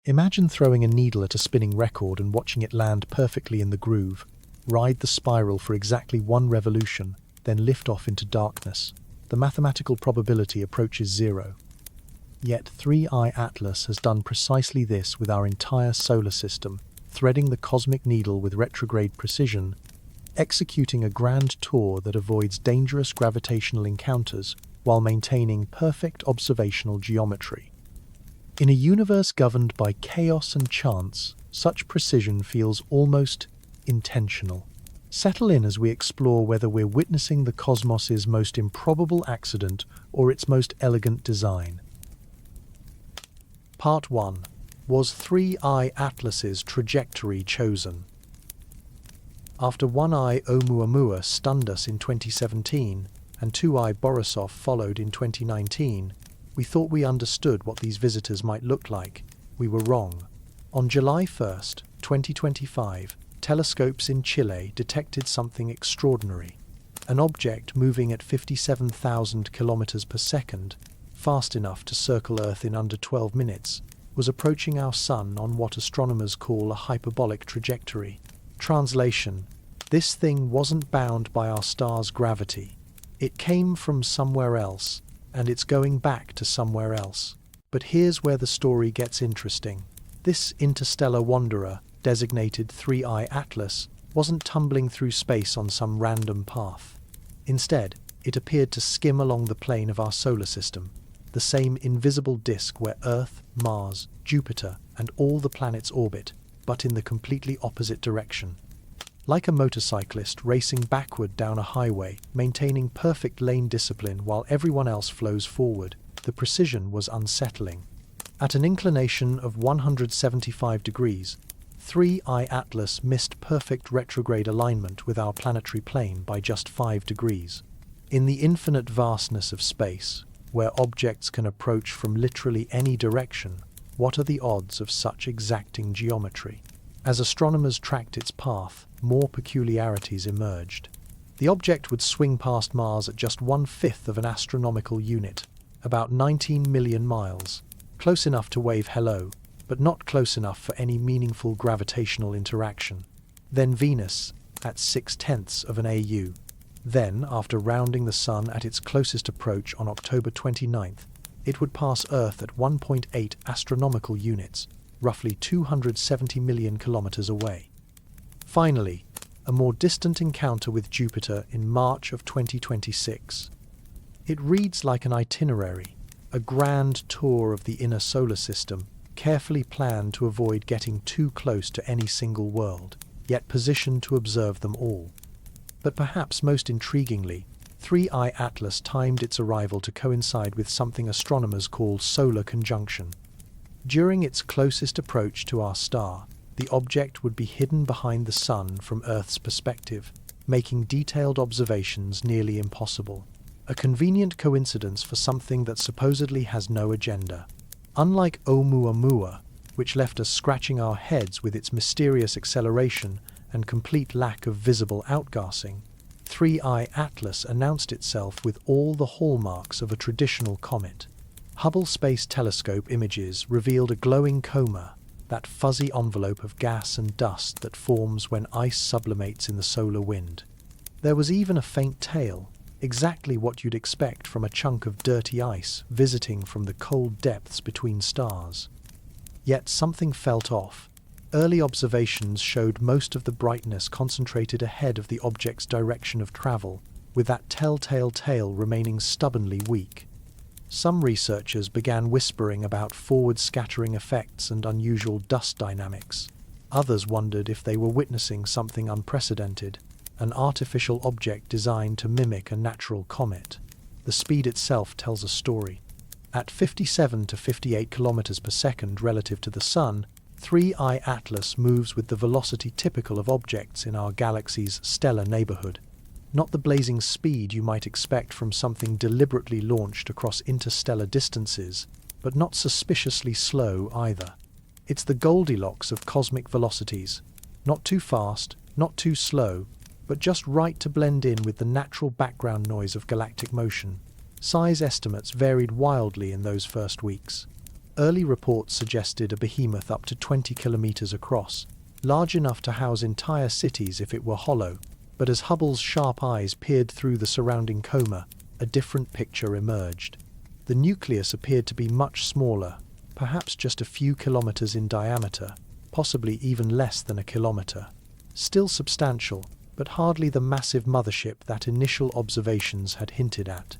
Imagine throwing a needle at a spinning record and watching it land perfectly in the groove, ride the spiral for exactly one revolution, then lift off into darkness. The mathematical probability approaches zero. Yet 3I-ATLAS has done precisely this with our entire solar system, threading the cosmic needle with retrograde precision, executing a grand tour that avoids dangerous gravitational encounters while maintaining perfect observational geometry. In a universe governed by chaos and chance, such precision feels almost intentional. Settle in as we explore whether we're witnessing the cosmos's most improbable accident or its most elegant design. Part 1. Was 3I-ATLAS's trajectory chosen? After 1I Oumuamua stunned us in 2017 and 2I Borisov followed in 2019, we thought we understood what these visitors might look like. We were wrong. On July 1st, 2025, telescopes in Chile detected something extraordinary. An object moving at 57,000 kilometers per second, fast enough to circle Earth in under 12 minutes, was approaching our Sun on what astronomers call a hyperbolic trajectory. Translation: this thing wasn't bound by our star's gravity. It came from somewhere else, and it's going back to somewhere else. But here's where the story gets interesting. This interstellar wanderer, designated 3I-ATLAS, wasn't tumbling through space on some random path. Instead, it appeared to skim along the plane of our solar system, the same invisible disk where Earth, Mars, Jupiter, and all the planets orbit, but in the completely opposite direction. Like a motorcyclist racing backward down a highway, maintaining perfect lane discipline while everyone else flows forward, the precision was unsettling. At an inclination of 175 degrees, 3I-ATLAS missed perfect retrograde alignment with our planetary plane by just 5 degrees. In the infinite vastness of space, where objects can approach from literally any direction, what are the odds of such exacting geometry? As astronomers tracked its path, more peculiarities emerged. The object would swing past Mars at just 1/5 of an astronomical unit, about 19 million miles, close enough to wave hello, but not close enough for any meaningful gravitational interaction. Then Venus, at 6/10 of an AU. Then, after rounding the Sun at its closest approach on October 29th, it would pass Earth at 1.8 astronomical units, roughly 270 million kilometers away. Finally, a more distant encounter with Jupiter in March of 2026. It reads like an itinerary, a grand tour of the inner solar system, carefully planned to avoid getting too close to any single world, yet positioned to observe them all. But perhaps most intriguingly, 3I-ATLAS timed its arrival to coincide with something astronomers call solar conjunction. During its closest approach to our star, the object would be hidden behind the Sun from Earth's perspective, making detailed observations nearly impossible. A convenient coincidence for something that supposedly has no agenda. Unlike ʻOumuamua, which left us scratching our heads with its mysterious acceleration and complete lack of visible outgassing, 3I-ATLAS announced itself with all the hallmarks of a traditional comet. Hubble Space Telescope images revealed a glowing coma, that fuzzy envelope of gas and dust that forms when ice sublimates in the solar wind. There was even a faint tail, exactly what you'd expect from a chunk of dirty ice visiting from the cold depths between stars. Yet something felt off. Early observations showed most of the brightness concentrated ahead of the object's direction of travel, with that telltale tail remaining stubbornly weak. Some researchers began whispering about forward scattering effects and unusual dust dynamics. Others wondered if they were witnessing something unprecedented, an artificial object designed to mimic a natural comet. The speed itself tells a story. At 57 to 58 kilometers per second relative to the Sun, 3I-ATLAS moves with the velocity typical of objects in our galaxy's stellar neighborhood. Not the blazing speed you might expect from something deliberately launched across interstellar distances, but not suspiciously slow either. It's the Goldilocks of cosmic velocities. Not too fast, not too slow, but just right to blend in with the natural background noise of galactic motion. Size estimates varied wildly in those first weeks. Early reports suggested a behemoth up to 20 kilometers across, large enough to house entire cities if it were hollow, but as Hubble's sharp eyes peered through the surrounding coma, a different picture emerged. The nucleus appeared to be much smaller, perhaps just a few kilometers in diameter, possibly even less than a kilometer. Still substantial, but hardly the massive mothership that initial observations had hinted at.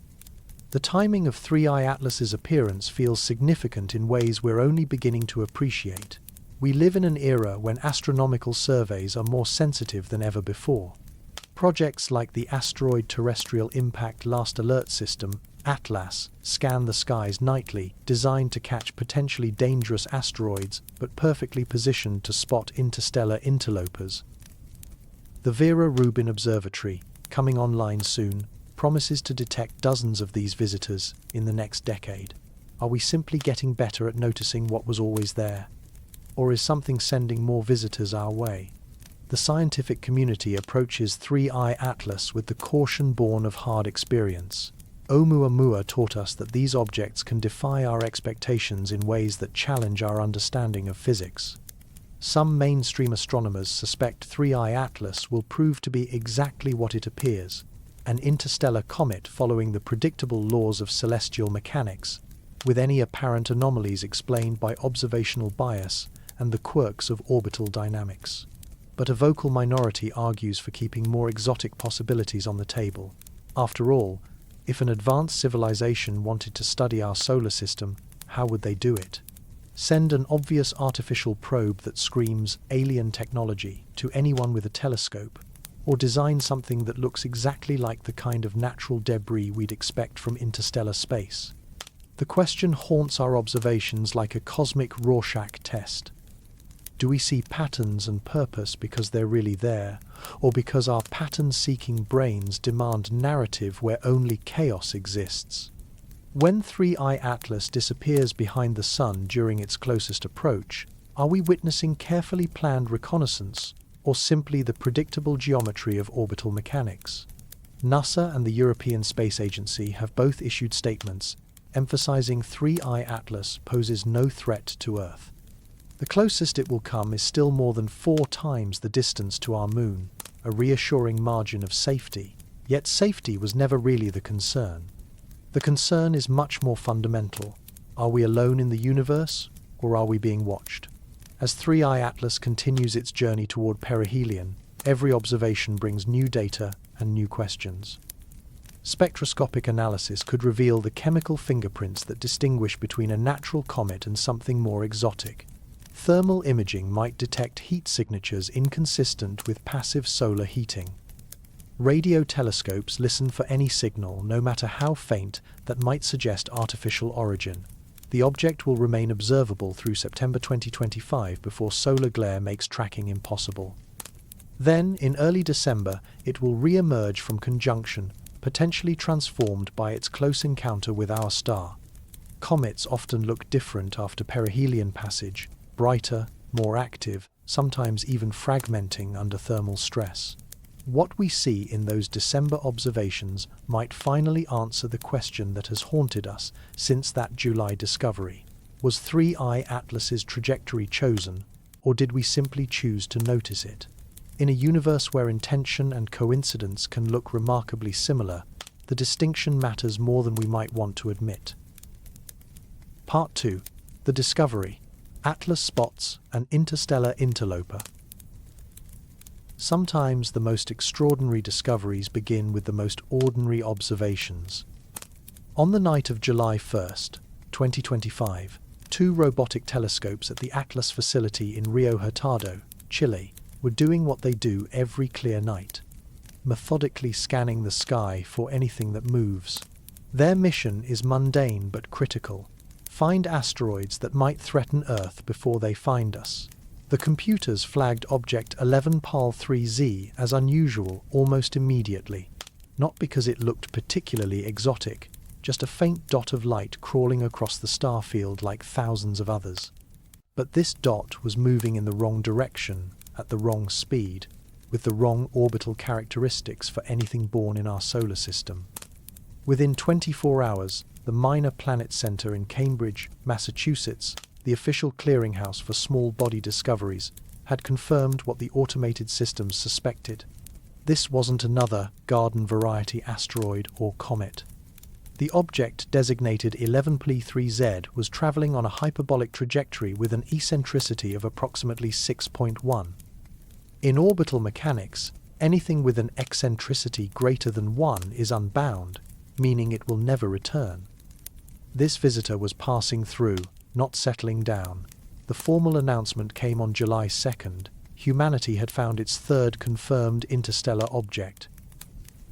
The timing of 3IATLAS's appearance feels significant in ways we're only beginning to appreciate. We live in an era when astronomical surveys are more sensitive than ever before. Projects like the Asteroid Terrestrial Impact Last Alert System, ATLAS, scan the skies nightly, designed to catch potentially dangerous asteroids but perfectly positioned to spot interstellar interlopers. The Vera Rubin Observatory, coming online soon, promises to detect dozens of these visitors in the next decade. Are we simply getting better at noticing what was always there? Or is something sending more visitors our way? The scientific community approaches 3IATLAS with the caution born of hard experience. Oumuamua taught us that these objects can defy our expectations in ways that challenge our understanding of physics. Some mainstream astronomers suspect 3IATLAS will prove to be exactly what it appears, an interstellar comet following the predictable laws of celestial mechanics, with any apparent anomalies explained by observational bias and the quirks of orbital dynamics. But a vocal minority argues for keeping more exotic possibilities on the table. After all, if an advanced civilization wanted to study our solar system, how would they do it? Send an obvious artificial probe that screams alien technology to anyone with a telescope, or design something that looks exactly like the kind of natural debris we'd expect from interstellar space? The question haunts our observations like a cosmic Rorschach test. Do we see patterns and purpose because they're really there, or because our pattern-seeking brains demand narrative where only chaos exists? When 3IATLAS disappears behind the Sun during its closest approach, are we witnessing carefully planned reconnaissance, or simply the predictable geometry of orbital mechanics? NASA and the European Space Agency have both issued statements emphasizing 3IATLAS poses no threat to Earth. The closest it will come is still more than 4 times the distance to our Moon, a reassuring margin of safety. Yet safety was never really the concern. The concern is much more fundamental. Are we alone in the universe, or are we being watched? As 3IATLAS continues its journey toward perihelion, every observation brings new data and new questions. Spectroscopic analysis could reveal the chemical fingerprints that distinguish between a natural comet and something more exotic. Thermal imaging might detect heat signatures inconsistent with passive solar heating. Radio telescopes listen for any signal, no matter how faint, that might suggest artificial origin. The object will remain observable through September 2025 before solar glare makes tracking impossible. Then, in early December, it will re-emerge from conjunction, potentially transformed by its close encounter with our star. Comets often look different after perihelion passage, brighter, more active, sometimes even fragmenting under thermal stress. What we see in those December observations might finally answer the question that has haunted us since that July discovery. Was 3IATLAS's trajectory chosen, or did we simply choose to notice it? In a universe where intention and coincidence can look remarkably similar, the distinction matters more than we might want to admit. Part 2. The Discovery. Atlas spots an interstellar interloper. Sometimes the most extraordinary discoveries begin with the most ordinary observations. On the night of July 1st, 2025, 2 robotic telescopes at the Atlas facility in Rio Hurtado, Chile, were doing what they do every clear night, methodically scanning the sky for anything that moves. Their mission is mundane but critical. Find asteroids that might threaten Earth before they find us. The computers flagged object 11PAL3Z as unusual almost immediately, not because it looked particularly exotic, just a faint dot of light crawling across the star field like thousands of others. But this dot was moving in the wrong direction, at the wrong speed, with the wrong orbital characteristics for anything born in our solar system. Within 24 hours, the Minor Planet Center in Cambridge, Massachusetts, the official clearinghouse for small body discoveries, had confirmed what the automated systems suspected. This wasn't another garden-variety asteroid or comet. The object, designated 11Pl3Z, was traveling on a hyperbolic trajectory with an eccentricity of approximately 6.1. In orbital mechanics, anything with an eccentricity greater than 1 is unbound, meaning it will never return. This visitor was passing through, not settling down. The formal announcement came on July 2nd. Humanity had found its third confirmed interstellar object.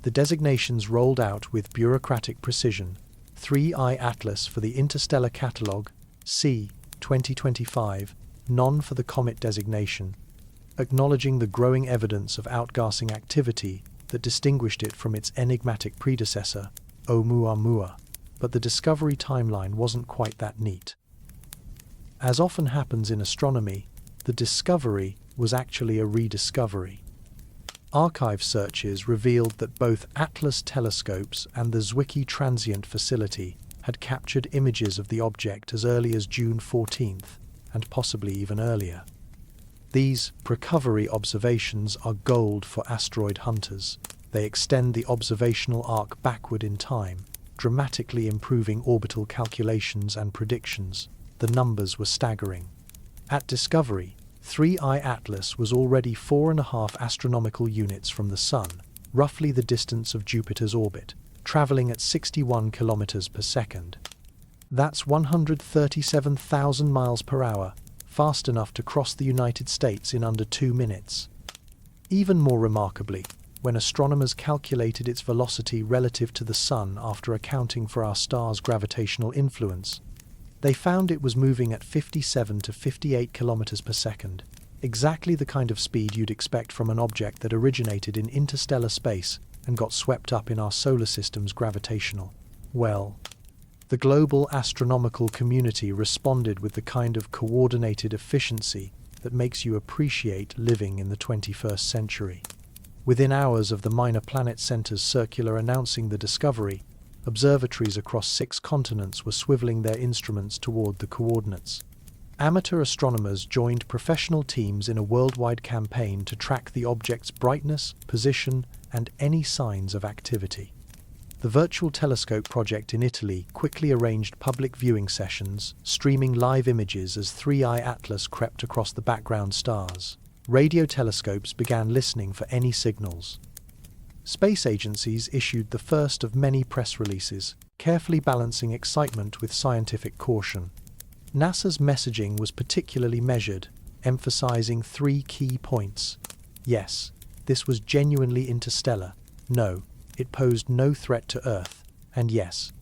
The designations rolled out with bureaucratic precision: 3IATLAS for the Interstellar Catalogue, C. 2025, none for the comet designation, acknowledging the growing evidence of outgassing activity that distinguished it from its enigmatic predecessor, ʻOumuamua. But the discovery timeline wasn't quite that neat. As often happens in astronomy, the discovery was actually a rediscovery. Archive searches revealed that both ATLAS telescopes and the Zwicky Transient Facility had captured images of the object as early as June 14th, and possibly even earlier. These precovery observations are gold for asteroid hunters. They extend the observational arc backward in time, dramatically improving orbital calculations and predictions. The numbers were staggering. At discovery, 3IATLAS was already 4.5 astronomical units from the Sun, roughly the distance of Jupiter's orbit, traveling at 61 kilometers per second. That's 137,000 miles per hour, fast enough to cross the United States in under 2 minutes. Even more remarkably, when astronomers calculated its velocity relative to the Sun after accounting for our star's gravitational influence, they found it was moving at 57 to 58 kilometers per second, exactly the kind of speed you'd expect from an object that originated in interstellar space and got swept up in our solar system's gravitational well. The global astronomical community responded with the kind of coordinated efficiency that makes you appreciate living in the 21st century. Within hours of the Minor Planet Center's circular announcing the discovery, observatories across 6 continents were swiveling their instruments toward the coordinates. Amateur astronomers joined professional teams in a worldwide campaign to track the object's brightness, position, and any signs of activity. The Virtual Telescope project in Italy quickly arranged public viewing sessions, streaming live images as 3IATLAS crept across the background stars. Radio telescopes began listening for any signals. Space agencies issued the first of many press releases, carefully balancing excitement with scientific caution. NASA's messaging was particularly measured, emphasizing 3 key points. Yes, this was genuinely interstellar. No, it posed no threat to Earth. And yes,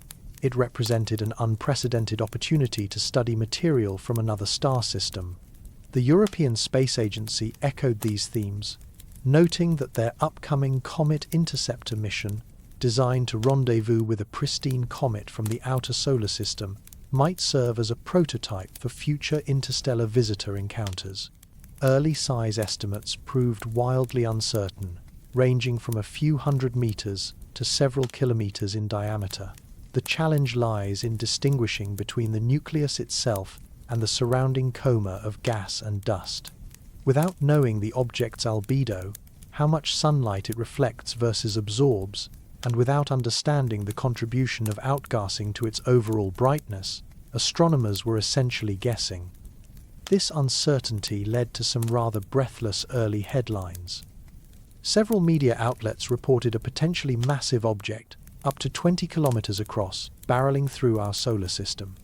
it represented an unprecedented opportunity to study material from another star system. The European Space Agency echoed these themes, noting that their upcoming Comet Interceptor mission, designed to rendezvous with a pristine comet from the outer solar system, might serve as a prototype for future interstellar visitor encounters. Early size estimates proved wildly uncertain, ranging from a few hundred meters to several kilometers in diameter. The challenge lies in distinguishing between the nucleus itself and the surrounding coma of gas and dust. Without knowing the object's albedo, how much sunlight it reflects versus absorbs, and without understanding the contribution of outgassing to its overall brightness, astronomers were essentially guessing. This uncertainty led to some rather breathless early headlines. Several media outlets reported a potentially massive object, up to 20 kilometers across, barreling through our solar system.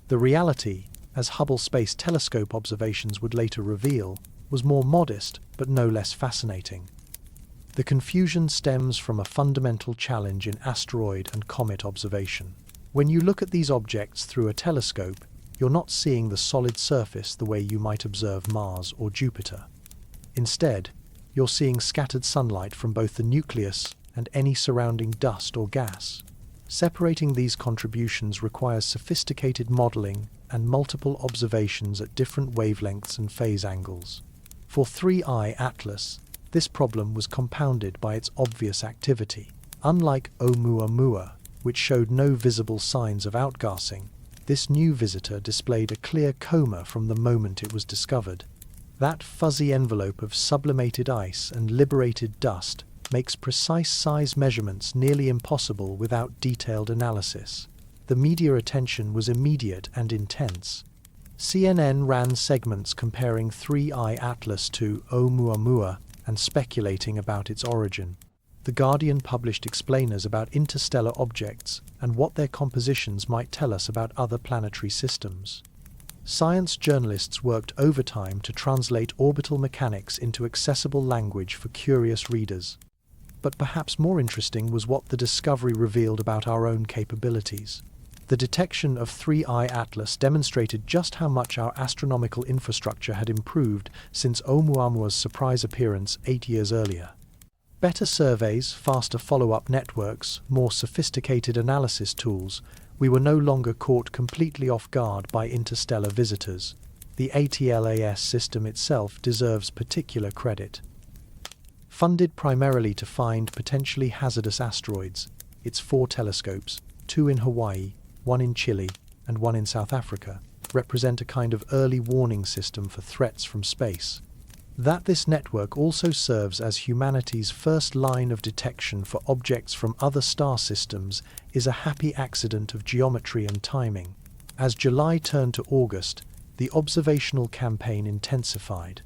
The reality, as Hubble Space Telescope observations would later reveal, was more modest but no less fascinating. The confusion stems from a fundamental challenge in asteroid and comet observation. When you look at these objects through a telescope, you're not seeing the solid surface the way you might observe Mars or Jupiter. Instead, you're seeing scattered sunlight from both the nucleus and any surrounding dust or gas. Separating these contributions requires sophisticated modeling and multiple observations at different wavelengths and phase angles. For 3IATLAS, this problem was compounded by its obvious activity. Unlike ʻOumuamua, which showed no visible signs of outgassing. This new visitor displayed a clear coma from the moment it was discovered. That fuzzy envelope of sublimated ice and liberated dust makes precise size measurements nearly impossible without detailed analysis. The media attention was immediate and intense. CNN ran segments comparing 3I-ATLAS to ʻOumuamua and speculating about its origin. The Guardian published explainers about interstellar objects and what their compositions might tell us about other planetary systems. Science journalists worked overtime to translate orbital mechanics into accessible language for curious readers. But perhaps more interesting was what the discovery revealed about our own capabilities. The detection of 3I-ATLAS demonstrated just how much our astronomical infrastructure had improved since Oumuamua's surprise appearance 8 years earlier. Better surveys, faster follow-up networks, more sophisticated analysis tools, we were no longer caught completely off guard by interstellar visitors. The ATLAS system itself deserves particular credit. Funded primarily to find potentially hazardous asteroids, its 4 telescopes, 2 in Hawaii, 1 in Chile, and 1 in South Africa, represent a kind of early warning system for threats from space. That this network also serves as humanity's first line of detection for objects from other star systems is a happy accident of geometry and timing. As July turned to August, the observational campaign intensified.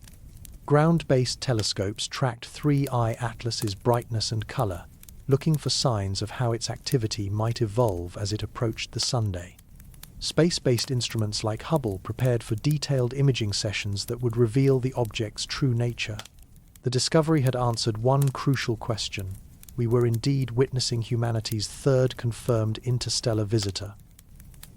Ground-based telescopes tracked 3I-ATLAS's brightness and color, looking for signs of how its activity might evolve as it approached the Sunday. Space-based instruments like Hubble prepared for detailed imaging sessions that would reveal the object's true nature. The discovery had answered one crucial question. We were indeed witnessing humanity's 3rd confirmed interstellar visitor.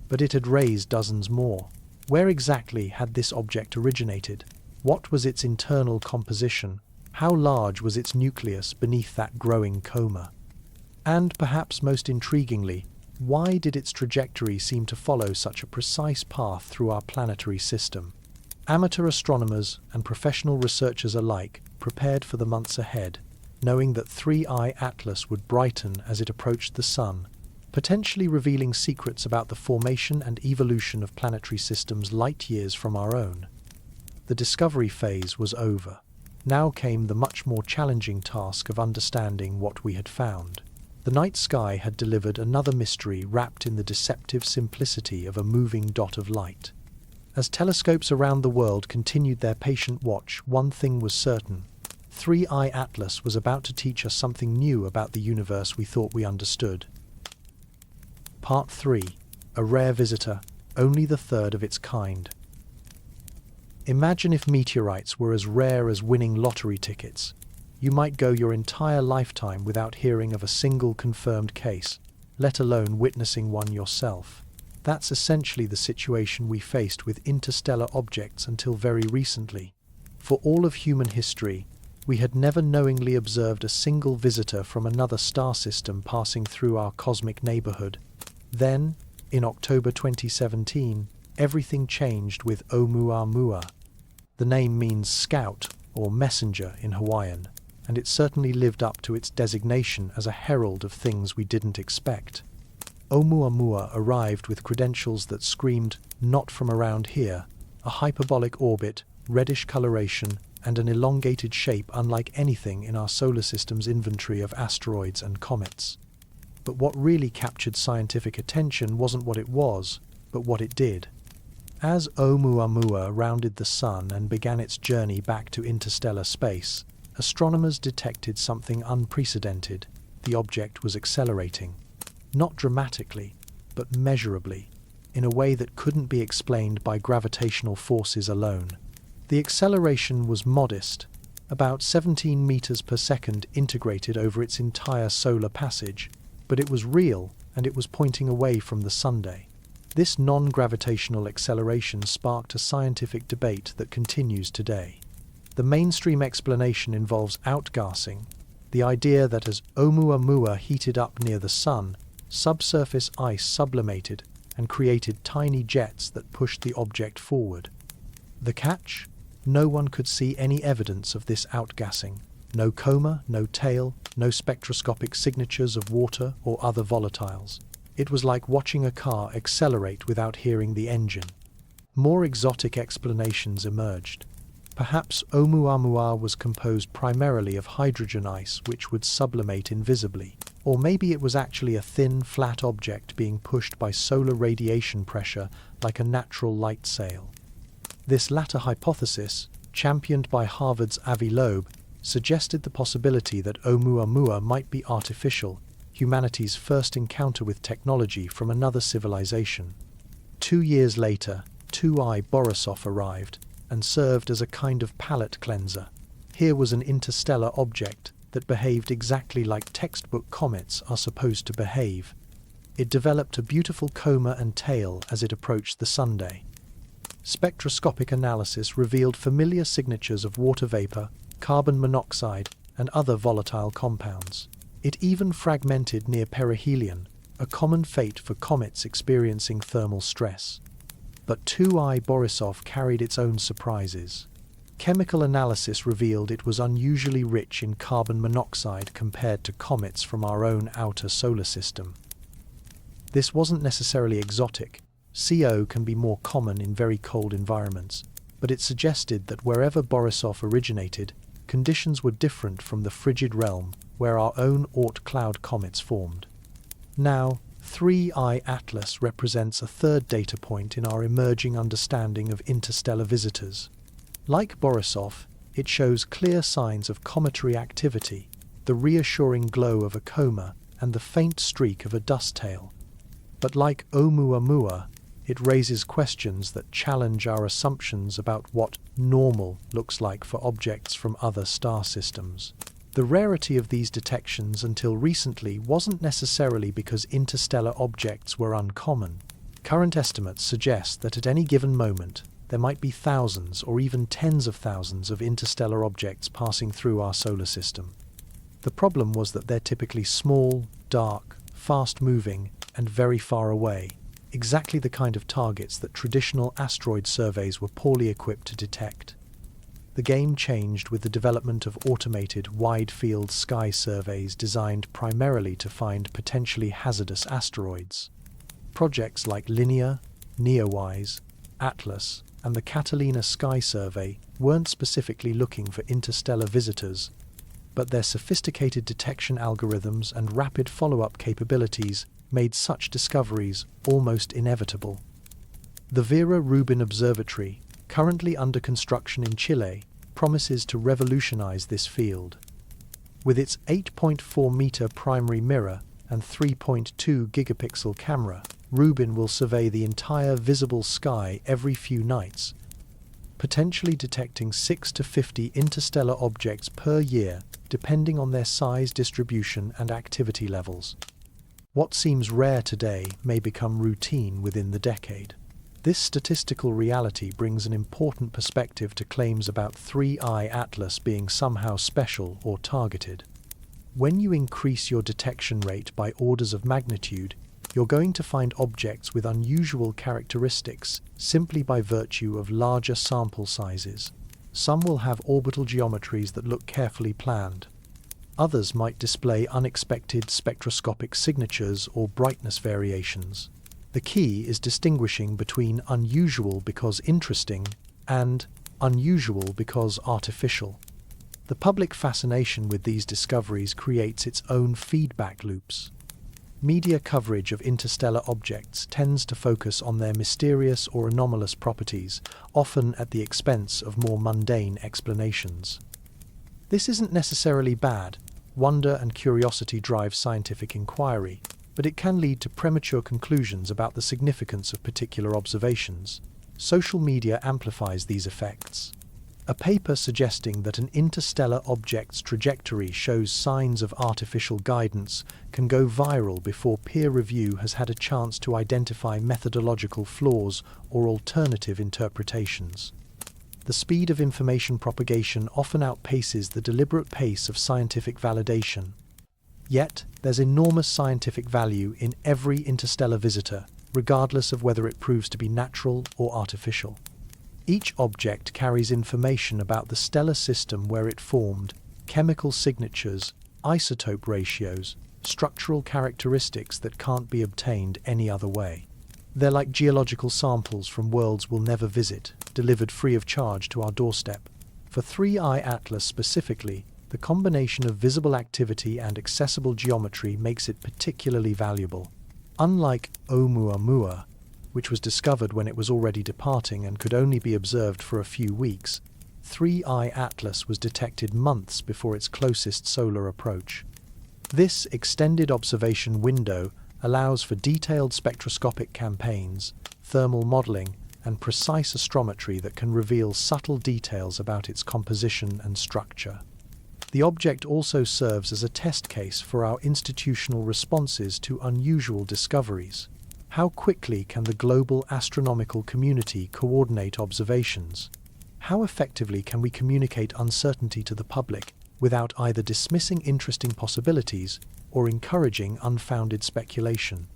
But it had raised dozens more. Where exactly had this object originated? What was its internal composition? How large was its nucleus beneath that growing coma? And perhaps most intriguingly, why did its trajectory seem to follow such a precise path through our planetary system? Amateur astronomers and professional researchers alike prepared for the months ahead, knowing that 3I-ATLAS would brighten as it approached the Sun, potentially revealing secrets about the formation and evolution of planetary systems light years from our own. The discovery phase was over. Now came the much more challenging task of understanding what we had found. The night sky had delivered another mystery wrapped in the deceptive simplicity of a moving dot of light. As telescopes around the world continued their patient watch, one thing was certain. 3I-ATLAS was about to teach us something new about the universe we thought we understood. Part 3. A rare visitor, only the 3rd of its kind. Imagine if meteorites were as rare as winning lottery tickets. You might go your entire lifetime without hearing of a single confirmed case, let alone witnessing one yourself. That's essentially the situation we faced with interstellar objects until very recently. For all of human history, we had never knowingly observed a single visitor from another star system passing through our cosmic neighborhood. Then, in October 2017, everything changed with ʻOumuamua. The name means scout or messenger in Hawaiian, and it certainly lived up to its designation as a herald of things we didn't expect. Oumuamua arrived with credentials that screamed, "Not from around here," a hyperbolic orbit, reddish coloration, and an elongated shape unlike anything in our solar system's inventory of asteroids and comets. But what really captured scientific attention wasn't what it was, but what it did. As Oumuamua rounded the Sun and began its journey back to interstellar space, astronomers detected something unprecedented. The object was accelerating. Not dramatically, but measurably, in a way that couldn't be explained by gravitational forces alone. The acceleration was modest, about 17 meters per second integrated over its entire solar passage, but it was real and it was pointing away from the Sunday. This non-gravitational acceleration sparked a scientific debate that continues today. The mainstream explanation involves outgassing, the idea that as Oumuamua heated up near the Sun, subsurface ice sublimated and created tiny jets that pushed the object forward. The catch? No one could see any evidence of this outgassing. No coma, no tail, no spectroscopic signatures of water or other volatiles. It was like watching a car accelerate without hearing the engine. More exotic explanations emerged. Perhaps Oumuamua was composed primarily of hydrogen ice which would sublimate invisibly. Or maybe it was actually a thin, flat object being pushed by solar radiation pressure like a natural light sail. This latter hypothesis, championed by Harvard's Avi Loeb, suggested the possibility that Oumuamua might be artificial, humanity's first encounter with technology from another civilization. 2 years later, 2I Borisov arrived and served as a kind of palate cleanser. Here was an interstellar object that behaved exactly like textbook comets are supposed to behave. It developed a beautiful coma and tail as it approached the sunday. Spectroscopic analysis revealed familiar signatures of water vapor, carbon monoxide, and other volatile compounds. It even fragmented near perihelion, a common fate for comets experiencing thermal stress. But 2I Borisov carried its own surprises. Chemical analysis revealed it was unusually rich in carbon monoxide compared to comets from our own outer solar system. This wasn't necessarily exotic. CO can be more common in very cold environments, but it suggested that wherever Borisov originated, conditions were different from the frigid realm where our own Oort cloud comets formed. Now, 3IATLAS represents a third data point in our emerging understanding of interstellar visitors. Like Borisov, it shows clear signs of cometary activity, the reassuring glow of a coma, and the faint streak of a dust tail. But like Oumuamua, it raises questions that challenge our assumptions about what normal looks like for objects from other star systems. The rarity of these detections until recently wasn't necessarily because interstellar objects were uncommon. Current estimates suggest that at any given moment, there might be thousands or even tens of thousands of interstellar objects passing through our solar system. The problem was that they're typically small, dark, fast-moving, and very far away, exactly the kind of targets that traditional asteroid surveys were poorly equipped to detect. The game changed with the development of automated wide-field sky surveys designed primarily to find potentially hazardous asteroids. Projects like Linear, NEOWISE, Atlas, and the Catalina Sky Survey weren't specifically looking for interstellar visitors, but their sophisticated detection algorithms and rapid follow-up capabilities made such discoveries almost inevitable. The Vera Rubin Observatory, currently under construction in Chile, promises to revolutionize this field. With its 8.4-meter primary mirror and 3.2 gigapixel camera, Rubin will survey the entire visible sky every few nights, potentially detecting 6 to 50 interstellar objects per year, depending on their size distribution and activity levels. What seems rare today may become routine within the decade. This statistical reality brings an important perspective to claims about 3IATLAS being somehow special or targeted. When you increase your detection rate by orders of magnitude, you're going to find objects with unusual characteristics simply by virtue of larger sample sizes. Some will have orbital geometries that look carefully planned. Others might display unexpected spectroscopic signatures or brightness variations. The key is distinguishing between unusual because interesting and unusual because artificial. The public fascination with these discoveries creates its own feedback loops. Media coverage of interstellar objects tends to focus on their mysterious or anomalous properties, often at the expense of more mundane explanations. This isn't necessarily bad. Wonder and curiosity drive scientific inquiry, but it can lead to premature conclusions about the significance of particular observations. Social media amplifies these effects. A paper suggesting that an interstellar object's trajectory shows signs of artificial guidance can go viral before peer review has had a chance to identify methodological flaws or alternative interpretations. The speed of information propagation often outpaces the deliberate pace of scientific validation. Yet, there's enormous scientific value in every interstellar visitor, regardless of whether it proves to be natural or artificial. Each object carries information about the stellar system where it formed, chemical signatures, isotope ratios, structural characteristics that can't be obtained any other way. They're like geological samples from worlds we'll never visit, delivered free of charge to our doorstep. For 3I-ATLAS specifically, the combination of visible activity and accessible geometry makes it particularly valuable. Unlike ʻOumuamua, which was discovered when it was already departing and could only be observed for a few weeks, 3I-ATLAS was detected months before its closest solar approach. This extended observation window allows for detailed spectroscopic campaigns, thermal modeling, and precise astrometry that can reveal subtle details about its composition and structure. The object also serves as a test case for our institutional responses to unusual discoveries. How quickly can the global astronomical community coordinate observations? How effectively can we communicate uncertainty to the public without either dismissing interesting possibilities or encouraging unfounded speculation?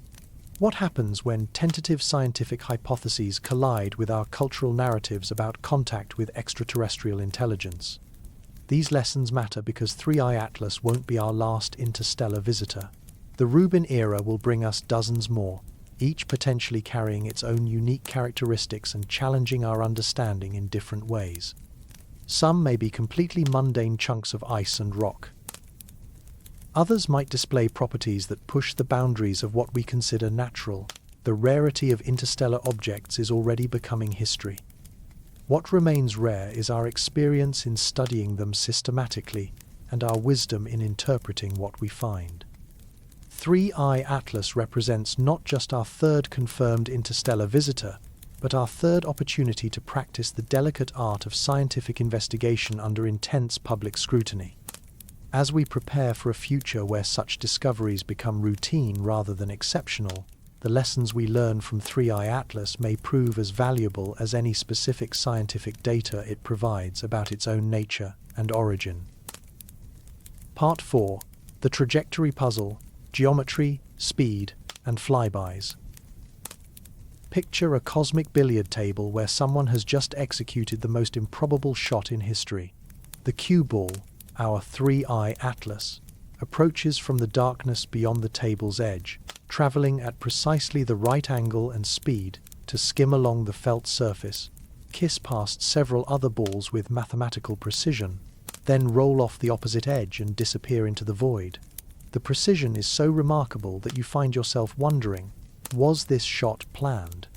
What happens when tentative scientific hypotheses collide with our cultural narratives about contact with extraterrestrial intelligence? These lessons matter because 3I-ATLAS won't be our last interstellar visitor. The Rubin era will bring us dozens more, each potentially carrying its own unique characteristics and challenging our understanding in different ways. Some may be completely mundane chunks of ice and rock. Others might display properties that push the boundaries of what we consider natural. The rarity of interstellar objects is already becoming history. What remains rare is our experience in studying them systematically and our wisdom in interpreting what we find. 3I-ATLAS represents not just our third confirmed interstellar visitor, but our third opportunity to practice the delicate art of scientific investigation under intense public scrutiny. As we prepare for a future where such discoveries become routine rather than exceptional, the lessons we learn from 3I-ATLAS may prove as valuable as any specific scientific data it provides about its own nature and origin. Part 4. The Trajectory Puzzle, Geometry, Speed, and Fly-bys. Picture a cosmic billiard table where someone has just executed the most improbable shot in history. The cue ball, our 3I-ATLAS, approaches from the darkness beyond the table's edge, traveling at precisely the right angle and speed to skim along the felt surface, kiss past several other balls with mathematical precision, then roll off the opposite edge and disappear into the void. The precision is so remarkable that you find yourself wondering, was this shot planned?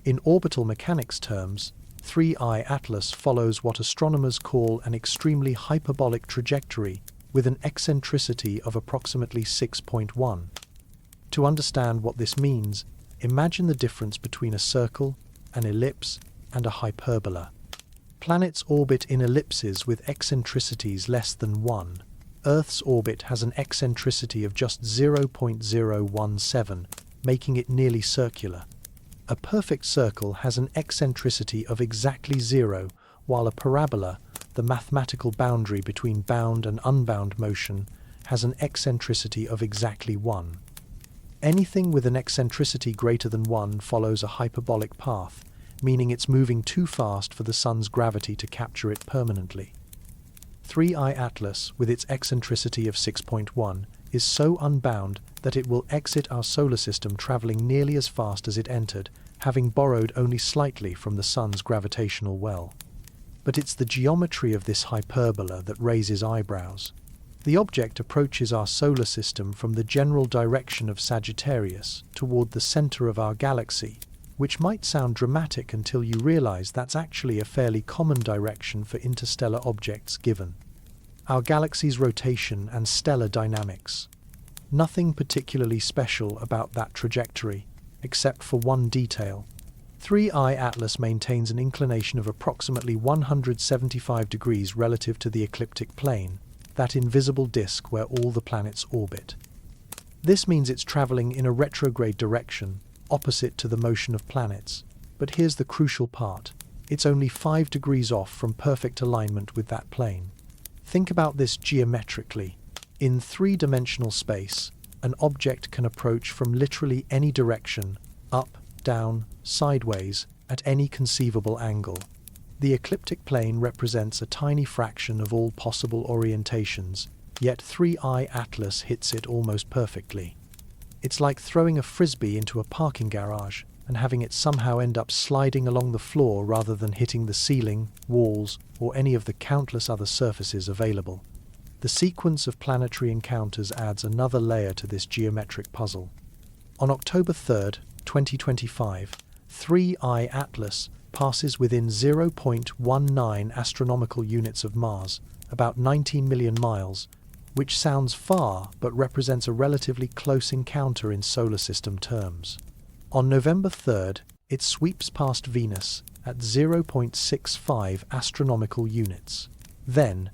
In orbital mechanics terms, 3I-ATLAS follows what astronomers call an extremely hyperbolic trajectory with an eccentricity of approximately 6.1. To understand what this means, imagine the difference between a circle, an ellipse, and a hyperbola. Planets orbit in ellipses with eccentricities less than 1. Earth's orbit has an eccentricity of just 0.017, making it nearly circular. A perfect circle has an eccentricity of exactly 0, while a parabola, the mathematical boundary between bound and unbound motion, has an eccentricity of exactly 1. Anything with an eccentricity greater than 1 follows a hyperbolic path, meaning it's moving too fast for the Sun's gravity to capture it permanently. 3I-ATLAS, with its eccentricity of 6.1, is so unbound that it will exit our solar system traveling nearly as fast as it entered, having borrowed only slightly from the Sun's gravitational well. But it's the geometry of this hyperbola that raises eyebrows. The object approaches our solar system from the general direction of Sagittarius toward the center of our galaxy, which might sound dramatic until you realize that's actually a fairly common direction for interstellar objects given our galaxy's rotation and stellar dynamics. Nothing particularly special about that trajectory, except for one detail. 3I-ATLAS maintains an inclination of approximately 175 degrees relative to the ecliptic plane, that invisible disk where all the planets orbit. This means it's traveling in a retrograde direction, opposite to the motion of planets. But here's the crucial part. It's only 5 degrees off from perfect alignment with that plane. Think about this geometrically. In three-dimensional space, an object can approach from literally any direction, up, down, sideways, at any conceivable angle. The ecliptic plane represents a tiny fraction of all possible orientations, yet 3I-ATLAS hits it almost perfectly. It's like throwing a frisbee into a parking garage and having it somehow end up sliding along the floor rather than hitting the ceiling, walls, or any of the countless other surfaces available. The sequence of planetary encounters adds another layer to this geometric puzzle. On October 3, 2025, 3I-ATLAS passes within 0.19 astronomical units of Mars, about 19 million miles, which sounds far but represents a relatively close encounter in solar system terms. On November 3rd, it sweeps past Venus at 0.65 astronomical units. Then,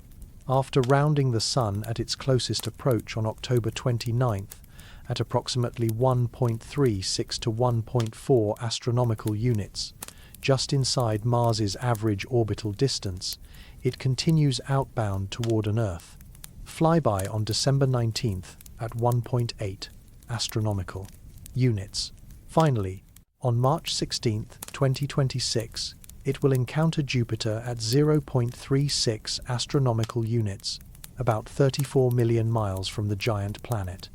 after rounding the Sun at its closest approach on October 29th at approximately 1.36 to 1.4 astronomical units, just inside Mars's average orbital distance, it continues outbound toward an Earth flyby on December 19th at 1.8 astronomical units. Finally, on March 16, 2026, it will encounter Jupiter at 0.36 astronomical units, about 34 million miles from the giant planet.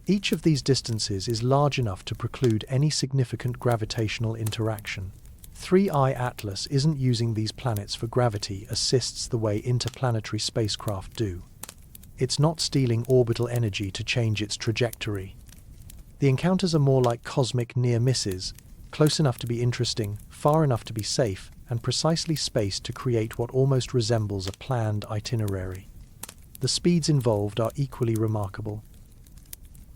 Each of these distances is large enough to preclude any significant gravitational interaction. 3I-ATLAS isn't using these planets for gravity assists the way interplanetary spacecraft do. It's not stealing orbital energy to change its trajectory. The encounters are more like cosmic near-misses, close enough to be interesting, far enough to be safe, and precisely spaced to create what almost resembles a planned itinerary. The speeds involved are equally remarkable.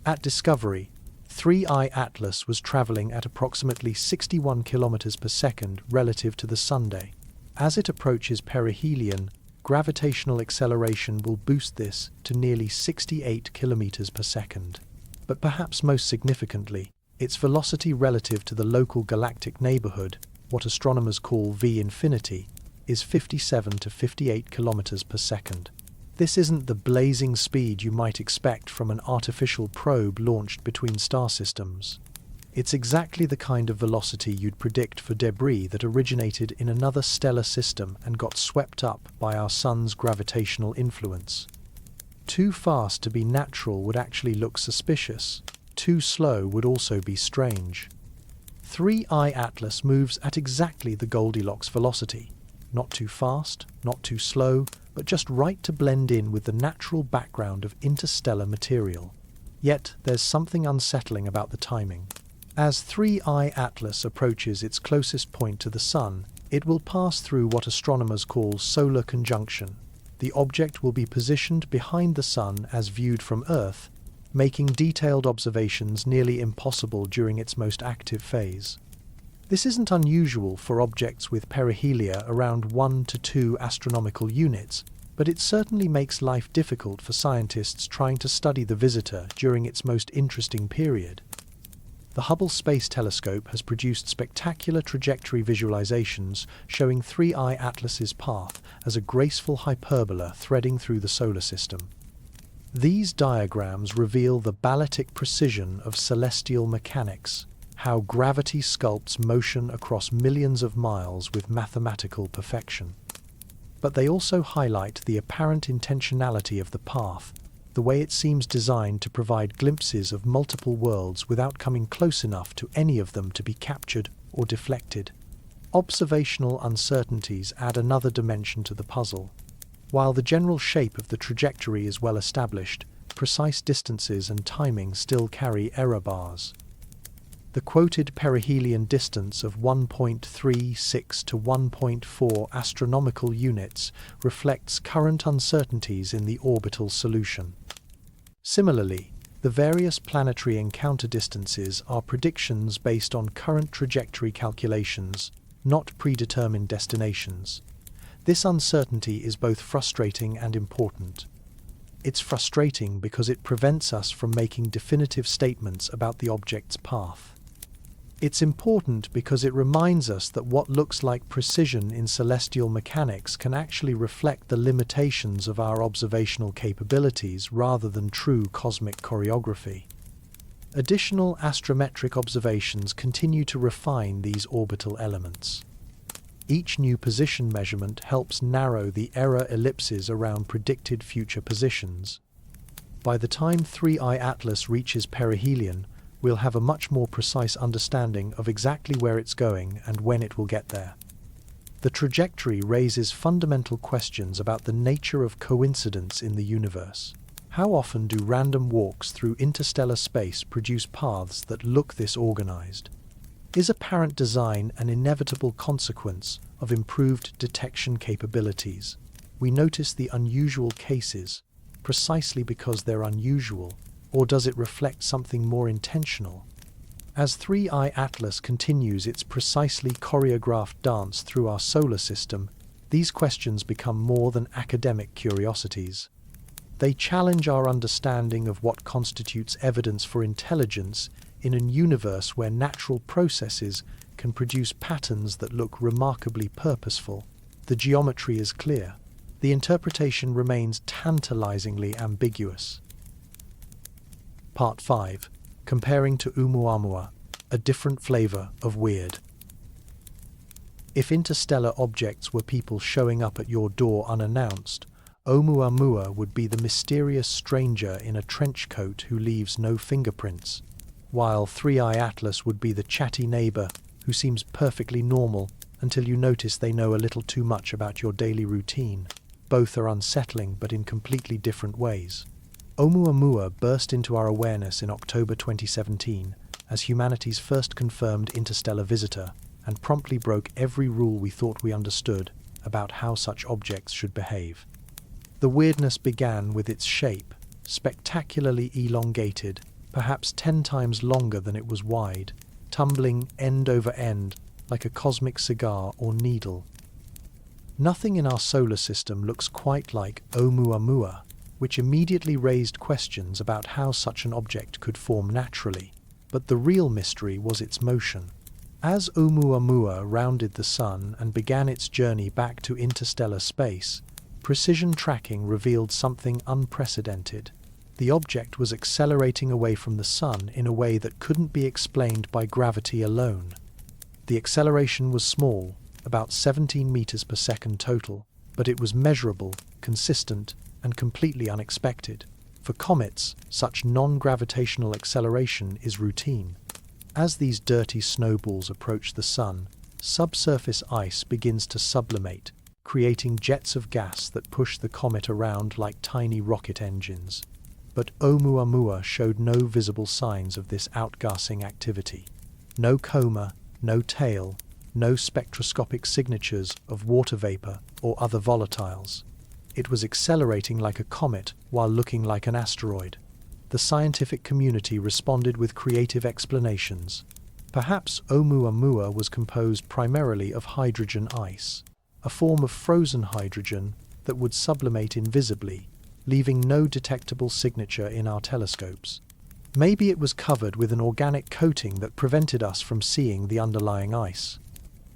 At discovery, 3I-ATLAS was traveling at approximately 61 kilometers per second relative to the Sunday. As it approaches perihelion, gravitational acceleration will boost this to nearly 68 kilometers per second. But perhaps most significantly, its velocity relative to the local galactic neighborhood, what astronomers call V infinity, is 57 to 58 kilometers per second. This isn't the blazing speed you might expect from an artificial probe launched between star systems. It's exactly the kind of velocity you'd predict for debris that originated in another stellar system and got swept up by our sun's gravitational influence. Too fast to be natural would actually look suspicious. Too slow would also be strange. 3I-ATLAS moves at exactly the Goldilocks velocity. Not too fast, not too slow, but just right to blend in with the natural background of interstellar material. Yet there's something unsettling about the timing. As 3I-ATLAS approaches its closest point to the Sun, it will pass through what astronomers call solar conjunction. The object will be positioned behind the Sun as viewed from Earth, making detailed observations nearly impossible during its most active phase. This isn't unusual for objects with perihelia around 1 to 2 astronomical units, but it certainly makes life difficult for scientists trying to study the visitor during its most interesting period. The Hubble Space Telescope has produced spectacular trajectory visualizations showing 3I-ATLAS's path as a graceful hyperbola threading through the solar system. These diagrams reveal the ballistic precision of celestial mechanics, how gravity sculpts motion across millions of miles with mathematical perfection. But they also highlight the apparent intentionality of the path, the way it seems designed to provide glimpses of multiple worlds without coming close enough to any of them to be captured or deflected. Observational uncertainties add another dimension to the puzzle. While the general shape of the trajectory is well established, precise distances and timing still carry error bars. The quoted perihelion distance of 1.36 to 1.4 astronomical units reflects current uncertainties in the orbital solution. Similarly, the various planetary encounter distances are predictions based on current trajectory calculations, not predetermined destinations. This uncertainty is both frustrating and important. It's frustrating because it prevents us from making definitive statements about the object's path. It's important because it reminds us that what looks like precision in celestial mechanics can actually reflect the limitations of our observational capabilities rather than true cosmic choreography. Additional astrometric observations continue to refine these orbital elements. Each new position measurement helps narrow the error ellipses around predicted future positions. By the time 3I-ATLAS reaches perihelion, we'll have a much more precise understanding of exactly where it's going and when it will get there. The trajectory raises fundamental questions about the nature of coincidence in the universe. How often do random walks through interstellar space produce paths that look this organized? Is apparent design an inevitable consequence of improved detection capabilities? We notice the unusual cases precisely because they're unusual, or does it reflect something more intentional? As 3I-ATLAS continues its precisely choreographed dance through our solar system, these questions become more than academic curiosities. They challenge our understanding of what constitutes evidence for intelligence in a universe where natural processes can produce patterns that look remarkably purposeful. The geometry is clear. The interpretation remains tantalizingly ambiguous. Part 5. Comparing to Oumuamua, a different flavor of weird. If interstellar objects were people showing up at your door unannounced, Oumuamua would be the mysterious stranger in a trench coat who leaves no fingerprints, while 3I-ATLAS would be the chatty neighbor who seems perfectly normal until you notice they know a little too much about your daily routine. Both are unsettling, but in completely different ways. Oumuamua burst into our awareness in October 2017 as humanity's first confirmed interstellar visitor, and promptly broke every rule we thought we understood about how such objects should behave. The weirdness began with its shape, spectacularly elongated, perhaps 10 times longer than it was wide, tumbling end over end like a cosmic cigar or needle. Nothing in our solar system looks quite like Oumuamua, which immediately raised questions about how such an object could form naturally. But the real mystery was its motion. As Oumuamua rounded the Sun and began its journey back to interstellar space, precision tracking revealed something unprecedented. The object was accelerating away from the Sun in a way that couldn't be explained by gravity alone. The acceleration was small, about 17 meters per second total, but it was measurable, consistent, and completely unexpected. For comets, such non-gravitational acceleration is routine. As these dirty snowballs approach the Sun, subsurface ice begins to sublimate, creating jets of gas that push the comet around like tiny rocket engines. But Oumuamua showed no visible signs of this outgassing activity. No coma, no tail, no spectroscopic signatures of water vapor or other volatiles. It was accelerating like a comet while looking like an asteroid. The scientific community responded with creative explanations. Perhaps Oumuamua was composed primarily of hydrogen ice, a form of frozen hydrogen that would sublimate invisibly, leaving no detectable signature in our telescopes. Maybe it was covered with an organic coating that prevented us from seeing the underlying ice.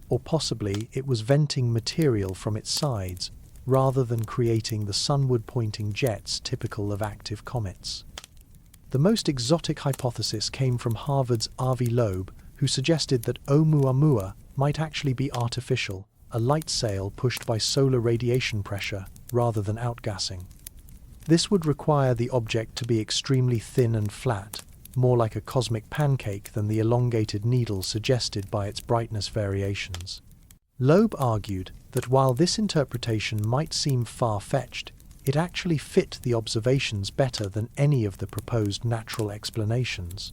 Or possibly it was venting material from its sides, rather than creating the sunward-pointing jets typical of active comets. The most exotic hypothesis came from Harvard's Avi Loeb, who suggested that Oumuamua might actually be artificial, a light sail pushed by solar radiation pressure rather than outgassing. This would require the object to be extremely thin and flat, more like a cosmic pancake than the elongated needle suggested by its brightness variations. Loeb argued that while this interpretation might seem far-fetched, it actually fit the observations better than any of the proposed natural explanations.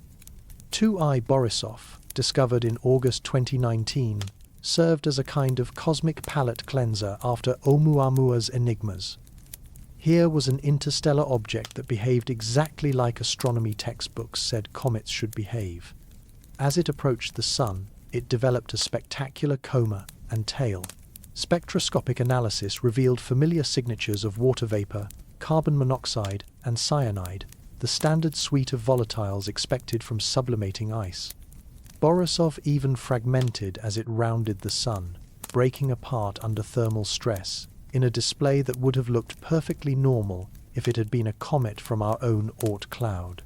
2I Borisov, discovered in August 2019, served as a kind of cosmic palate cleanser after Oumuamua's enigmas. Here was an interstellar object that behaved exactly like astronomy textbooks said comets should behave. As it approached the Sun, it developed a spectacular coma and tail. Spectroscopic analysis revealed familiar signatures of water vapor, carbon monoxide, and cyanide, the standard suite of volatiles expected from sublimating ice. Borisov even fragmented as it rounded the Sun, breaking apart under thermal stress, in a display that would have looked perfectly normal if it had been a comet from our own Oort cloud.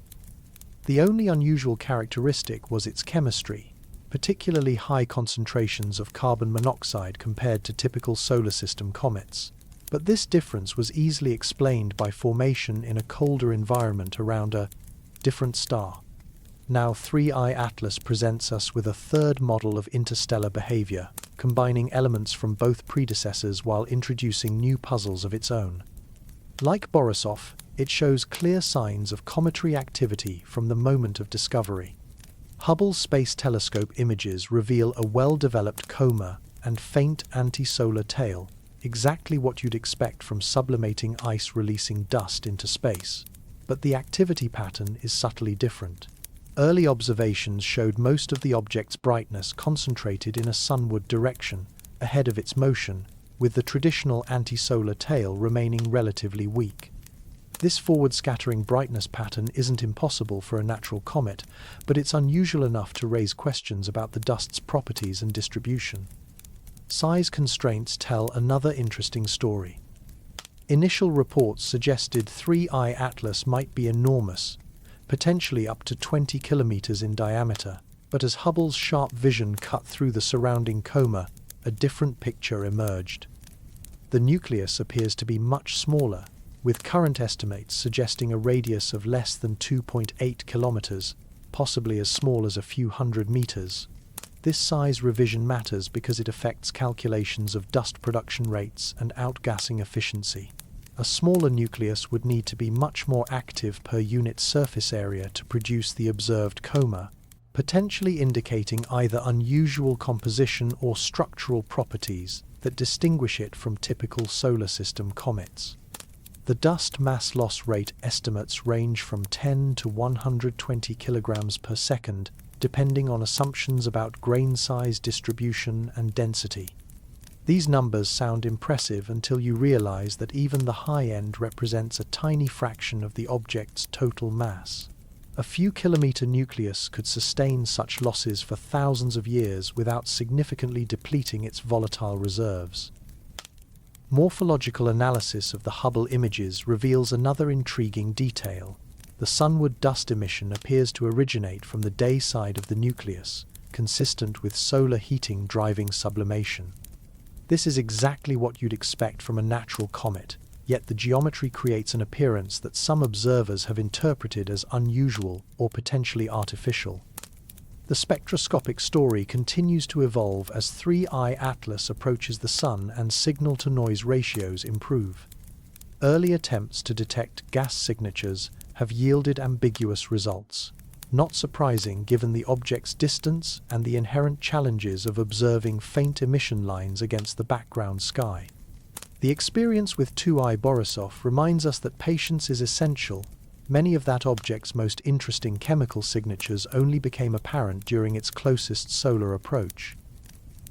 The only unusual characteristic was its chemistry. particularly high concentrations of carbon monoxide compared to typical solar system comets. But this difference was easily explained by formation in a colder environment around a different star. Now 3I-ATLAS presents us with a third model of interstellar behavior, combining elements from both predecessors while introducing new puzzles of its own. Like Borisov, it shows clear signs of cometary activity from the moment of discovery. Hubble Space Telescope images reveal a well-developed coma and faint anti-solar tail, exactly what you'd expect from sublimating ice releasing dust into space. But the activity pattern is subtly different. Early observations showed most of the object's brightness concentrated in a sunward direction, ahead of its motion, with the traditional anti-solar tail remaining relatively weak. This forward-scattering brightness pattern isn't impossible for a natural comet, but it's unusual enough to raise questions about the dust's properties and distribution. Size constraints tell another interesting story. Initial reports suggested 3I-ATLAS might be enormous, potentially up to 20 kilometers in diameter, but as Hubble's sharp vision cut through the surrounding coma, a different picture emerged. The nucleus appears to be much smaller, with current estimates suggesting a radius of less than 2.8 kilometers, possibly as small as a few hundred meters. This size revision matters because it affects calculations of dust production rates and outgassing efficiency. A smaller nucleus would need to be much more active per unit surface area to produce the observed coma, potentially indicating either unusual composition or structural properties that distinguish it from typical solar system comets. The dust mass loss rate estimates range from 10 to 120 kilograms per second, depending on assumptions about grain size, distribution, and density. These numbers sound impressive until you realize that even the high end represents a tiny fraction of the object's total mass. A few kilometer nucleus could sustain such losses for thousands of years without significantly depleting its volatile reserves. Morphological analysis of the Hubble images reveals another intriguing detail. The sunward dust emission appears to originate from the day side of the nucleus, consistent with solar heating driving sublimation. This is exactly what you'd expect from a natural comet, yet the geometry creates an appearance that some observers have interpreted as unusual or potentially artificial. The spectroscopic story continues to evolve as 3I-ATLAS approaches the Sun and signal-to-noise ratios improve. Early attempts to detect gas signatures have yielded ambiguous results. Not surprising given the object's distance and the inherent challenges of observing faint emission lines against the background sky. The experience with 2I Borisov reminds us that patience is essential. Many of that object's most interesting chemical signatures only became apparent during its closest solar approach.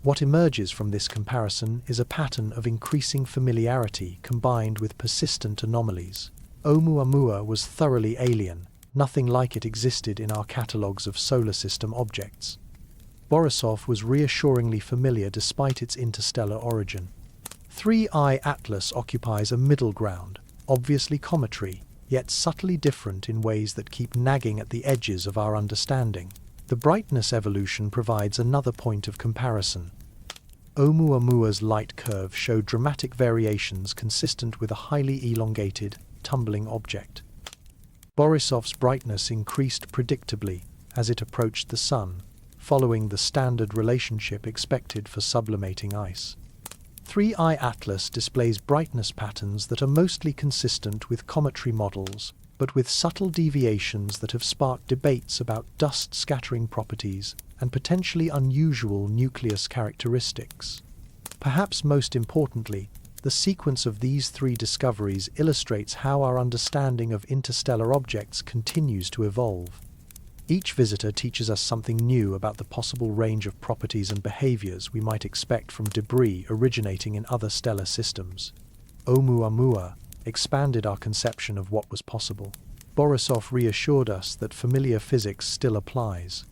What emerges from this comparison is a pattern of increasing familiarity combined with persistent anomalies. Oumuamua was thoroughly alien. Nothing like it existed in our catalogues of solar system objects. Borisov was reassuringly familiar despite its interstellar origin. 3I-ATLAS occupies a middle ground, obviously cometary, yet subtly different in ways that keep nagging at the edges of our understanding. The brightness evolution provides another point of comparison. Oumuamua's light curve showed dramatic variations consistent with a highly elongated, tumbling object. Borisov's brightness increased predictably as it approached the Sun, following the standard relationship expected for sublimating ice. 3I-ATLAS displays brightness patterns that are mostly consistent with cometary models, but with subtle deviations that have sparked debates about dust scattering properties and potentially unusual nucleus characteristics. Perhaps most importantly, the sequence of these three discoveries illustrates how our understanding of interstellar objects continues to evolve. Each visitor teaches us something new about the possible range of properties and behaviors we might expect from debris originating in other stellar systems. Oumuamua expanded our conception of what was possible. Borisov reassured us that familiar physics still applies.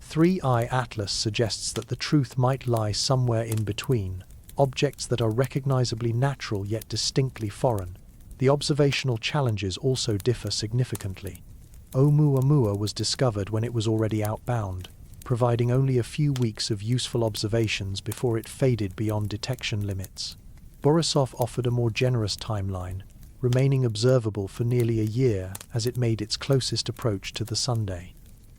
3I-ATLAS suggests that the truth might lie somewhere in between, objects that are recognizably natural yet distinctly foreign. The observational challenges also differ significantly. Oumuamua was discovered when it was already outbound. providing only a few weeks of useful observations before it faded beyond detection limits. Borisov offered a more generous timeline, remaining observable for nearly a year as it made its closest approach to the Sunday.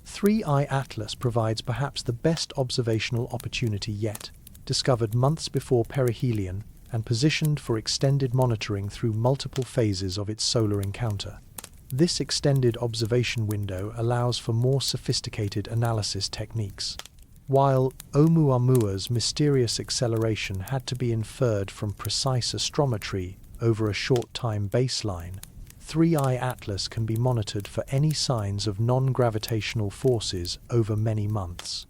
3I-ATLAS provides perhaps the best observational opportunity yet, discovered months before perihelion and positioned for extended monitoring through multiple phases of its solar encounter. This extended observation window allows for more sophisticated analysis techniques. While Oumuamua's mysterious acceleration had to be inferred from precise astrometry over a short time baseline, 3I-ATLAS can be monitored for any signs of non-gravitational forces over many months.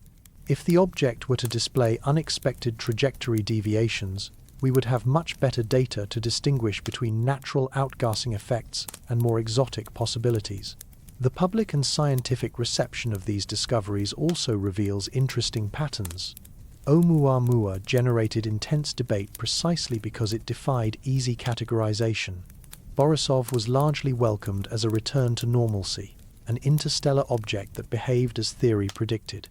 If the object were to display unexpected trajectory deviations, we would have much better data to distinguish between natural outgassing effects and more exotic possibilities. The public and scientific reception of these discoveries also reveals interesting patterns. Oumuamua generated intense debate precisely because it defied easy categorization. Borisov was largely welcomed as a return to normalcy, an interstellar object that behaved as theory predicted.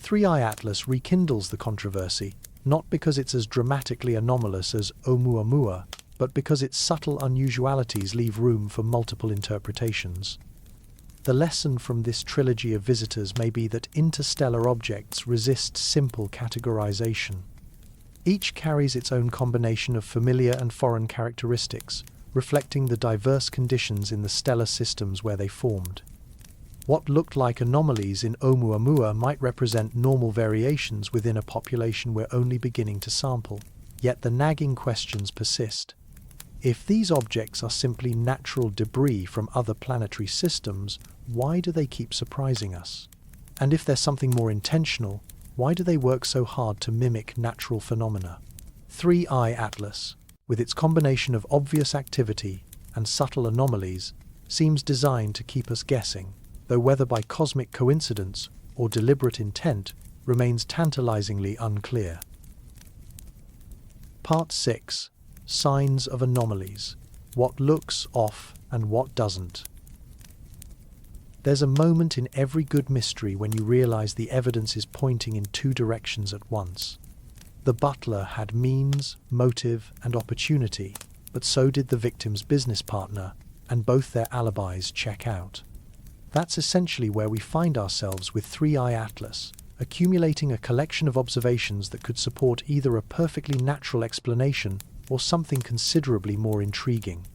3I-ATLAS rekindles the controversy, not because it's as dramatically anomalous as Oumuamua, but because its subtle unusualities leave room for multiple interpretations. The lesson from this trilogy of visitors may be that interstellar objects resist simple categorization. Each carries its own combination of familiar and foreign characteristics, reflecting the diverse conditions in the stellar systems where they formed. What looked like anomalies in Oumuamua might represent normal variations within a population we're only beginning to sample, yet the nagging questions persist. If these objects are simply natural debris from other planetary systems, why do they keep surprising us? And if there's something more intentional, why do they work so hard to mimic natural phenomena? 3I-ATLAS, with its combination of obvious activity and subtle anomalies, seems designed to keep us guessing, though whether by cosmic coincidence or deliberate intent remains tantalizingly unclear. Part 6. Signs of anomalies. What looks off and what doesn't. There's a moment in every good mystery when you realize the evidence is pointing in two directions at once. The butler had means, motive, and opportunity, but so did the victim's business partner, and both their alibis check out. That's essentially where we find ourselves with 3I-ATLAS, accumulating a collection of observations that could support either a perfectly natural explanation or something considerably more intriguing.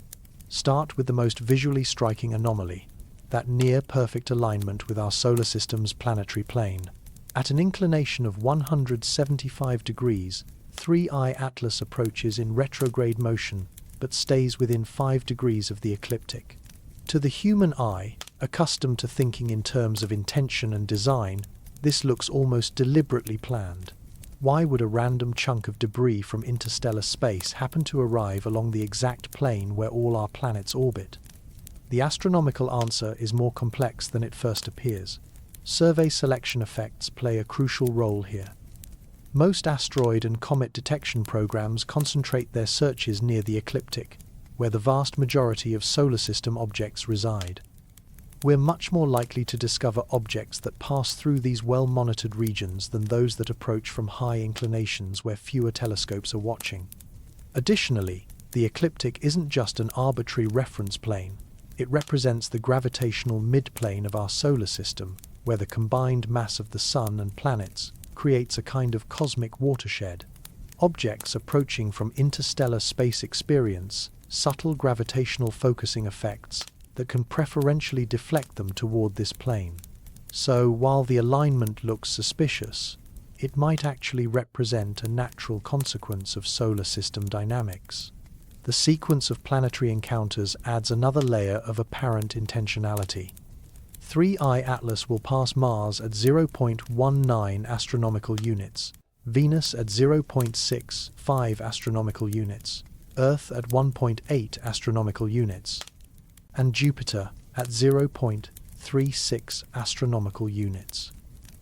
Start with the most visually striking anomaly, that near-perfect alignment with our solar system's planetary plane. At an inclination of 175 degrees, 3I-ATLAS approaches in retrograde motion, but stays within 5 degrees of the ecliptic. To the human eye, accustomed to thinking in terms of intention and design, this looks almost deliberately planned. Why would a random chunk of debris from interstellar space happen to arrive along the exact plane where all our planets orbit? The astronomical answer is more complex than it first appears. Survey selection effects play a crucial role here. Most asteroid and comet detection programs concentrate their searches near the ecliptic, where the vast majority of solar system objects reside. We're much more likely to discover objects that pass through these well-monitored regions than those that approach from high inclinations where fewer telescopes are watching. Additionally, the ecliptic isn't just an arbitrary reference plane. It represents the gravitational midplane of our solar system, where the combined mass of the Sun and planets creates a kind of cosmic watershed. Objects approaching from interstellar space experience subtle gravitational focusing effects that can preferentially deflect them toward this plane. So, while the alignment looks suspicious, it might actually represent a natural consequence of solar system dynamics. The sequence of planetary encounters adds another layer of apparent intentionality. 3I-ATLAS will pass Mars at 0.19 astronomical units, Venus at 0.65 astronomical units, Earth at 1.8 astronomical units, and Jupiter at 0.36 astronomical units.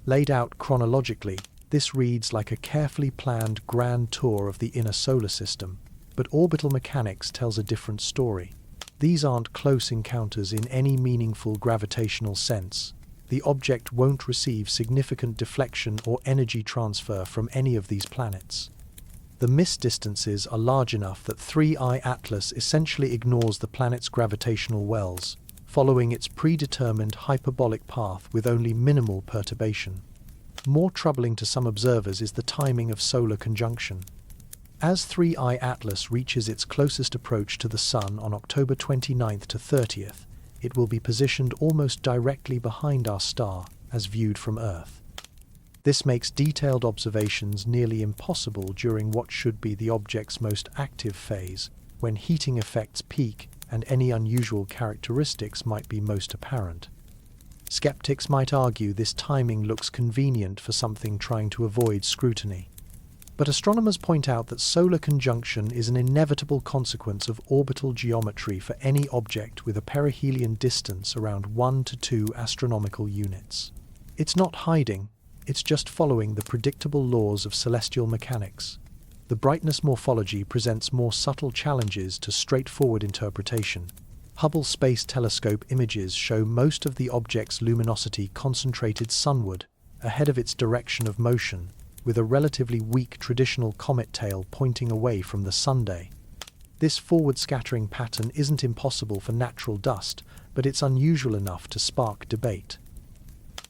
Laid out chronologically, this reads like a carefully planned grand tour of the inner solar system, but orbital mechanics tells a different story. These aren't close encounters in any meaningful gravitational sense. the object won't receive significant deflection or energy transfer from any of these planets. The missed distances are large enough that 3I Atlas essentially ignores the planet's gravitational wells, following its predetermined hyperbolic path with only minimal perturbation. More troubling to some observers is the timing of solar conjunction. As 3I Atlas reaches its closest approach to the Sun on October 29th to 30th, it will be positioned almost directly behind our star, as viewed from Earth. This makes detailed observations nearly impossible during what should be the object's most active phase, when heating effects peak and any unusual characteristics might be most apparent. Skeptics might argue this timing looks convenient for something trying to avoid scrutiny. But astronomers point out that solar conjunction is an inevitable consequence of orbital geometry for any object with a perihelion distance around 1 to 2 astronomical units. It's not hiding, it's just following the predictable laws of celestial mechanics. The brightness morphology presents more subtle challenges to straightforward interpretation. Hubble Space Telescope images show most of the object's luminosity concentrated sunward, ahead of its direction of motion, with a relatively weak traditional comet tail pointing away from the sunday. This forward scattering pattern isn't impossible for natural dust, but it's unusual enough to spark debate.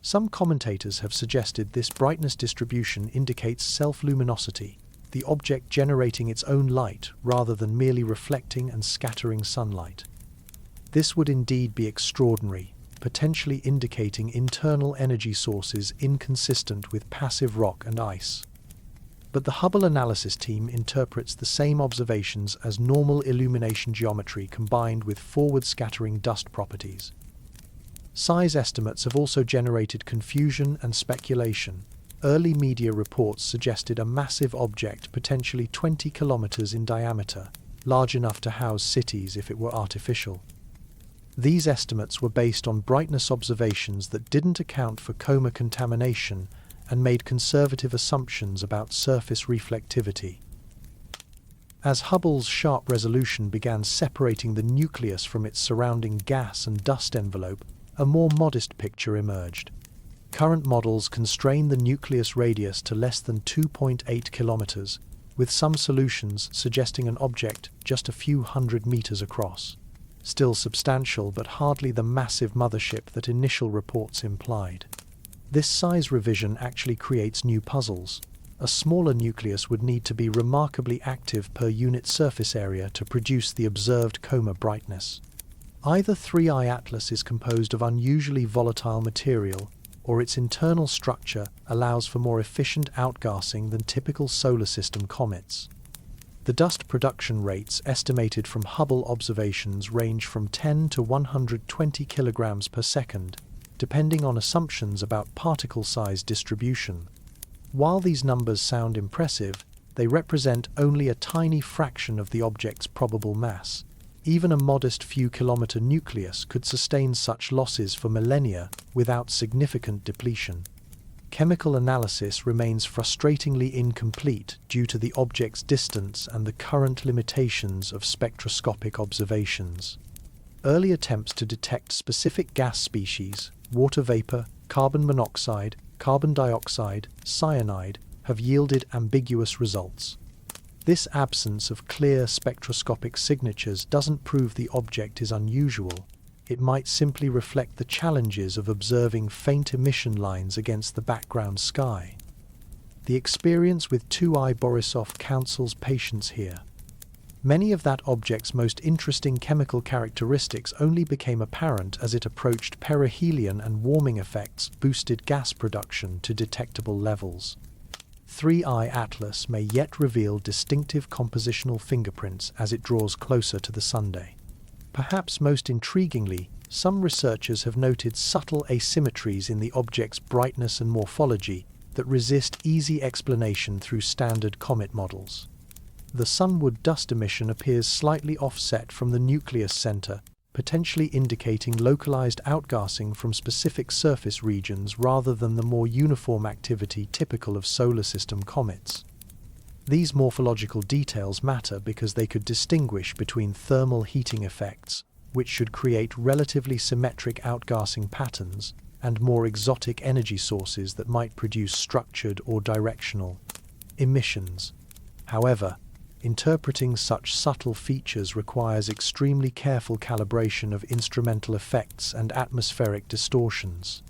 Some commentators have suggested this brightness distribution indicates self-luminosity, the object generating its own light rather than merely reflecting and scattering sunlight. This would indeed be extraordinary, potentially indicating internal energy sources inconsistent with passive rock and ice. But the Hubble analysis team interprets the same observations as normal illumination geometry combined with forward scattering dust properties. Size estimates have also generated confusion and speculation. Early media reports suggested a massive object potentially 20 kilometers in diameter, large enough to house cities if it were artificial. These estimates were based on brightness observations that didn't account for coma contamination and made conservative assumptions about surface reflectivity. As Hubble's sharp resolution began separating the nucleus from its surrounding gas and dust envelope, a more modest picture emerged. Current models constrain the nucleus radius to less than 2.8 kilometers, with some solutions suggesting an object just a few hundred meters across. Still substantial, but hardly the massive mothership that initial reports implied. This size revision actually creates new puzzles. A smaller nucleus would need to be remarkably active per unit surface area to produce the observed coma brightness. Either 3I Atlas is composed of unusually volatile material, or its internal structure allows for more efficient outgassing than typical solar system comets. The dust production rates estimated from Hubble observations range from 10 to 120 kilograms per second, depending on assumptions about particle size distribution. While these numbers sound impressive, they represent only a tiny fraction of the object's probable mass. Even a modest few-kilometer nucleus could sustain such losses for millennia without significant depletion. Chemical analysis remains frustratingly incomplete due to the object's distance and the current limitations of spectroscopic observations. Early attempts to detect specific gas species, water vapor, carbon monoxide, carbon dioxide, cyanide, have yielded ambiguous results. This absence of clear spectroscopic signatures doesn't prove the object is unusual. It might simply reflect the challenges of observing faint emission lines against the background sky. The experience with 2I Borisov counsels patience here. Many of that object's most interesting chemical characteristics only became apparent as it approached perihelion, and warming effects boosted gas production to detectable levels. 3I Atlas may yet reveal distinctive compositional fingerprints as it draws closer to the sunday. Perhaps most intriguingly, some researchers have noted subtle asymmetries in the object's brightness and morphology that resist easy explanation through standard comet models. The sunward dust emission appears slightly offset from the nucleus center, potentially indicating localized outgassing from specific surface regions rather than the more uniform activity typical of solar system comets. These morphological details matter because they could distinguish between thermal heating effects, which should create relatively symmetric outgassing patterns, and more exotic energy sources that might produce structured or directional emissions. However, interpreting such subtle features requires extremely careful calibration of instrumental effects and atmospheric distortions.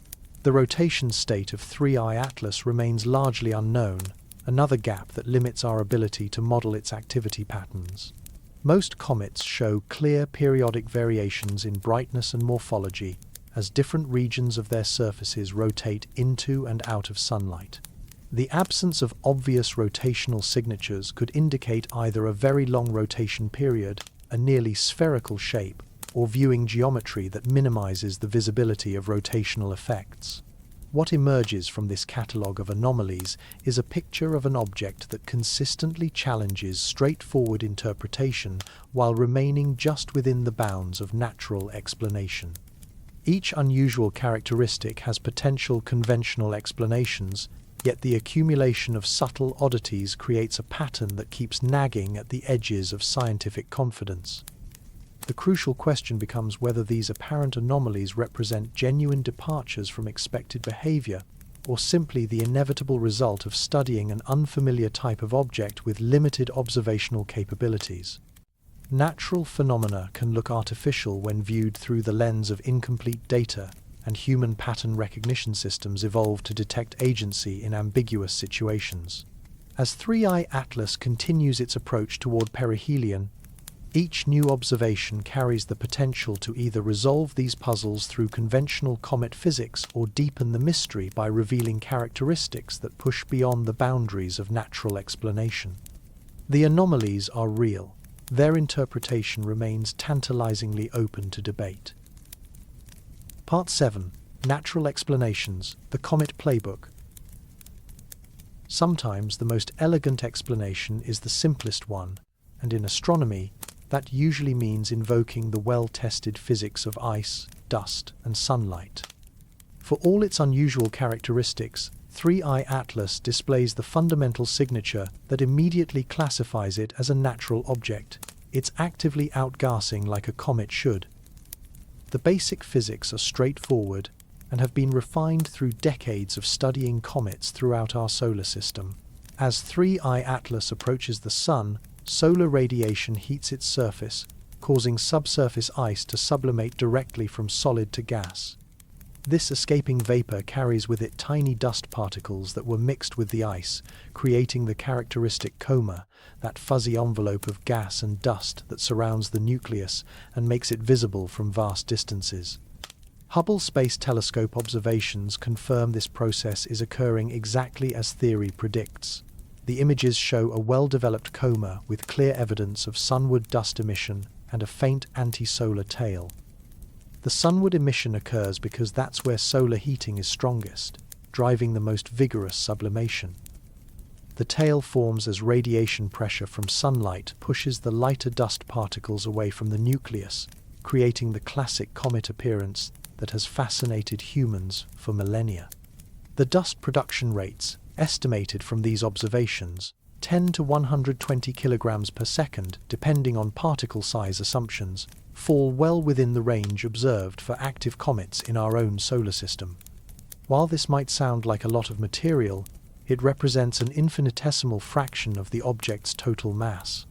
The rotation state of 3I Atlas remains largely unknown, another gap that limits our ability to model its activity patterns. Most comets show clear periodic variations in brightness and morphology as different regions of their surfaces rotate into and out of sunlight. The absence of obvious rotational signatures could indicate either a very long rotation period, a nearly spherical shape, or viewing geometry that minimizes the visibility of rotational effects. What emerges from this catalogue of anomalies is a picture of an object that consistently challenges straightforward interpretation while remaining just within the bounds of natural explanation. Each unusual characteristic has potential conventional explanations, yet the accumulation of subtle oddities creates a pattern that keeps nagging at the edges of scientific confidence. The crucial question becomes whether these apparent anomalies represent genuine departures from expected behavior, or simply the inevitable result of studying an unfamiliar type of object with limited observational capabilities. Natural phenomena can look artificial when viewed through the lens of incomplete data, and human pattern recognition systems evolve to detect agency in ambiguous situations. As 3I Atlas continues its approach toward perihelion, each new observation carries the potential to either resolve these puzzles through conventional comet physics or deepen the mystery by revealing characteristics that push beyond the boundaries of natural explanation. The anomalies are real. Their interpretation remains tantalizingly open to debate. Part 7. Natural Explanations, the Comet Playbook. Sometimes the most elegant explanation is the simplest one, and in astronomy, that usually means invoking the well-tested physics of ice, dust, and sunlight. For all its unusual characteristics, 3I Atlas displays the fundamental signature that immediately classifies it as a natural object. It's actively outgassing like a comet should. The basic physics are straightforward and have been refined through decades of studying comets throughout our solar system. As 3I Atlas approaches the Sun, solar radiation heats its surface, causing subsurface ice to sublimate directly from solid to gas. This escaping vapor carries with it tiny dust particles that were mixed with the ice, creating the characteristic coma, that fuzzy envelope of gas and dust that surrounds the nucleus and makes it visible from vast distances. Hubble Space Telescope observations confirm this process is occurring exactly as theory predicts. The images show a well-developed coma with clear evidence of sunward dust emission and a faint anti-solar tail. The sunward emission occurs because that's where solar heating is strongest, driving the most vigorous sublimation. The tail forms as radiation pressure from sunlight pushes the lighter dust particles away from the nucleus, creating the classic comet appearance that has fascinated humans for millennia. The dust production rates, estimated from these observations, 10 to 120 kilograms per second, depending on particle size assumptions, fall well within the range observed for active comets in our own solar system. While this might sound like a lot of material, it represents an infinitesimal fraction of the object's total mass.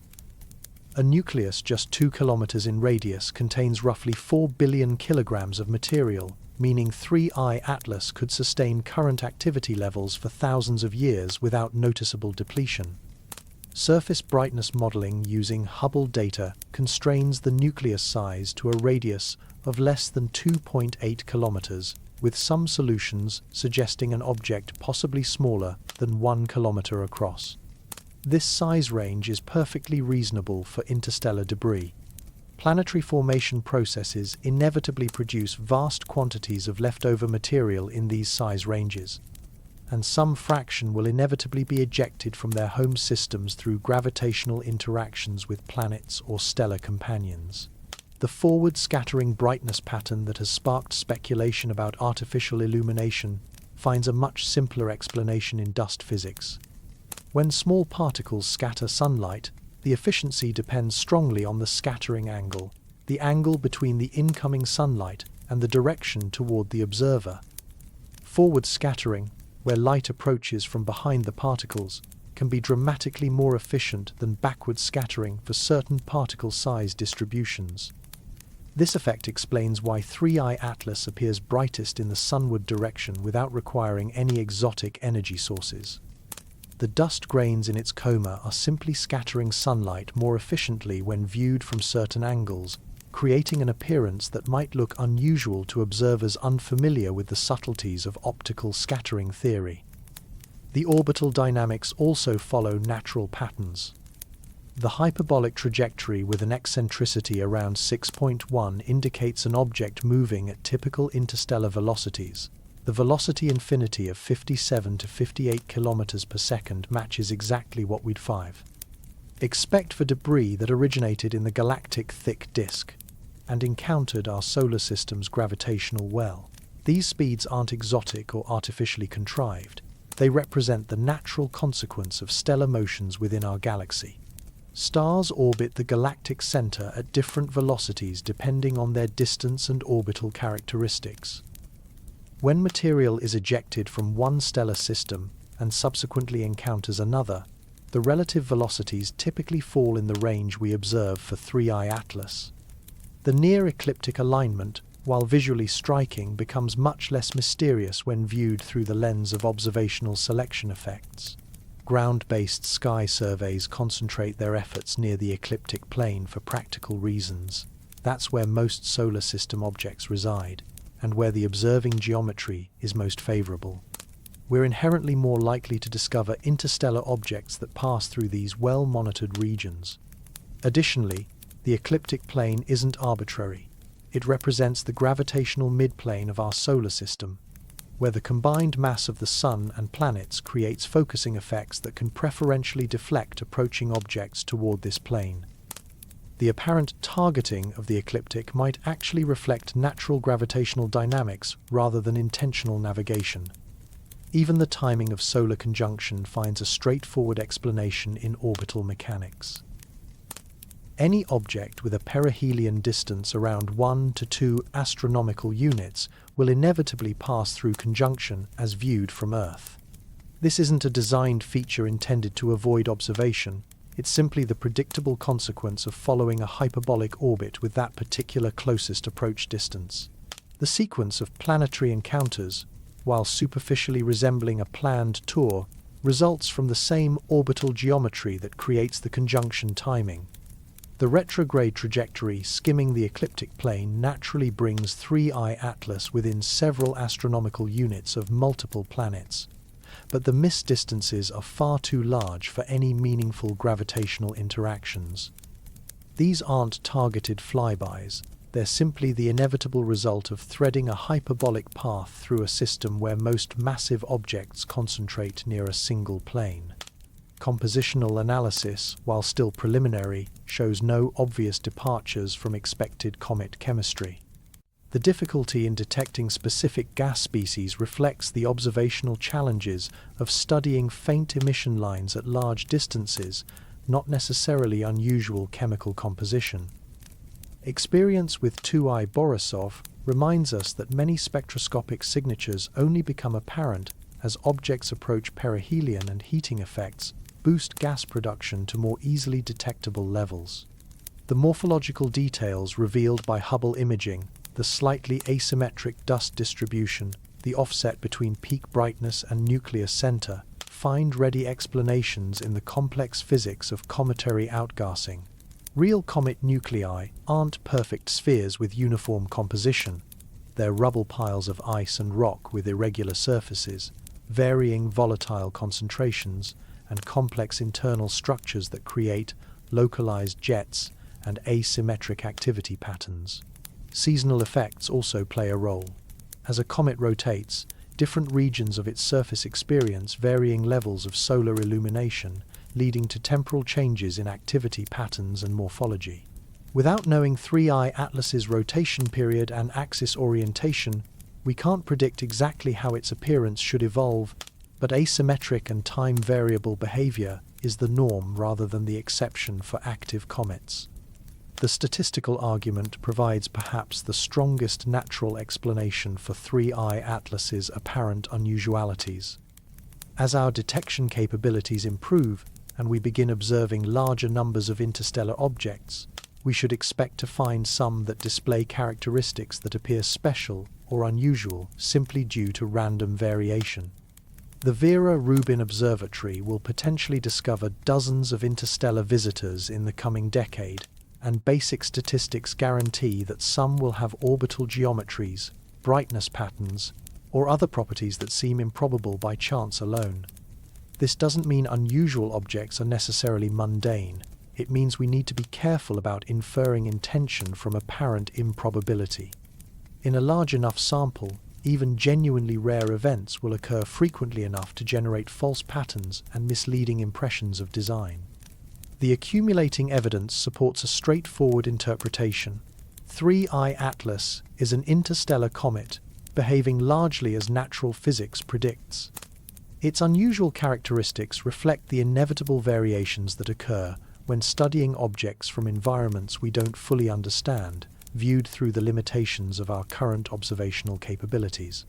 A nucleus just 2 kilometers in radius contains roughly 4 billion kilograms of material, meaning 3I Atlas could sustain current activity levels for thousands of years without noticeable depletion. Surface brightness modeling using Hubble data constrains the nucleus size to a radius of less than 2.8 kilometers, with some solutions suggesting an object possibly smaller than 1 kilometer across. This size range is perfectly reasonable for interstellar debris. Planetary formation processes inevitably produce vast quantities of leftover material in these size ranges, and some fraction will inevitably be ejected from their home systems through gravitational interactions with planets or stellar companions. The forward scattering brightness pattern that has sparked speculation about artificial illumination finds a much simpler explanation in dust physics. When small particles scatter sunlight, the efficiency depends strongly on the scattering angle, the angle between the incoming sunlight and the direction toward the observer. Forward scattering, where light approaches from behind the particles, can be dramatically more efficient than backward scattering for certain particle size distributions. This effect explains why 3I-ATLAS appears brightest in the sunward direction without requiring any exotic energy sources. The dust grains in its coma are simply scattering sunlight more efficiently when viewed from certain angles, creating an appearance that might look unusual to observers unfamiliar with the subtleties of optical scattering theory. The orbital dynamics also follow natural patterns. The hyperbolic trajectory with an eccentricity around 6.1 indicates an object moving at typical interstellar velocities. The velocity infinity of 57 to 58 km per second matches exactly what we'd expect for debris that originated in the galactic thick disk and encountered our solar system's gravitational well. These speeds aren't exotic or artificially contrived. They represent the natural consequence of stellar motions within our galaxy. Stars orbit the galactic center at different velocities depending on their distance and orbital characteristics. When material is ejected from one stellar system and subsequently encounters another, the relative velocities typically fall in the range we observe for 3I-ATLAS. The near ecliptic alignment, while visually striking, becomes much less mysterious when viewed through the lens of observational selection effects. Ground-based sky surveys concentrate their efforts near the ecliptic plane for practical reasons. That's where most solar system objects reside, and where the observing geometry is most favorable. We're inherently more likely to discover interstellar objects that pass through these well-monitored regions. Additionally, the ecliptic plane isn't arbitrary. It represents the gravitational midplane of our solar system, where the combined mass of the Sun and planets creates focusing effects that can preferentially deflect approaching objects toward this plane. The apparent targeting of the ecliptic might actually reflect natural gravitational dynamics rather than intentional navigation. Even the timing of solar conjunction finds a straightforward explanation in orbital mechanics. Any object with a perihelion distance around 1 to 2 astronomical units will inevitably pass through conjunction as viewed from Earth. This isn't a designed feature intended to avoid observation. It's simply the predictable consequence of following a hyperbolic orbit with that particular closest approach distance. The sequence of planetary encounters, while superficially resembling a planned tour, results from the same orbital geometry that creates the conjunction timing. The retrograde trajectory skimming the ecliptic plane naturally brings 3I-ATLAS within several astronomical units of multiple planets, but the missed distances are far too large for any meaningful gravitational interactions. These aren't targeted flybys. They're simply the inevitable result of threading a hyperbolic path through a system where most massive objects concentrate near a single plane. Compositional analysis, while still preliminary, shows no obvious departures from expected comet chemistry. The difficulty in detecting specific gas species reflects the observational challenges of studying faint emission lines at large distances, not necessarily unusual chemical composition. Experience with 2I Borisov reminds us that many spectroscopic signatures only become apparent as objects approach perihelion, and heating effects boost gas production to more easily detectable levels. The morphological details revealed by Hubble imaging, the slightly asymmetric dust distribution, the offset between peak brightness and nuclear center, find ready explanations in the complex physics of cometary outgassing. Real comet nuclei aren't perfect spheres with uniform composition. They're rubble piles of ice and rock with irregular surfaces, varying volatile concentrations, and complex internal structures that create localized jets and asymmetric activity patterns. Seasonal effects also play a role. As a comet rotates, different regions of its surface experience varying levels of solar illumination, leading to temporal changes in activity patterns and morphology. Without knowing 3I-ATLAS's rotation period and axis orientation, we can't predict exactly how its appearance should evolve, but asymmetric and time-variable behavior is the norm rather than the exception for active comets. The statistical argument provides perhaps the strongest natural explanation for 3IATLAS's apparent unusualities. As our detection capabilities improve and we begin observing larger numbers of interstellar objects, we should expect to find some that display characteristics that appear special or unusual simply due to random variation. The Vera Rubin Observatory will potentially discover dozens of interstellar visitors in the coming decade, and basic statistics guarantee that some will have orbital geometries, brightness patterns, or other properties that seem improbable by chance alone. This doesn't mean unusual objects are necessarily mundane. It means we need to be careful about inferring intention from apparent improbability. In a large enough sample, even genuinely rare events will occur frequently enough to generate false patterns and misleading impressions of design. The accumulating evidence supports a straightforward interpretation. 3IATLAS is an interstellar comet, behaving largely as natural physics predicts. Its unusual characteristics reflect the inevitable variations that occur when studying objects from environments we don't fully understand, viewed through the limitations of our current observational capabilities.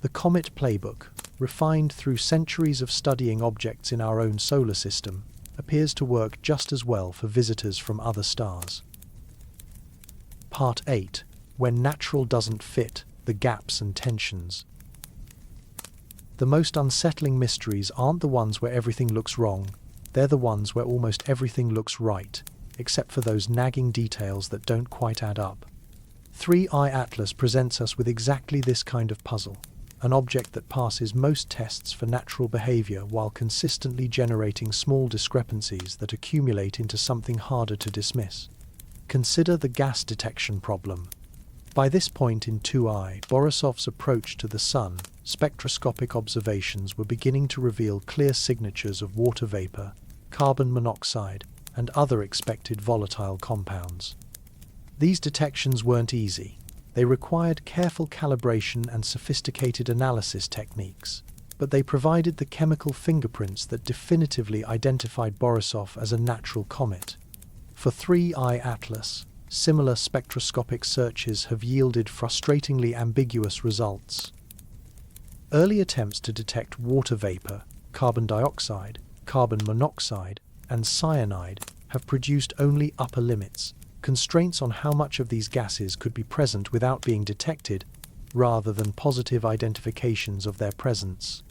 The Comet Playbook, refined through centuries of studying objects in our own solar system, appears to work just as well for visitors from other stars. Part 8. When natural doesn't fit, the gaps and tensions. The most unsettling mysteries aren't the ones where everything looks wrong, they're the ones where almost everything looks right, except for those nagging details that don't quite add up. 3IATLAS presents us with exactly this kind of puzzle, an object that passes most tests for natural behavior while consistently generating small discrepancies that accumulate into something harder to dismiss. Consider the gas detection problem. By this point in 2I, Borisov's approach to the Sun, spectroscopic observations were beginning to reveal clear signatures of water vapor, carbon monoxide, and other expected volatile compounds. These detections weren't easy. They required careful calibration and sophisticated analysis techniques, but they provided the chemical fingerprints that definitively identified Borisov as a natural comet. For 3IATLAS, similar spectroscopic searches have yielded frustratingly ambiguous results. Early attempts to detect water vapor, carbon dioxide, carbon monoxide, and cyanide have produced only upper limits, constraints on how much of these gases could be present without being detected, rather than positive identifications of their presence.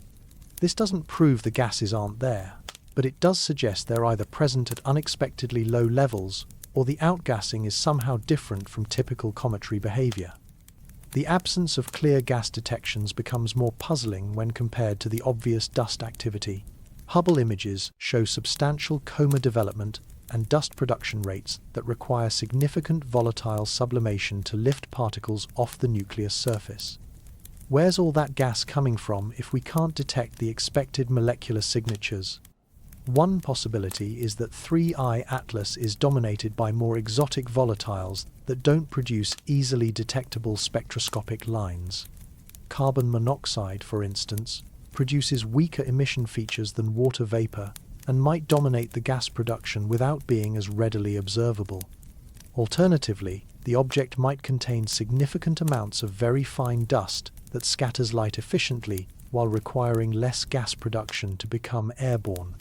This doesn't prove the gases aren't there, but it does suggest they're either present at unexpectedly low levels, or the outgassing is somehow different from typical cometary behavior. The absence of clear gas detections becomes more puzzling when compared to the obvious dust activity. Hubble images show substantial coma development and dust production rates that require significant volatile sublimation to lift particles off the nucleus surface. Where's all that gas coming from if we can't detect the expected molecular signatures? One possibility is that 3IATLAS is dominated by more exotic volatiles that don't produce easily detectable spectroscopic lines. Carbon monoxide, for instance, produces weaker emission features than water vapor and might dominate the gas production without being as readily observable. Alternatively, the object might contain significant amounts of very fine dust that scatters light efficiently while requiring less gas production to become airborne.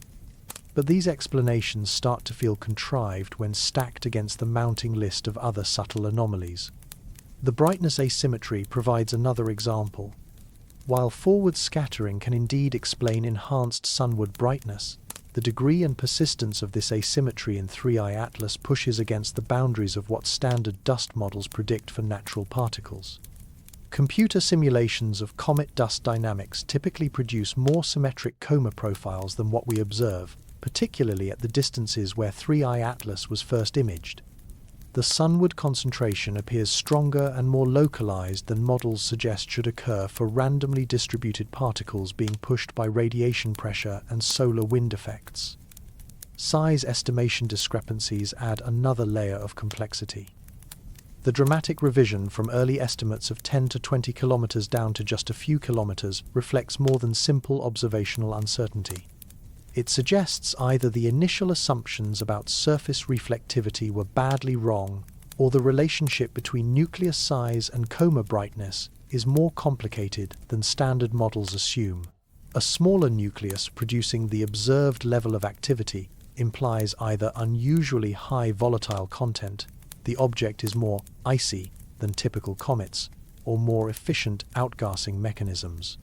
But these explanations start to feel contrived when stacked against the mounting list of other subtle anomalies. The brightness asymmetry provides another example. While forward scattering can indeed explain enhanced sunward brightness, the degree and persistence of this asymmetry in 3IATLAS pushes against the boundaries of what standard dust models predict for natural particles. Computer simulations of comet dust dynamics typically produce more symmetric coma profiles than what we observe, particularly at the distances where 3IATLAS was first imaged. The sunward concentration appears stronger and more localized than models suggest should occur for randomly distributed particles being pushed by radiation pressure and solar wind effects. Size estimation discrepancies add another layer of complexity. The dramatic revision from early estimates of 10 to 20 kilometers down to just a few kilometers reflects more than simple observational uncertainty. It suggests either the initial assumptions about surface reflectivity were badly wrong, or the relationship between nucleus size and coma brightness is more complicated than standard models assume. A smaller nucleus producing the observed level of activity implies either unusually high volatile content, the object is more icy than typical comets, or more efficient outgassing mechanisms.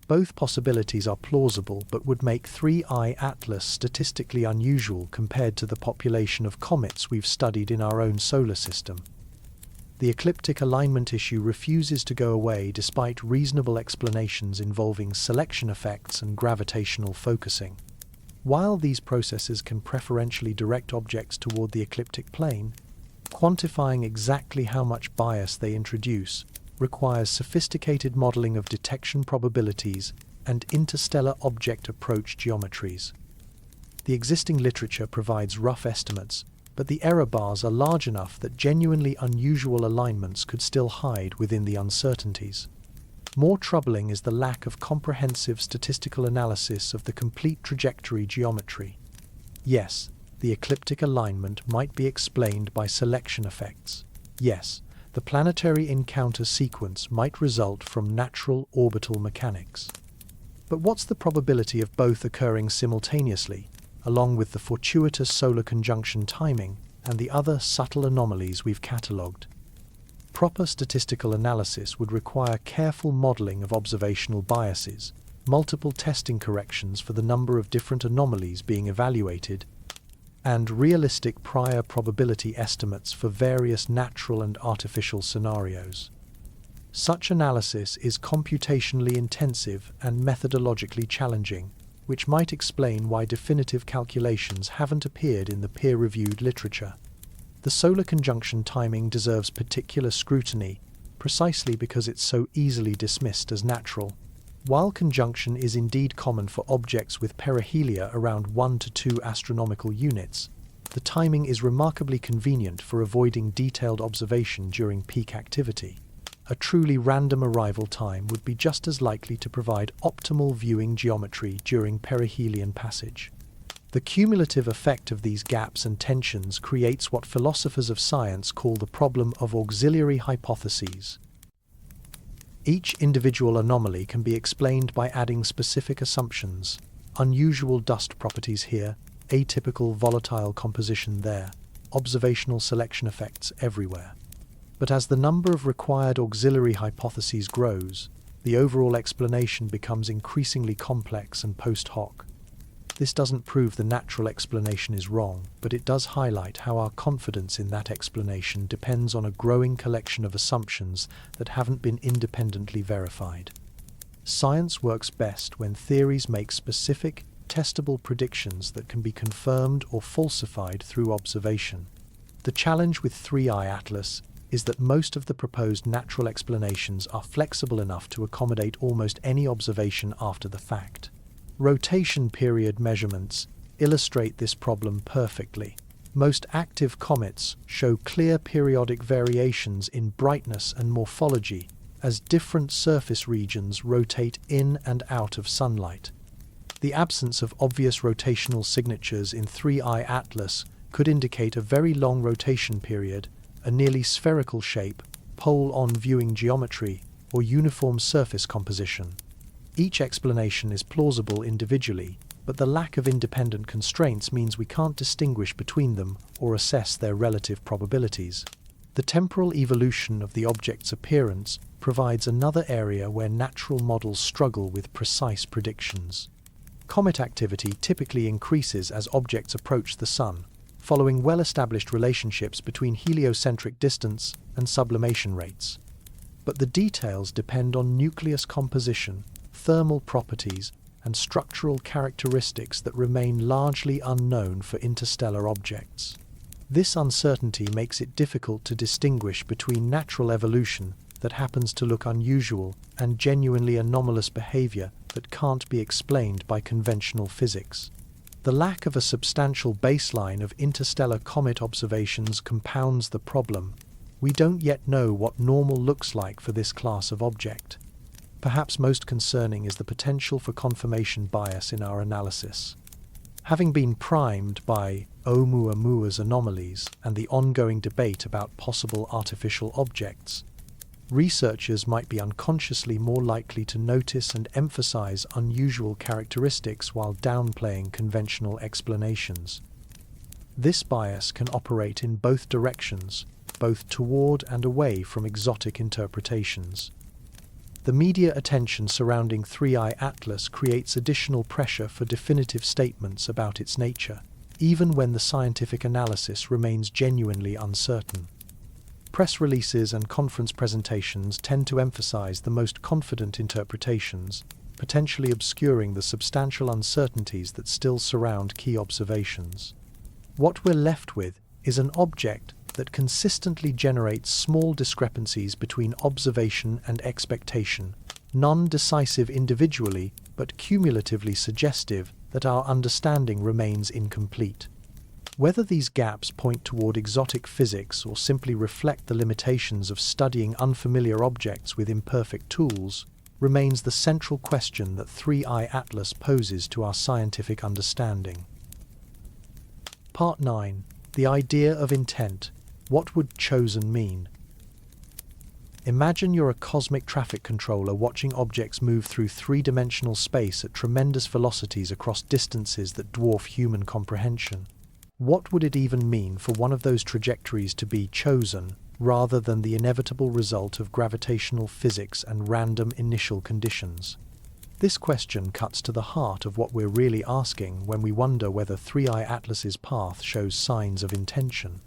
Both possibilities are plausible but would make 3I-ATLAS statistically unusual compared to the population of comets we've studied in our own solar system. The ecliptic alignment issue refuses to go away despite reasonable explanations involving selection effects and gravitational focusing. While these processes can preferentially direct objects toward the ecliptic plane, quantifying exactly how much bias they introduce requires sophisticated modeling of detection probabilities and interstellar object approach geometries. The existing literature provides rough estimates, but the error bars are large enough that genuinely unusual alignments could still hide within the uncertainties. More troubling is the lack of comprehensive statistical analysis of the complete trajectory geometry. Yes, the ecliptic alignment might be explained by selection effects. Yes, the planetary encounter sequence might result from natural orbital mechanics. But what's the probability of both occurring simultaneously, along with the fortuitous solar conjunction timing and the other subtle anomalies we've catalogued? Proper statistical analysis would require careful modeling of observational biases, multiple testing corrections for the number of different anomalies being evaluated, and realistic prior probability estimates for various natural and artificial scenarios. Such analysis is computationally intensive and methodologically challenging, which might explain why definitive calculations haven't appeared in the peer-reviewed literature. The solar conjunction timing deserves particular scrutiny, precisely because it's so easily dismissed as natural. While conjunction is indeed common for objects with perihelia around 1 to 2 astronomical units, the timing is remarkably convenient for avoiding detailed observation during peak activity. A truly random arrival time would be just as likely to provide optimal viewing geometry during perihelion passage. The cumulative effect of these gaps and tensions creates what philosophers of science call the problem of auxiliary hypotheses. Each individual anomaly can be explained by adding specific assumptions: unusual dust properties here, atypical volatile composition there, observational selection effects everywhere. But as the number of required auxiliary hypotheses grows, the overall explanation becomes increasingly complex and post hoc. This doesn't prove the natural explanation is wrong, but it does highlight how our confidence in that explanation depends on a growing collection of assumptions that haven't been independently verified. Science works best when theories make specific, testable predictions that can be confirmed or falsified through observation. The challenge with 3I-ATLAS is that most of the proposed natural explanations are flexible enough to accommodate almost any observation after the fact. Rotation period measurements illustrate this problem perfectly. Most active comets show clear periodic variations in brightness and morphology as different surface regions rotate in and out of sunlight. The absence of obvious rotational signatures in 3I-ATLAS could indicate a very long rotation period, a nearly spherical shape, pole-on viewing geometry, or uniform surface composition. Each explanation is plausible individually, but the lack of independent constraints means we can't distinguish between them or assess their relative probabilities. The temporal evolution of the object's appearance provides another area where natural models struggle with precise predictions. Comet activity typically increases as objects approach the Sun, following well-established relationships between heliocentric distance and sublimation rates. But the details depend on nucleus composition, thermal properties, and structural characteristics that remain largely unknown for interstellar objects. This uncertainty makes it difficult to distinguish between natural evolution that happens to look unusual and genuinely anomalous behavior that can't be explained by conventional physics. The lack of a substantial baseline of interstellar comet observations compounds the problem. We don't yet know what normal looks like for this class of object. Perhaps most concerning is the potential for confirmation bias in our analysis. Having been primed by Oumuamua's anomalies and the ongoing debate about possible artificial objects, researchers might be unconsciously more likely to notice and emphasize unusual characteristics while downplaying conventional explanations. This bias can operate in both directions, both toward and away from exotic interpretations. The media attention surrounding 3I-ATLAS creates additional pressure for definitive statements about its nature, even when the scientific analysis remains genuinely uncertain. Press releases and conference presentations tend to emphasize the most confident interpretations, potentially obscuring the substantial uncertainties that still surround key observations. What we're left with is an object that consistently generates small discrepancies between observation and expectation, non-decisive individually but cumulatively suggestive that our understanding remains incomplete. Whether these gaps point toward exotic physics or simply reflect the limitations of studying unfamiliar objects with imperfect tools remains the central question that 3I-ATLAS poses to our scientific understanding. Part 9. The idea of intent. What would chosen mean? Imagine you're a cosmic traffic controller watching objects move through three-dimensional space at tremendous velocities across distances that dwarf human comprehension. What would it even mean for one of those trajectories to be chosen, rather than the inevitable result of gravitational physics and random initial conditions? This question cuts to the heart of what we're really asking when we wonder whether 3I-ATLAS's path shows signs of intention.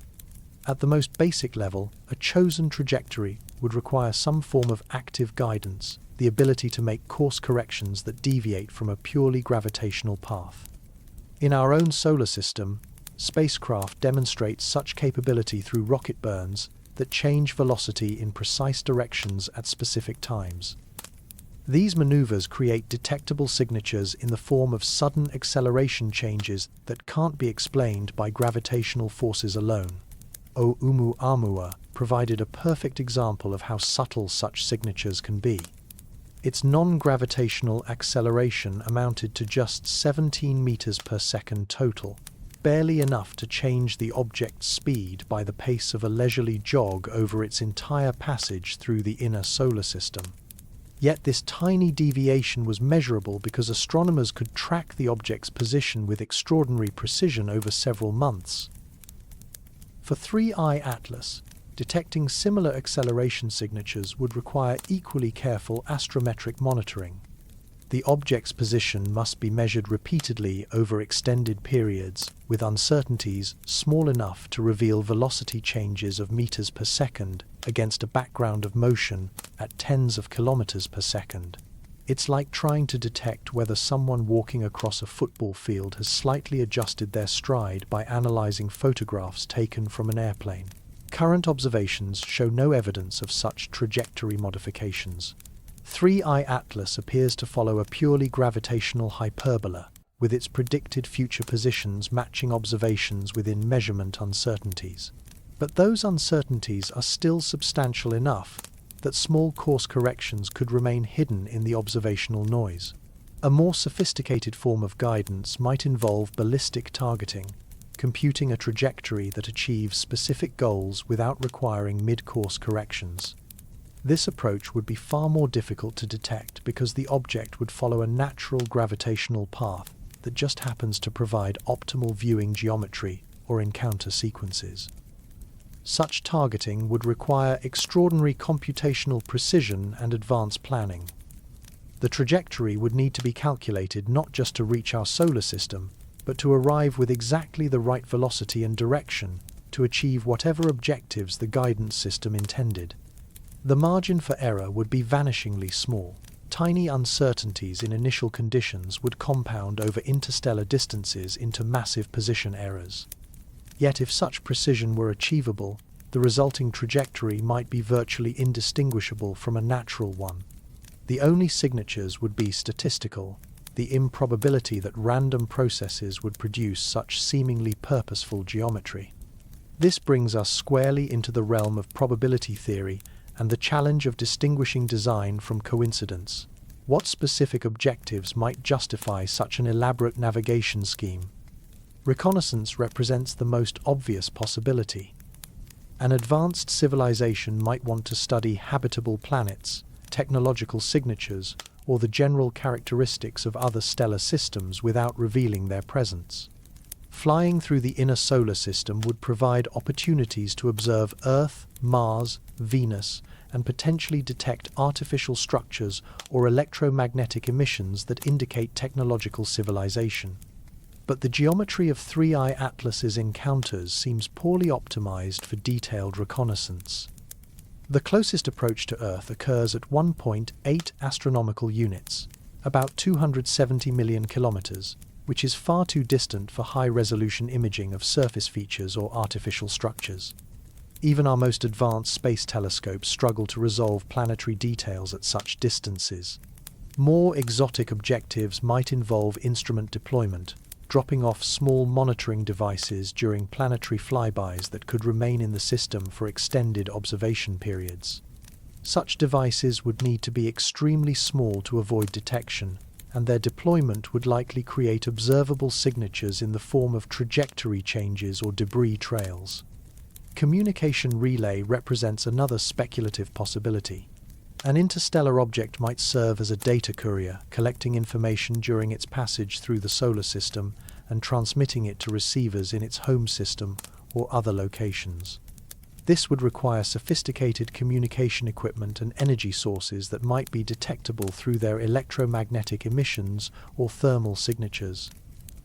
At the most basic level, a chosen trajectory would require some form of active guidance, the ability to make course corrections that deviate from a purely gravitational path. In our own solar system, spacecraft demonstrate such capability through rocket burns that change velocity in precise directions at specific times. These maneuvers create detectable signatures in the form of sudden acceleration changes that can't be explained by gravitational forces alone. ʻOumuamua provided a perfect example of how subtle such signatures can be. Its non-gravitational acceleration amounted to just 17 meters per second total, barely enough to change the object's speed by the pace of a leisurely jog over its entire passage through the inner solar system. Yet this tiny deviation was measurable because astronomers could track the object's position with extraordinary precision over several months. For 3I-ATLAS, detecting similar acceleration signatures would require equally careful astrometric monitoring. The object's position must be measured repeatedly over extended periods, with uncertainties small enough to reveal velocity changes of meters per second against a background of motion at tens of kilometers per second. It's like trying to detect whether someone walking across a football field has slightly adjusted their stride by analyzing photographs taken from an airplane. Current observations show no evidence of such trajectory modifications. 3I-ATLAS appears to follow a purely gravitational hyperbola, with its predicted future positions matching observations within measurement uncertainties. But those uncertainties are still substantial enough that small course corrections could remain hidden in the observational noise. A more sophisticated form of guidance might involve ballistic targeting, computing a trajectory that achieves specific goals without requiring mid-course corrections. This approach would be far more difficult to detect because the object would follow a natural gravitational path that just happens to provide optimal viewing geometry or encounter sequences. Such targeting would require extraordinary computational precision and advanced planning. The trajectory would need to be calculated not just to reach our solar system, but to arrive with exactly the right velocity and direction to achieve whatever objectives the guidance system intended. The margin for error would be vanishingly small. Tiny uncertainties in initial conditions would compound over interstellar distances into massive position errors. Yet if such precision were achievable, the resulting trajectory might be virtually indistinguishable from a natural one. The only signatures would be statistical, the improbability that random processes would produce such seemingly purposeful geometry. This brings us squarely into the realm of probability theory and the challenge of distinguishing design from coincidence. What specific objectives might justify such an elaborate navigation scheme? Reconnaissance represents the most obvious possibility. An advanced civilization might want to study habitable planets, technological signatures, or the general characteristics of other stellar systems without revealing their presence. Flying through the inner solar system would provide opportunities to observe Earth, Mars, Venus, and potentially detect artificial structures or electromagnetic emissions that indicate technological civilization. But the geometry of 3IATLAS's encounters seems poorly optimized for detailed reconnaissance. The closest approach to Earth occurs at 1.8 astronomical units, about 270 million kilometers, which is far too distant for high-resolution imaging of surface features or artificial structures. Even our most advanced space telescopes struggle to resolve planetary details at such distances. More exotic objectives might involve instrument deployment, dropping off small monitoring devices during planetary flybys that could remain in the system for extended observation periods. Such devices would need to be extremely small to avoid detection, and their deployment would likely create observable signatures in the form of trajectory changes or debris trails. Communication relay represents another speculative possibility. An interstellar object might serve as a data courier, collecting information during its passage through the solar system and transmitting it to receivers in its home system or other locations. This would require sophisticated communication equipment and energy sources that might be detectable through their electromagnetic emissions or thermal signatures.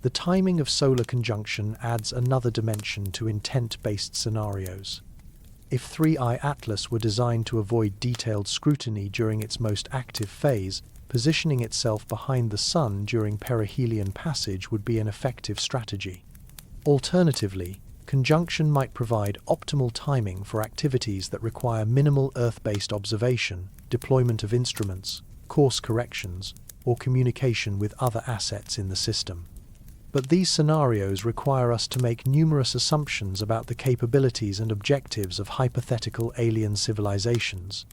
The timing of solar conjunction adds another dimension to intent-based scenarios. If 3IATLAS were designed to avoid detailed scrutiny during its most active phase, positioning itself behind the Sun during perihelion passage would be an effective strategy. Alternatively, conjunction might provide optimal timing for activities that require minimal Earth-based observation, deployment of instruments, course corrections, or communication with other assets in the system. But these scenarios require us to make numerous assumptions about the capabilities and objectives of hypothetical alien civilizations.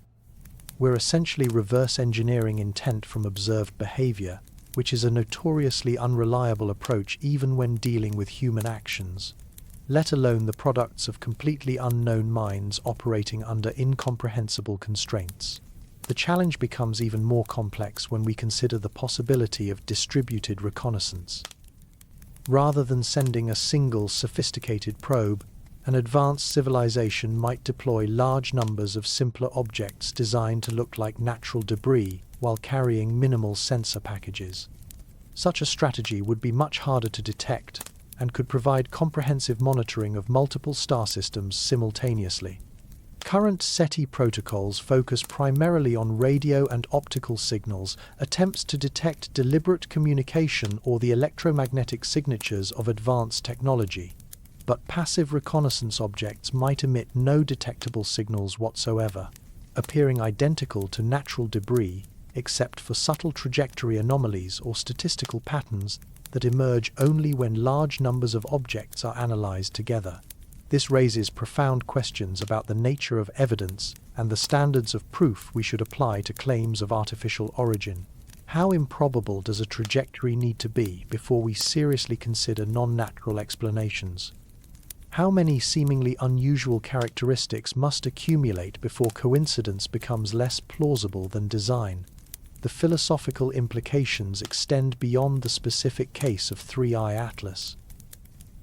We're essentially reverse engineering intent from observed behavior, which is a notoriously unreliable approach even when dealing with human actions, let alone the products of completely unknown minds operating under incomprehensible constraints. The challenge becomes even more complex when we consider the possibility of distributed reconnaissance. Rather than sending a single sophisticated probe, an advanced civilization might deploy large numbers of simpler objects designed to look like natural debris while carrying minimal sensor packages. Such a strategy would be much harder to detect and could provide comprehensive monitoring of multiple star systems simultaneously. Current SETI protocols focus primarily on radio and optical signals, attempts to detect deliberate communication or the electromagnetic signatures of advanced technology. But passive reconnaissance objects might emit no detectable signals whatsoever, appearing identical to natural debris except for subtle trajectory anomalies or statistical patterns that emerge only when large numbers of objects are analyzed together. This raises profound questions about the nature of evidence and the standards of proof we should apply to claims of artificial origin. How improbable does a trajectory need to be before we seriously consider non-natural explanations? How many seemingly unusual characteristics must accumulate before coincidence becomes less plausible than design? The philosophical implications extend beyond the specific case of 3IATLAS.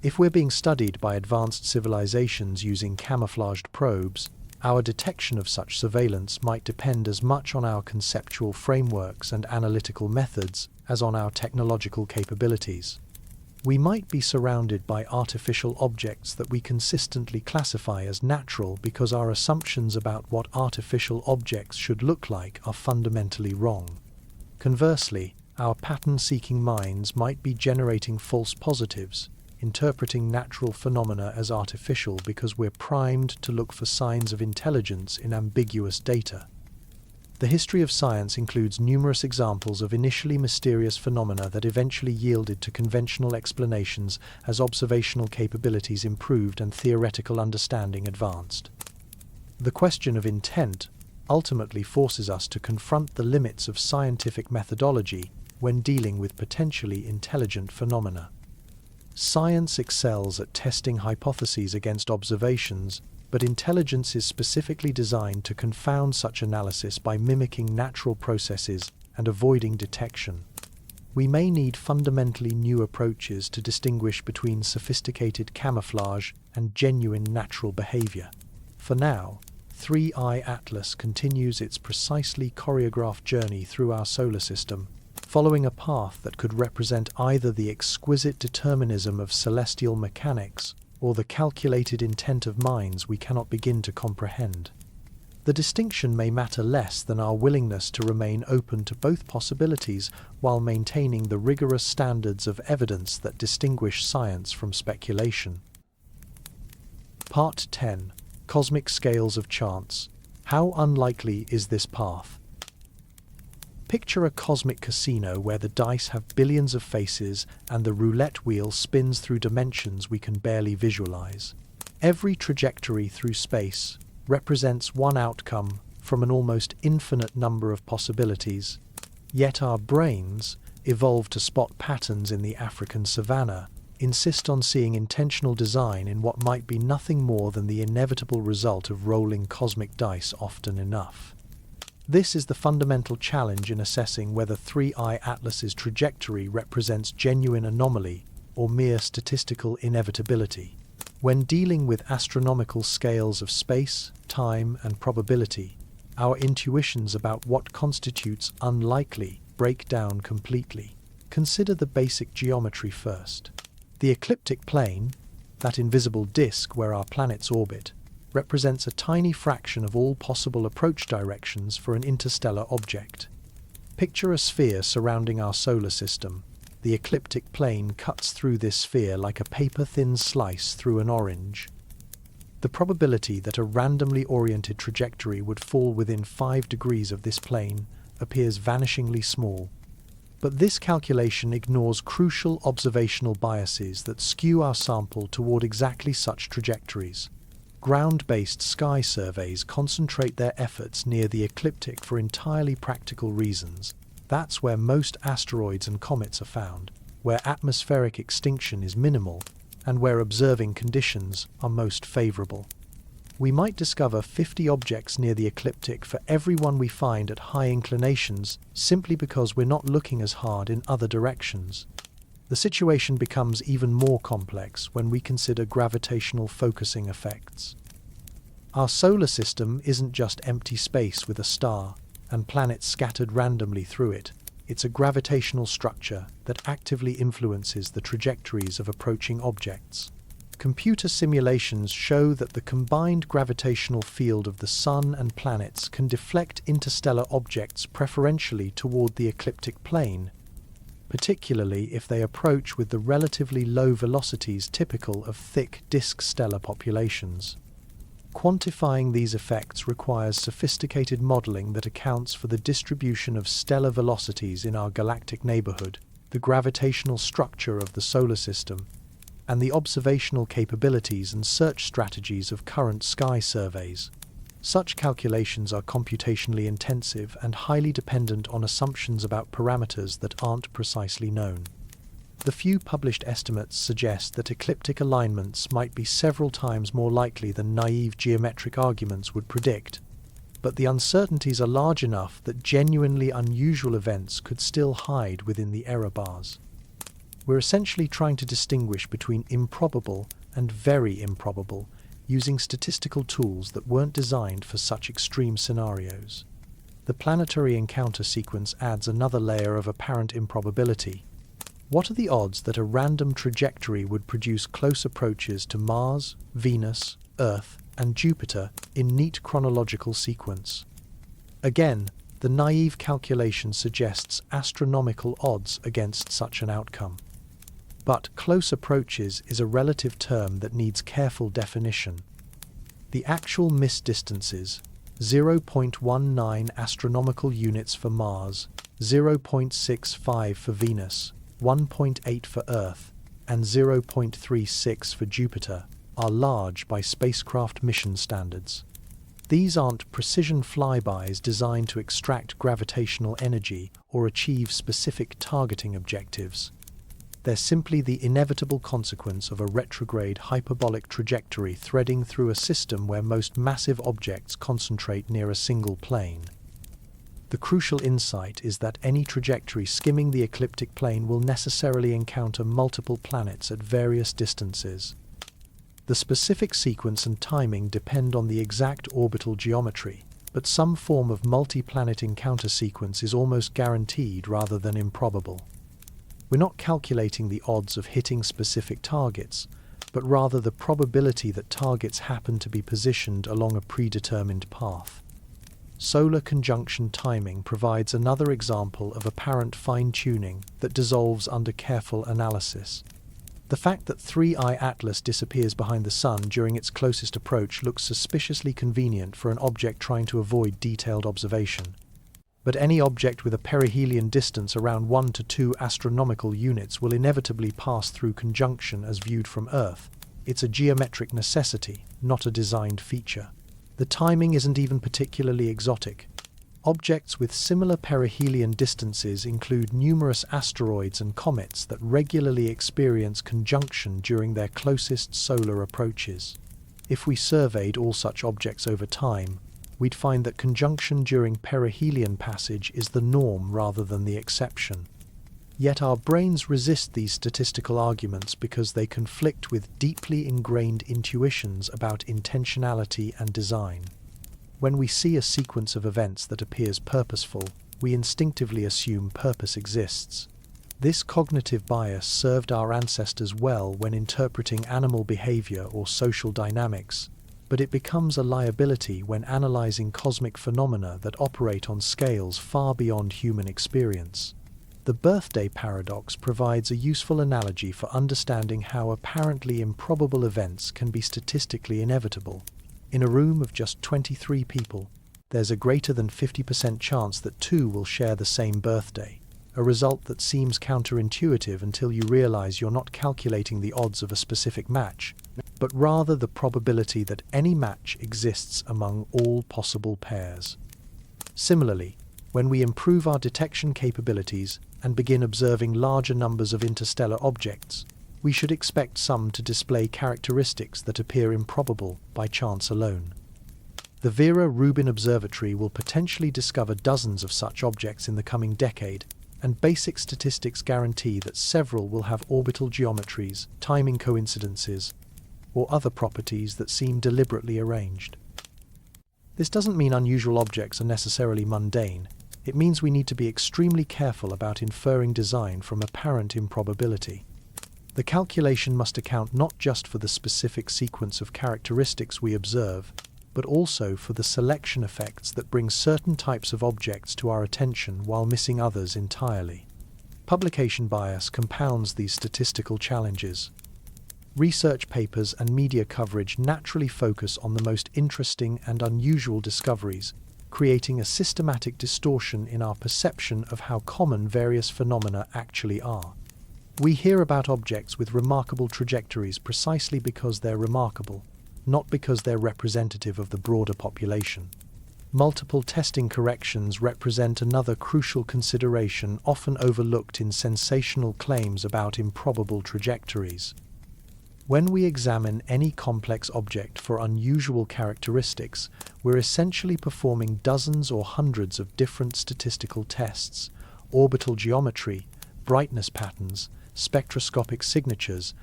If we're being studied by advanced civilizations using camouflaged probes, our detection of such surveillance might depend as much on our conceptual frameworks and analytical methods as on our technological capabilities. We might be surrounded by artificial objects that we consistently classify as natural because our assumptions about what artificial objects should look like are fundamentally wrong. Conversely, our pattern-seeking minds might be generating false positives, interpreting natural phenomena as artificial because we're primed to look for signs of intelligence in ambiguous data. The history of science includes numerous examples of initially mysterious phenomena that eventually yielded to conventional explanations as observational capabilities improved and theoretical understanding advanced. The question of intent ultimately forces us to confront the limits of scientific methodology when dealing with potentially intelligent phenomena. Science excels at testing hypotheses against observations, but intelligence is specifically designed to confound such analysis by mimicking natural processes and avoiding detection. We may need fundamentally new approaches to distinguish between sophisticated camouflage and genuine natural behavior. For now, 3IATLAS continues its precisely choreographed journey through our solar system, following a path that could represent either the exquisite determinism of celestial mechanics or the calculated intent of minds we cannot begin to comprehend. The distinction may matter less than our willingness to remain open to both possibilities while maintaining the rigorous standards of evidence that distinguish science from speculation. Part 10. Cosmic Scales of Chance. How unlikely is this path? Picture a cosmic casino where the dice have billions of faces and the roulette wheel spins through dimensions we can barely visualize. Every trajectory through space represents one outcome from an almost infinite number of possibilities. Yet our brains, evolved to spot patterns in the African savanna, insist on seeing intentional design in what might be nothing more than the inevitable result of rolling cosmic dice often enough. This is the fundamental challenge in assessing whether 3IATLAS's trajectory represents genuine anomaly or mere statistical inevitability. When dealing with astronomical scales of space, time, and probability, our intuitions about what constitutes unlikely break down completely. Consider the basic geometry first. The ecliptic plane, that invisible disk where our planets orbit, represents a tiny fraction of all possible approach directions for an interstellar object. Picture a sphere surrounding our solar system. The ecliptic plane cuts through this sphere like a paper-thin slice through an orange. The probability that a randomly oriented trajectory would fall within 5 degrees of this plane appears vanishingly small. But this calculation ignores crucial observational biases that skew our sample toward exactly such trajectories. Ground-based sky surveys concentrate their efforts near the ecliptic for entirely practical reasons. That's where most asteroids and comets are found, where atmospheric extinction is minimal, and where observing conditions are most favorable. We might discover 50 objects near the ecliptic for every one we find at high inclinations simply because we're not looking as hard in other directions. The situation becomes even more complex when we consider gravitational focusing effects. Our solar system isn't just empty space with a star and planets scattered randomly through it. It's a gravitational structure that actively influences the trajectories of approaching objects. Computer simulations show that the combined gravitational field of the Sun and planets can deflect interstellar objects preferentially toward the ecliptic plane, particularly if they approach with the relatively low velocities typical of thick disk stellar populations. Quantifying these effects requires sophisticated modeling that accounts for the distribution of stellar velocities in our galactic neighborhood, the gravitational structure of the solar system, and the observational capabilities and search strategies of current sky surveys. Such calculations are computationally intensive and highly dependent on assumptions about parameters that aren't precisely known. The few published estimates suggest that ecliptic alignments might be several times more likely than naive geometric arguments would predict, but the uncertainties are large enough that genuinely unusual events could still hide within the error bars. We're essentially trying to distinguish between improbable and very improbable, using statistical tools that weren't designed for such extreme scenarios. The planetary encounter sequence adds another layer of apparent improbability. What are the odds that a random trajectory would produce close approaches to Mars, Venus, Earth, and Jupiter in neat chronological sequence? Again, the naive calculation suggests astronomical odds against such an outcome. But close approaches is a relative term that needs careful definition. The actual missed distances, 0.19 astronomical units for Mars, 0.65 for Venus, 1.8 for Earth, and 0.36 for Jupiter, are large by spacecraft mission standards. These aren't precision flybys designed to extract gravitational energy or achieve specific targeting objectives. They're simply the inevitable consequence of a retrograde hyperbolic trajectory threading through a system where most massive objects concentrate near a single plane. The crucial insight is that any trajectory skimming the ecliptic plane will necessarily encounter multiple planets at various distances. The specific sequence and timing depend on the exact orbital geometry, but some form of multi-planet encounter sequence is almost guaranteed rather than improbable. We're not calculating the odds of hitting specific targets, but rather the probability that targets happen to be positioned along a predetermined path. Solar conjunction timing provides another example of apparent fine-tuning that dissolves under careful analysis. The fact that 3I-ATLAS disappears behind the Sun during its closest approach looks suspiciously convenient for an object trying to avoid detailed observation. But any object with a perihelion distance around 1 to 2 astronomical units will inevitably pass through conjunction as viewed from Earth. It's a geometric necessity, not a designed feature. The timing isn't even particularly exotic. Objects with similar perihelion distances include numerous asteroids and comets that regularly experience conjunction during their closest solar approaches. If we surveyed all such objects over time, we'd find that conjunction during perihelion passage is the norm rather than the exception. Yet our brains resist these statistical arguments because they conflict with deeply ingrained intuitions about intentionality and design. When we see a sequence of events that appears purposeful, we instinctively assume purpose exists. This cognitive bias served our ancestors well when interpreting animal behavior or social dynamics, but it becomes a liability when analyzing cosmic phenomena that operate on scales far beyond human experience. The birthday paradox provides a useful analogy for understanding how apparently improbable events can be statistically inevitable. In a room of just 23 people, there's a greater than 50% chance that 2 will share the same birthday, a result that seems counterintuitive until you realize you're not calculating the odds of a specific match, but rather the probability that any match exists among all possible pairs. Similarly, when we improve our detection capabilities and begin observing larger numbers of interstellar objects, we should expect some to display characteristics that appear improbable by chance alone. The Vera Rubin Observatory will potentially discover dozens of such objects in the coming decade, and basic statistics guarantee that several will have orbital geometries, timing coincidences, or other properties that seem deliberately arranged. This doesn't mean unusual objects are necessarily mundane. It means we need to be extremely careful about inferring design from apparent improbability. The calculation must account not just for the specific sequence of characteristics we observe, but also for the selection effects that bring certain types of objects to our attention while missing others entirely. Publication bias compounds these statistical challenges. Research papers and media coverage naturally focus on the most interesting and unusual discoveries, creating a systematic distortion in our perception of how common various phenomena actually are. We hear about objects with remarkable trajectories precisely because they're remarkable, not because they're representative of the broader population. Multiple testing corrections represent another crucial consideration often overlooked in sensational claims about improbable trajectories. When we examine any complex object for unusual characteristics, we're essentially performing dozens or hundreds of different statistical tests: orbital geometry, brightness patterns, spectroscopic signatures,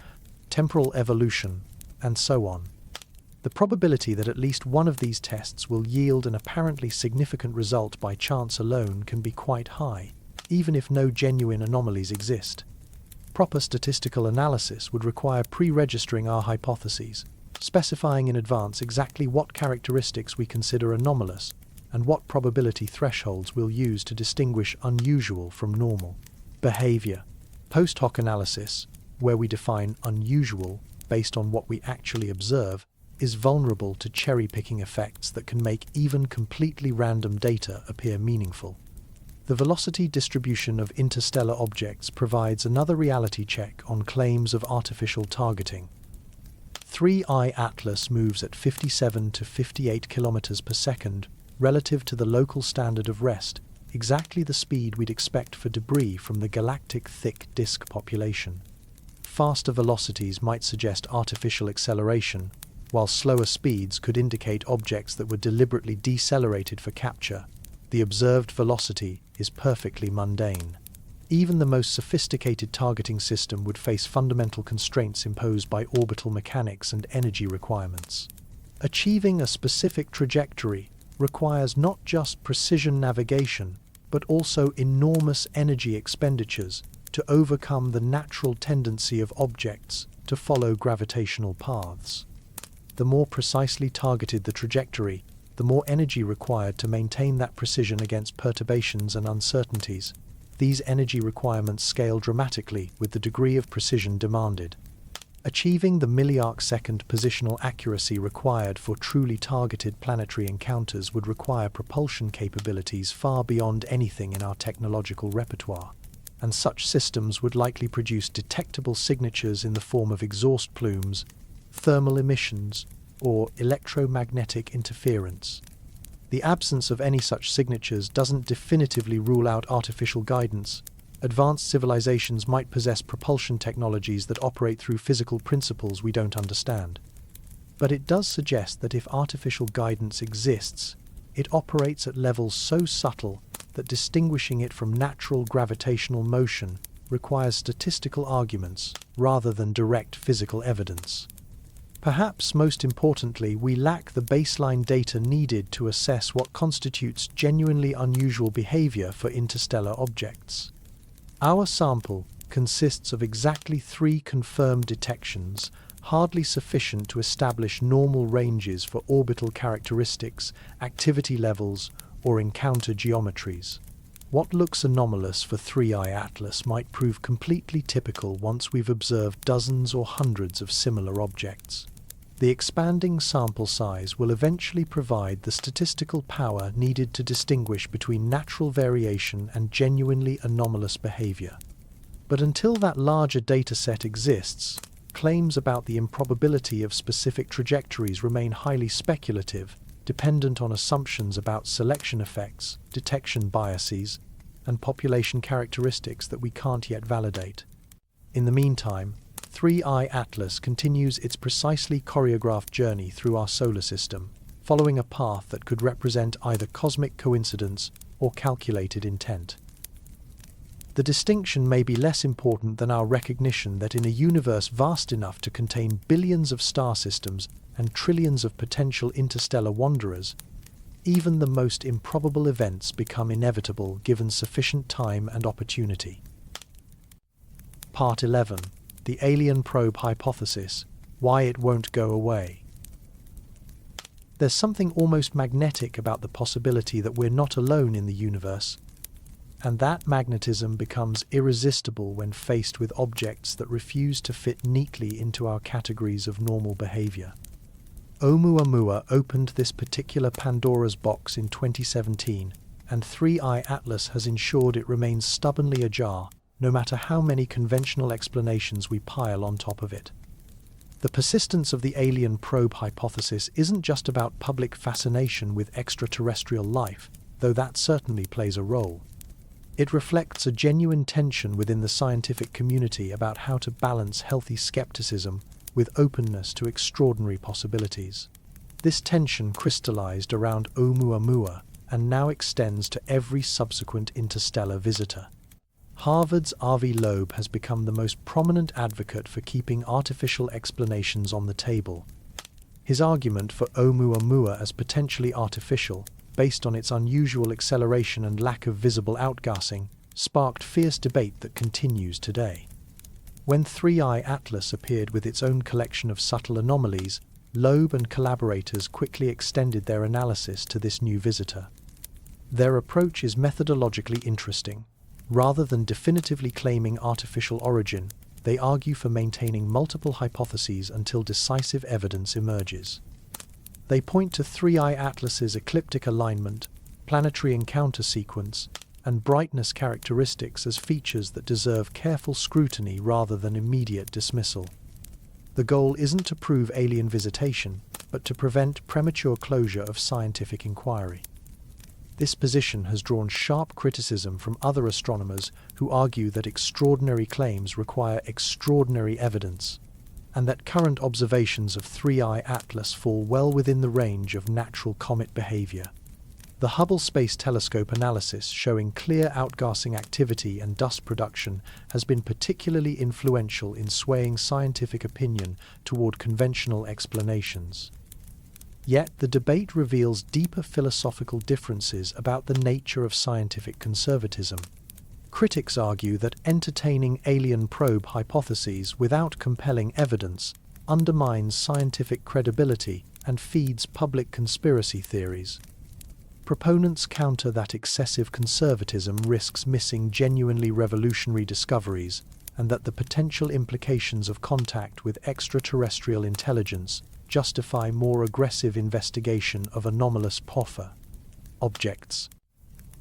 temporal evolution, and so on. The probability that at least one of these tests will yield an apparently significant result by chance alone can be quite high, even if no genuine anomalies exist. Proper statistical analysis would require pre-registering our hypotheses, specifying in advance exactly what characteristics we consider anomalous and what probability thresholds we'll use to distinguish unusual from normal. Behavior. Post hoc analysis, where we define unusual based on what we actually observe, is vulnerable to cherry-picking effects that can make even completely random data appear meaningful. The velocity distribution of interstellar objects provides another reality check on claims of artificial targeting. 3I-ATLAS moves at 57 to 58 kilometers per second relative to the local standard of rest, exactly the speed we'd expect for debris from the galactic thick disk population. faster velocities might suggest artificial acceleration, while slower speeds could indicate objects that were deliberately decelerated for capture, the observed velocity is perfectly mundane. Even the most sophisticated targeting system would face fundamental constraints imposed by orbital mechanics and energy requirements. Achieving a specific trajectory requires not just precision navigation, but also enormous energy expenditures to overcome the natural tendency of objects to follow gravitational paths. The more precisely targeted the trajectory, the more energy required to maintain that precision against perturbations and uncertainties. These energy requirements scale dramatically with the degree of precision demanded. Achieving the milliarc-second positional accuracy required for truly targeted planetary encounters would require propulsion capabilities far beyond anything in our technological repertoire, and such systems would likely produce detectable signatures in the form of exhaust plumes, thermal emissions, or electromagnetic interference. The absence of any such signatures doesn't definitively rule out artificial guidance. Advanced civilizations might possess propulsion technologies that operate through physical principles we don't understand. But it does suggest that if artificial guidance exists, it operates at levels so subtle that distinguishing it from natural gravitational motion requires statistical arguments rather than direct physical evidence. Perhaps most importantly, we lack the baseline data needed to assess what constitutes genuinely unusual behavior for interstellar objects. Our sample consists of exactly 3 confirmed detections, hardly sufficient to establish normal ranges for orbital characteristics, activity levels, or encounter geometries. What looks anomalous for 3I-ATLAS might prove completely typical once we've observed dozens or hundreds of similar objects. The expanding sample size will eventually provide the statistical power needed to distinguish between natural variation and genuinely anomalous behavior. But until that larger dataset exists, claims about the improbability of specific trajectories remain highly speculative, dependent on assumptions about selection effects, detection biases, and population characteristics that we can't yet validate. In the meantime, 3I-ATLAS continues its precisely choreographed journey through our solar system, following a path that could represent either cosmic coincidence or calculated intent. The distinction may be less important than our recognition that in a universe vast enough to contain billions of star systems and trillions of potential interstellar wanderers, even the most improbable events become inevitable given sufficient time and opportunity. Part 11. The alienprobe hypothesis, why it won't go away. There's something almost magnetic about the possibility that we're not alone in the universe, and that magnetism becomes irresistible when faced with objects that refuse to fit neatly into our categories of normal behavior. Oumuamua opened this particular Pandora's box in 2017, and 3I-ATLAS has ensured it remains stubbornly ajar, no matter how many conventional explanations we pile on top of it. The persistence of the alien probe hypothesis isn't just about public fascination with extraterrestrial life, though that certainly plays a role. It reflects a genuine tension within the scientific community about how to balance healthy skepticism with openness to extraordinary possibilities. This tension crystallized around ʻOumuamua and now extends to every subsequent interstellar visitor. Harvard's Avi Loeb has become the most prominent advocate for keeping artificial explanations on the table. His argument for ʻOumuamua as potentially artificial, based on its unusual acceleration and lack of visible outgassing, sparked fierce debate that continues today. When 3I-ATLAS appeared with its own collection of subtle anomalies, Loeb and collaborators quickly extended their analysis to this new visitor. Their approach is methodologically interesting. Rather than definitively claiming artificial origin, they argue for maintaining multiple hypotheses until decisive evidence emerges. They point to 3I-ATLAS's ecliptic alignment, planetary encounter sequence, and brightness characteristics as features that deserve careful scrutiny rather than immediate dismissal. The goal isn't to prove alien visitation, but to prevent premature closure of scientific inquiry. This position has drawn sharp criticism from other astronomers who argue that extraordinary claims require extraordinary evidence, and that current observations of 3I Atlas fall well within the range of natural comet behavior. The Hubble Space Telescope analysis showing clear outgassing activity and dust production has been particularly influential in swaying scientific opinion toward conventional explanations. Yet the debate reveals deeper philosophical differences about the nature of scientific conservatism. Critics argue that entertaining alien probe hypotheses without compelling evidence undermines scientific credibility and feeds public conspiracy theories. Proponents counter that excessive conservatism risks missing genuinely revolutionary discoveries, and that the potential implications of contact with extraterrestrial intelligence justify more aggressive investigation of anomalous POFA objects.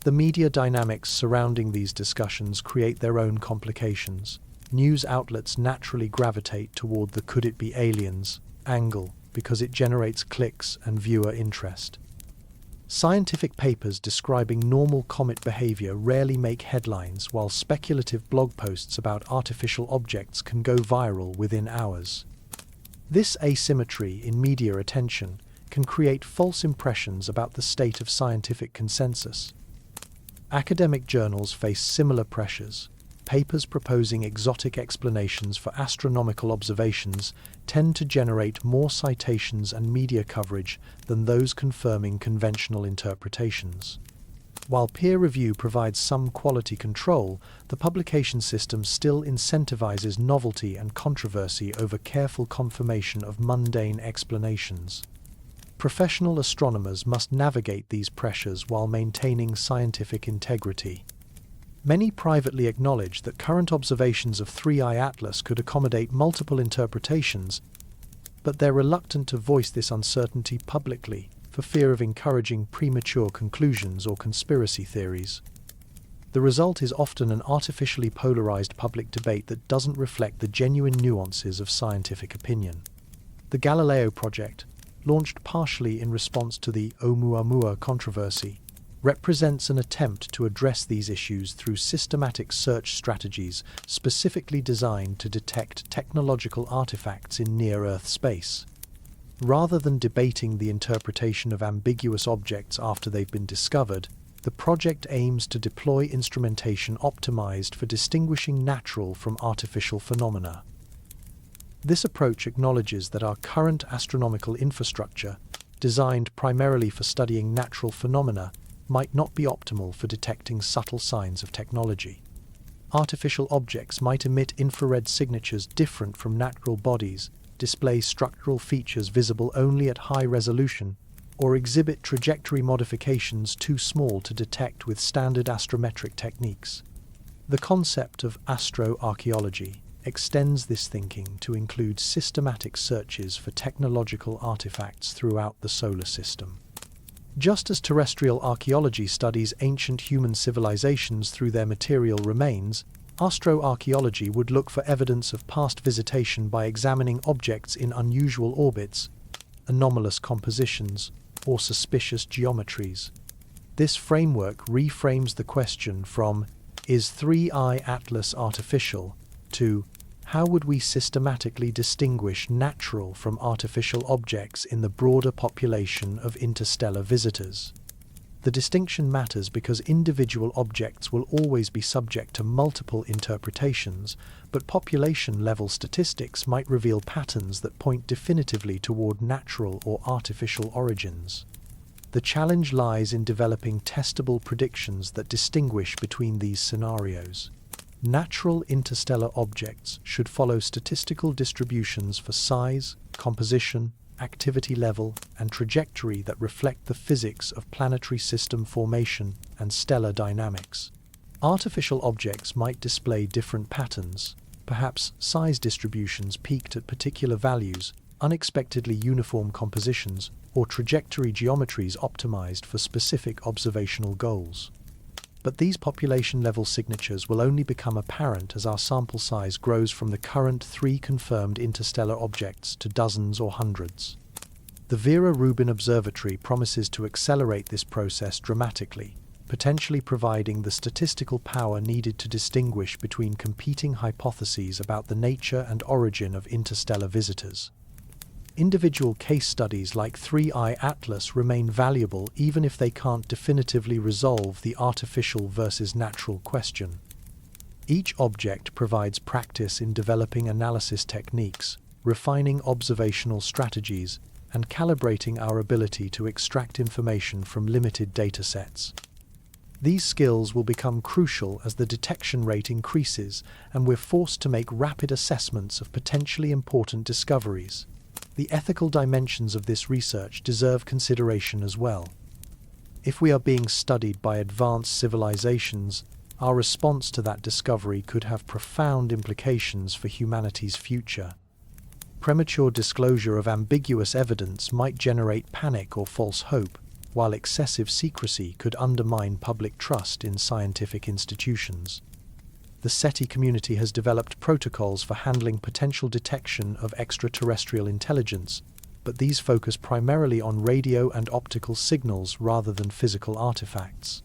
The media dynamics surrounding these discussions create their own complications. News outlets naturally gravitate toward the "could it be aliens" angle because it generates clicks and viewer interest. Scientific papers describing normal comet behavior rarely make headlines, while speculative blog posts about artificial objects can go viral within hours. This asymmetry in media attention can create false impressions about the state of scientific consensus. Academic journals face similar pressures. Papers proposing exotic explanations for astronomical observations tend to generate more citations and media coverage than those confirming conventional interpretations. While peer review provides some quality control, the publication system still incentivizes novelty and controversy over careful confirmation of mundane explanations. Professional astronomers must navigate these pressures while maintaining scientific integrity. Many privately acknowledge that current observations of 3I Atlas could accommodate multiple interpretations, but they're reluctant to voice this uncertainty publicly for fear of encouraging premature conclusions or conspiracy theories. The result is often an artificially polarized public debate that doesn't reflect the genuine nuances of scientific opinion. The Galileo project, launched partially in response to the ʻOumuamua controversy, represents an attempt to address these issues through systematic search strategies specifically designed to detect technological artifacts in near-Earth space. Rather than debating the interpretation of ambiguous objects after they've been discovered, the project aims to deploy instrumentation optimized for distinguishing natural from artificial phenomena. This approach acknowledges that our current astronomical infrastructure, designed primarily for studying natural phenomena, might not be optimal for detecting subtle signs of technology. Artificial objects might emit infrared signatures different from natural bodies, display structural features visible only at high resolution, or exhibit trajectory modifications too small to detect with standard astrometric techniques. The concept of astroarchaeology extends this thinking to include systematic searches for technological artifacts throughout the solar system. Just as terrestrial archaeology studies ancient human civilizations through their material remains, astroarchaeology would look for evidence of past visitation by examining objects in unusual orbits, anomalous compositions, or suspicious geometries. This framework reframes the question from "Is 3I Atlas artificial?" to "How would we systematically distinguish natural from artificial objects in the broader population of interstellar visitors?" The distinction matters because individual objects will always be subject to multiple interpretations, but population-level statistics might reveal patterns that point definitively toward natural or artificial origins. The challenge lies in developing testable predictions that distinguish between these scenarios. Natural interstellar objects should follow statistical distributions for size, composition, activity level, and trajectory that reflect the physics of planetary system formation and stellar dynamics. Artificial objects might display different patterns, perhaps size distributions peaked at particular values, unexpectedly uniform compositions, or trajectory geometries optimized for specific observational goals. But these population-level signatures will only become apparent as our sample size grows from the current 3 confirmed interstellar objects to dozens or hundreds. The Vera Rubin Observatory promises to accelerate this process dramatically, potentially providing the statistical power needed to distinguish between competing hypotheses about the nature and origin of interstellar visitors. Individual case studies like 3IATLAS remain valuable even if they can't definitively resolve the artificial versus natural question. Each object provides practice in developing analysis techniques, refining observational strategies, and calibrating our ability to extract information from limited datasets. These skills will become crucial as the detection rate increases and we're forced to make rapid assessments of potentially important discoveries. The ethical dimensions of this research deserve consideration as well. If we are being studied by advanced civilizations, our response to that discovery could have profound implications for humanity's future. Premature disclosure of ambiguous evidence might generate panic or false hope, while excessive secrecy could undermine public trust in scientific institutions. The SETI community has developed protocols for handling potential detection of extraterrestrial intelligence, but these focus primarily on radio and optical signals rather than physical artifacts.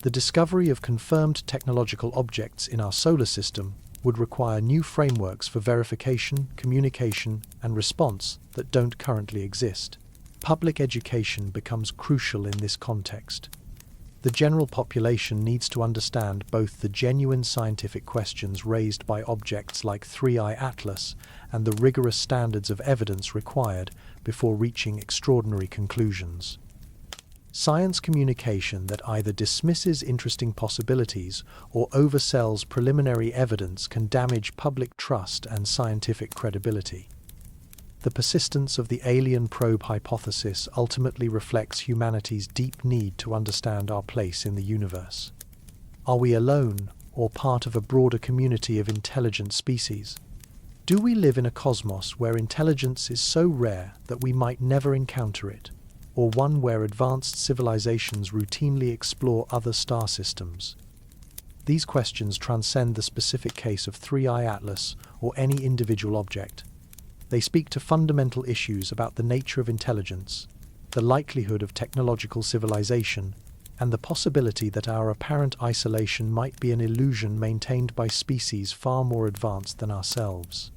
The discovery of confirmed technological objects in our solar system would require new frameworks for verification, communication, and response that don't currently exist. Public education becomes crucial in this context. The general population needs to understand both the genuine scientific questions raised by objects like 3IATLAS and the rigorous standards of evidence required before reaching extraordinary conclusions. Science communication that either dismisses interesting possibilities or oversells preliminary evidence can damage public trust and scientific credibility. The persistence of the alienprobe hypothesis ultimately reflects humanity's deep need to understand our place in the universe. Are we alone or part of a broader community of intelligent species? Do we live in a cosmos where intelligence is so rare that we might never encounter it, or one where advanced civilizations routinely explore other star systems? These questions transcend the specific case of 3IATLAS or any individual object. They speak to fundamental issues about the nature of intelligence, the likelihood of technological civilization, and the possibility that our apparent isolation might be an illusion maintained by species far more advanced than ourselves.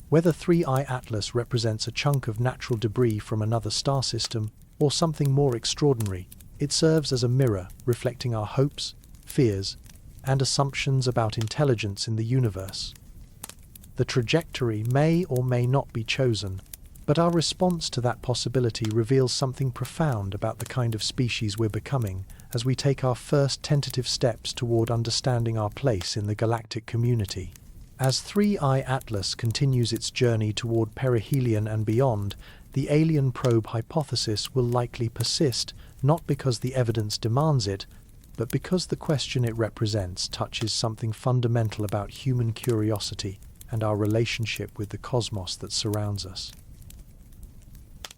Whether 3IATLAS represents a chunk of natural debris from another star system or something more extraordinary, it serves as a mirror reflecting our hopes, fears, and assumptions about intelligence in the universe. The trajectory may or may not be chosen, but our response to that possibility reveals something profound about the kind of species we're becoming as we take our first tentative steps toward understanding our place in the galactic community. As 3IATLAS continues its journey toward perihelion and beyond, the alien probe hypothesis will likely persist, not because the evidence demands it, but because the question it represents touches something fundamental about human curiosity and our relationship with the cosmos that surrounds us.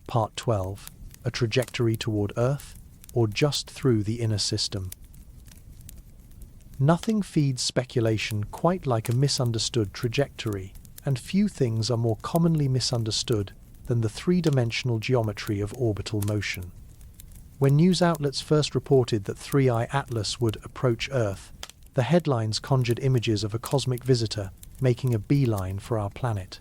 Part 12. A trajectory toward Earth, or just through the inner system? Nothing feeds speculation quite like a misunderstood trajectory, and few things are more commonly misunderstood than the three-dimensional geometry of orbital motion. When news outlets first reported that 3IATLAS would approach Earth, the headlines conjured images of a cosmic visitor making a beeline for our planet.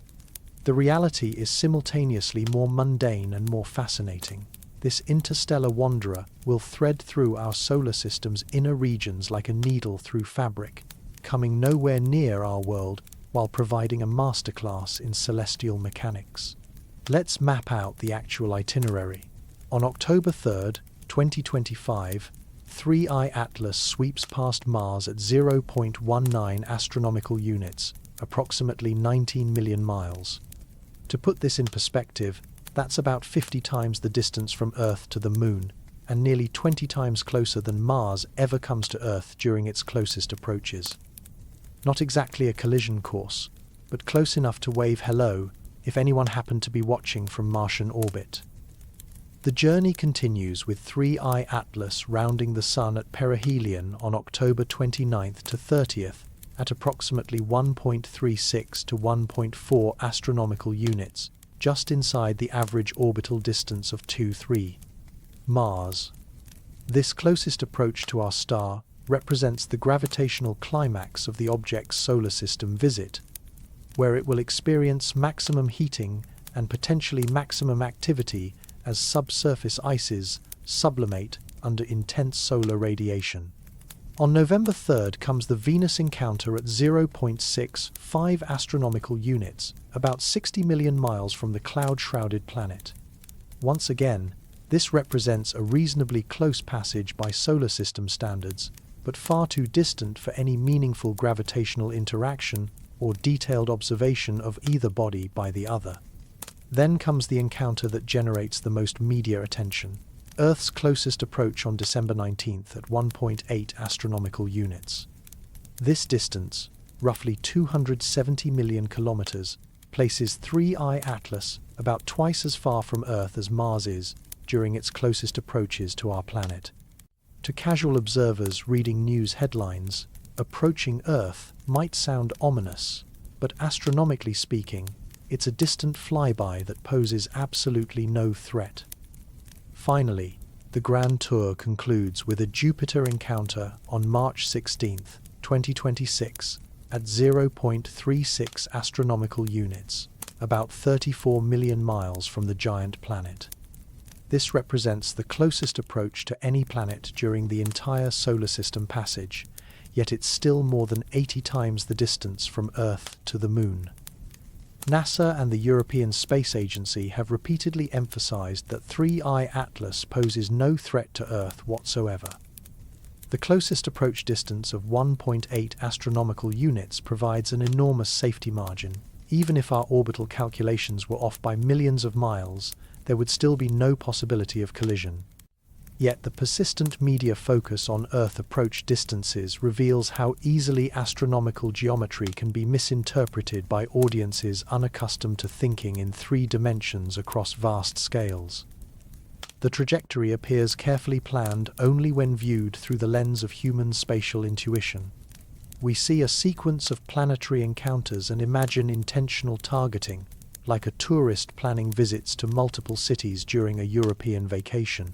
The reality is simultaneously more mundane and more fascinating. This interstellar wanderer will thread through our solar system's inner regions like a needle through fabric, coming nowhere near our world while providing a masterclass in celestial mechanics. Let's map out the actual itinerary. On October 3rd, 2025, 3IATLAS sweeps past Mars at 0.19 astronomical units, approximately 19 million miles. To put this in perspective, that's about 50 times the distance from Earth to the Moon, and nearly 20 times closer than Mars ever comes to Earth during its closest approaches. Not exactly a collision course, but close enough to wave hello if anyone happened to be watching from Martian orbit. The journey continues with 3IATLAS rounding the Sun at perihelion on October 29th to 30th at approximately 1.36 to 1.4 astronomical units, just inside the average orbital distance of 2-3. Mars. This closest approach to our star represents the gravitational climax of the object's solar system visit, where it will experience maximum heating and potentially maximum activity as subsurface ices sublimate under intense solar radiation. On November 3rd comes the Venus encounter at 0.65 astronomical units, about 60 million miles from the cloud-shrouded planet. Once again, this represents a reasonably close passage by solar system standards, but far too distant for any meaningful gravitational interaction or detailed observation of either body by the other. Then comes the encounter that generates the most media attention. Earth's closest approach on December 19th at 1.8 astronomical units. This distance, roughly 270 million kilometers, places 3I/ATLAS about twice as far from Earth as Mars is during its closest approaches to our planet. To casual observers reading news headlines, approaching Earth might sound ominous, but astronomically speaking, it's a distant flyby that poses absolutely no threat. Finally, the Grand Tour concludes with a Jupiter encounter on March 16, 2026, at 0.36 astronomical units, about 34 million miles from the giant planet. This represents the closest approach to any planet during the entire solar system passage, yet it's still more than 80 times the distance from Earth to the Moon. NASA and the European Space Agency have repeatedly emphasized that 3I/ATLAS poses no threat to Earth whatsoever. The closest approach distance of 1.8 astronomical units provides an enormous safety margin. Even if our orbital calculations were off by millions of miles, there would still be no possibility of collision. Yet the persistent media focus on Earth approach distances reveals how easily astronomical geometry can be misinterpreted by audiences unaccustomed to thinking in 3 dimensions across vast scales. The trajectory appears carefully planned only when viewed through the lens of human spatial intuition. We see a sequence of planetary encounters and imagine intentional targeting, like a tourist planning visits to multiple cities during a European vacation.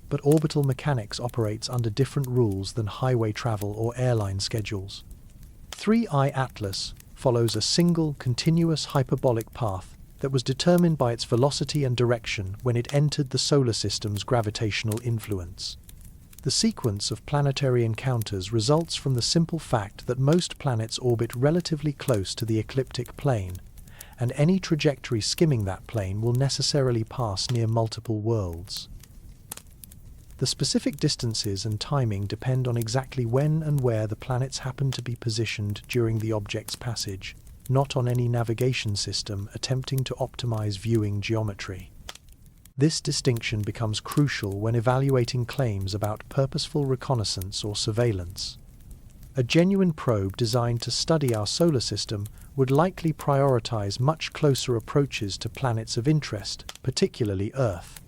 But orbital mechanics operates under different rules than highway travel or airline schedules. 3I/ATLAS follows a single, continuous hyperbolic path that was determined by its velocity and direction when it entered the solar system's gravitational influence. The sequence of planetary encounters results from the simple fact that most planets orbit relatively close to the ecliptic plane, and any trajectory skimming that plane will necessarily pass near multiple worlds. The specific distances and timing depend on exactly when and where the planets happen to be positioned during the object's passage, not on any navigation system attempting to optimize viewing geometry. This distinction becomes crucial when evaluating claims about purposeful reconnaissance or surveillance. A genuine probe designed to study our solar system would likely prioritize much closer approaches to planets of interest, particularly Earth.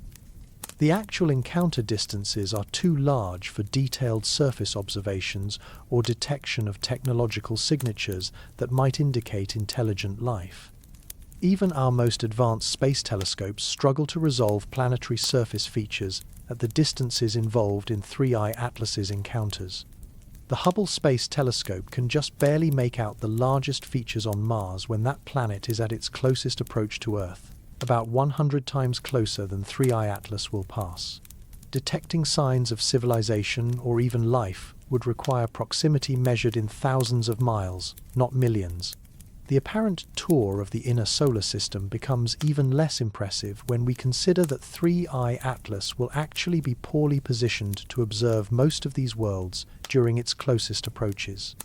The actual encounter distances are too large for detailed surface observations or detection of technological signatures that might indicate intelligent life. Even our most advanced space telescopes struggle to resolve planetary surface features at the distances involved in 3I/ATLAS's encounters. The Hubble Space Telescope can just barely make out the largest features on Mars when that planet is at its closest approach to Earth, about 100 times closer than 3I/ATLAS will pass. Detecting signs of civilization or even life would require proximity measured in thousands of miles, not millions. The apparent tour of the inner solar system becomes even less impressive when we consider that 3I/ATLAS will actually be poorly positioned to observe most of these worlds during its closest approaches.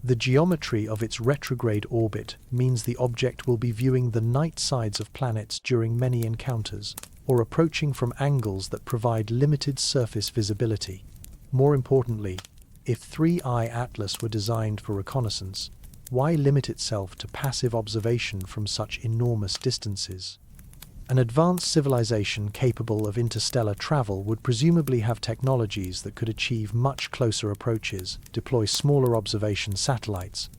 The geometry of its retrograde orbit means the object will be viewing the night sides of planets during many encounters, or approaching from angles that provide limited surface visibility. More importantly, if 3I/ATLAS were designed for reconnaissance, why limit itself to passive observation from such enormous distances? An advanced civilization capable of interstellar travel would presumably have technologies that could achieve much closer approaches, deploy smaller observation satellites,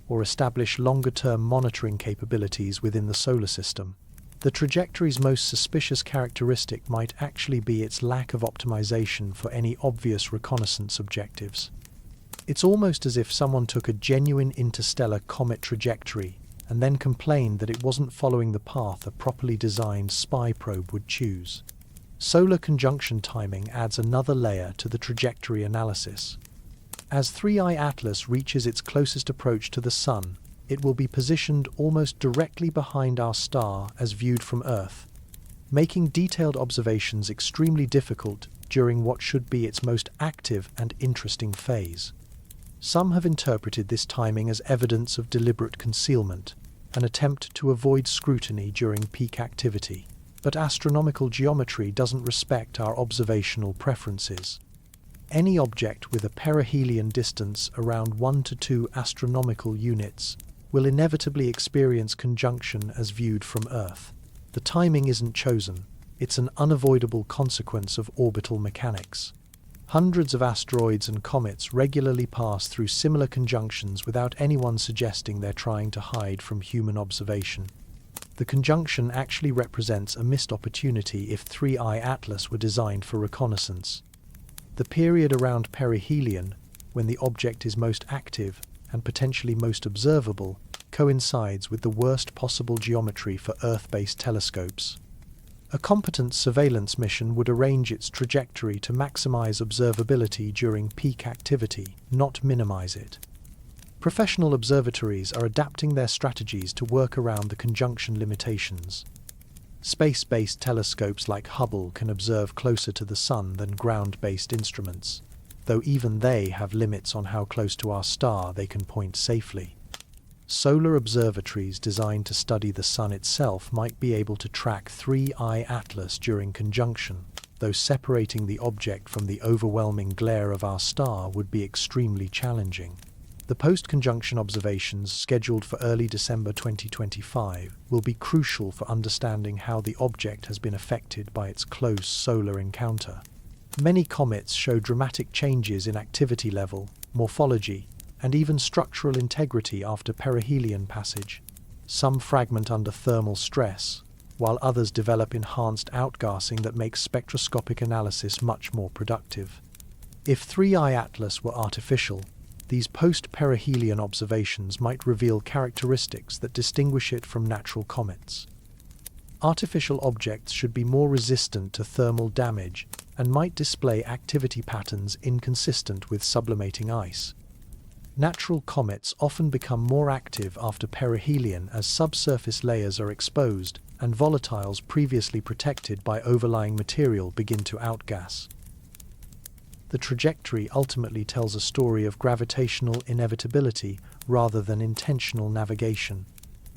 or establish longer-term monitoring capabilities within the solar system. The trajectory's most suspicious characteristic might actually be its lack of optimization for any obvious reconnaissance objectives. It's almost as if someone took a genuine interstellar comet trajectory and then complained that it wasn't following the path a properly designed spy probe would choose. Solar conjunction timing adds another layer to the trajectory analysis. As 3I/ATLAS reaches its closest approach to the Sun, it will be positioned almost directly behind our star as viewed from Earth, making detailed observations extremely difficult during what should be its most active and interesting phase. Some have interpreted this timing as evidence of deliberate concealment, an attempt to avoid scrutiny during peak activity. But astronomical geometry doesn't respect our observational preferences. Any object with a perihelion distance around 1 to 2 astronomical units will inevitably experience conjunction as viewed from Earth. The timing isn't chosen, it's an unavoidable consequence of orbital mechanics. Hundreds of asteroids and comets regularly pass through similar conjunctions without anyone suggesting they're trying to hide from human observation. The conjunction actually represents a missed opportunity if 3I/ATLAS were designed for reconnaissance. The period around perihelion, when the object is most active and potentially most observable, coincides with the worst possible geometry for Earth-based telescopes. A competent surveillance mission would arrange its trajectory to maximize observability during peak activity, not minimize it. Professional observatories are adapting their strategies to work around the conjunction limitations. Space-based telescopes like Hubble can observe closer to the Sun than ground-based instruments, though even they have limits on how close to our star they can point safely. Solar observatories designed to study the Sun itself might be able to track 3I/ATLAS during conjunction, though separating the object from the overwhelming glare of our star would be extremely challenging. The post-conjunction observations, scheduled for early December 2025, will be crucial for understanding how the object has been affected by its close solar encounter. Many comets show dramatic changes in activity level, morphology, and even structural integrity after perihelion passage. Some fragment under thermal stress, while others develop enhanced outgassing that makes spectroscopic analysis much more productive. If 3I/ATLAS were artificial, these post-perihelion observations might reveal characteristics that distinguish it from natural comets. Artificial objects should be more resistant to thermal damage and might display activity patterns inconsistent with sublimating ice. Natural comets often become more active after perihelion as subsurface layers are exposed and volatiles previously protected by overlying material begin to outgas. The trajectory ultimately tells a story of gravitational inevitability rather than intentional navigation.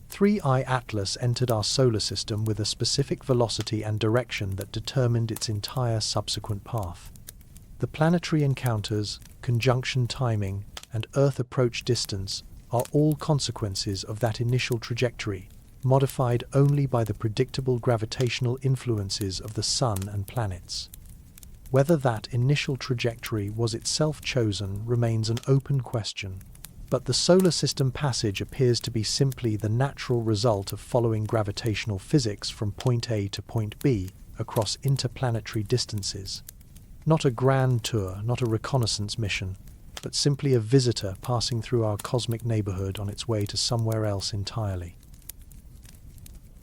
3I/ATLAS entered our solar system with a specific velocity and direction that determined its entire subsequent path. The planetary encounters, conjunction timing, and Earth approach distance are all consequences of that initial trajectory, modified only by the predictable gravitational influences of the Sun and planets. Whether that initial trajectory was itself chosen remains an open question, but the solar system passage appears to be simply the natural result of following gravitational physics from point A to point B across interplanetary distances. Not a grand tour, not a reconnaissance mission, but simply a visitor passing through our cosmic neighborhood on its way to somewhere else entirely.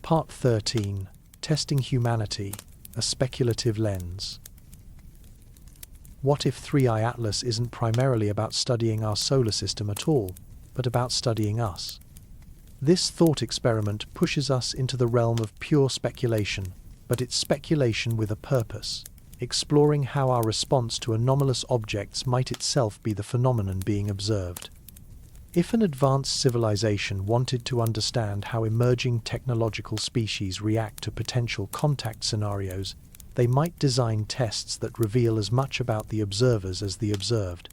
Part 13. Testing Humanity, a Speculative Lens. What if 3I/ATLAS isn't primarily about studying our solar system at all, but about studying us? This thought experiment pushes us into the realm of pure speculation, but it's speculation with a purpose, exploring how our response to anomalous objects might itself be the phenomenon being observed. If an advanced civilization wanted to understand how emerging technological species react to potential contact scenarios, they might design tests that reveal as much about the observers as the observed.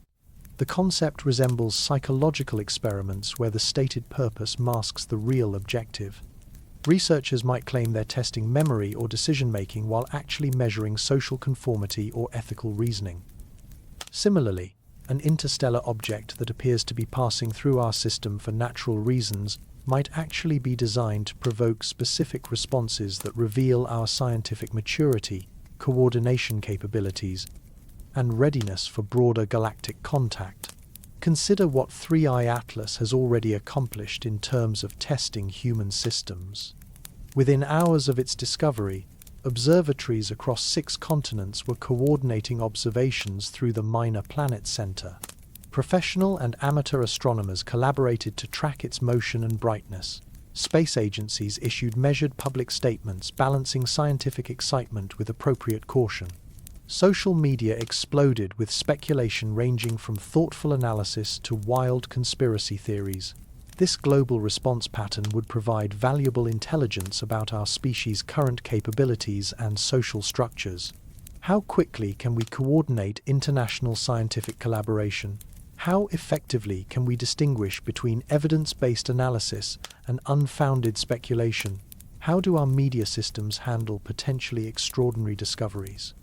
The concept resembles psychological experiments where the stated purpose masks the real objective. Researchers might claim they're testing memory or decision-making while actually measuring social conformity or ethical reasoning. Similarly, an interstellar object that appears to be passing through our system for natural reasons might actually be designed to provoke specific responses that reveal our scientific maturity, coordination capabilities, and readiness for broader galactic contact. Consider what 3IATLAS has already accomplished in terms of testing human systems. Within hours of its discovery, observatories across 6 continents were coordinating observations through the Minor Planet Center. Professional and amateur astronomers collaborated to track its motion and brightness. Space agencies issued measured public statements balancing scientific excitement with appropriate caution. Social media exploded with speculation ranging from thoughtful analysis to wild conspiracy theories. This global response pattern would provide valuable intelligence about our species' current capabilities and social structures. How quickly can we coordinate international scientific collaboration? How effectively can we distinguish between evidence-based analysis and unfounded speculation? How do our media systems handle potentially extraordinary discoveries?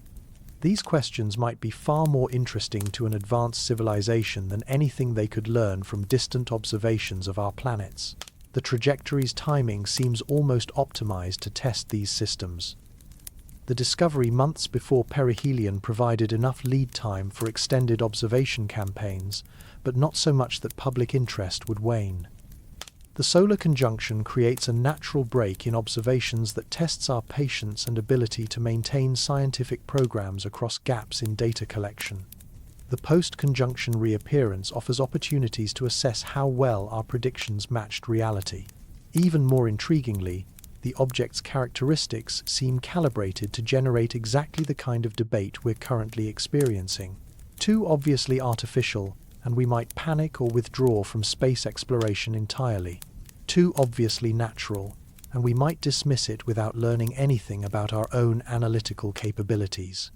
These questions might be far more interesting to an advanced civilization than anything they could learn from distant observations of our planets. The trajectories' timing seems almost optimized to test these systems. The discovery months before perihelion provided enough lead time for extended observation campaigns, but not so much that public interest would wane. The solar conjunction creates a natural break in observations that tests our patience and ability to maintain scientific programs across gaps in data collection. The post-conjunction reappearance offers opportunities to assess how well our predictions matched reality. Even more intriguingly, the object's characteristics seem calibrated to generate exactly the kind of debate we're currently experiencing. Too obviously artificial, and we might panic or withdraw from space exploration entirely. Too obviously natural, and we might dismiss it without learning anything about our own analytical capabilities.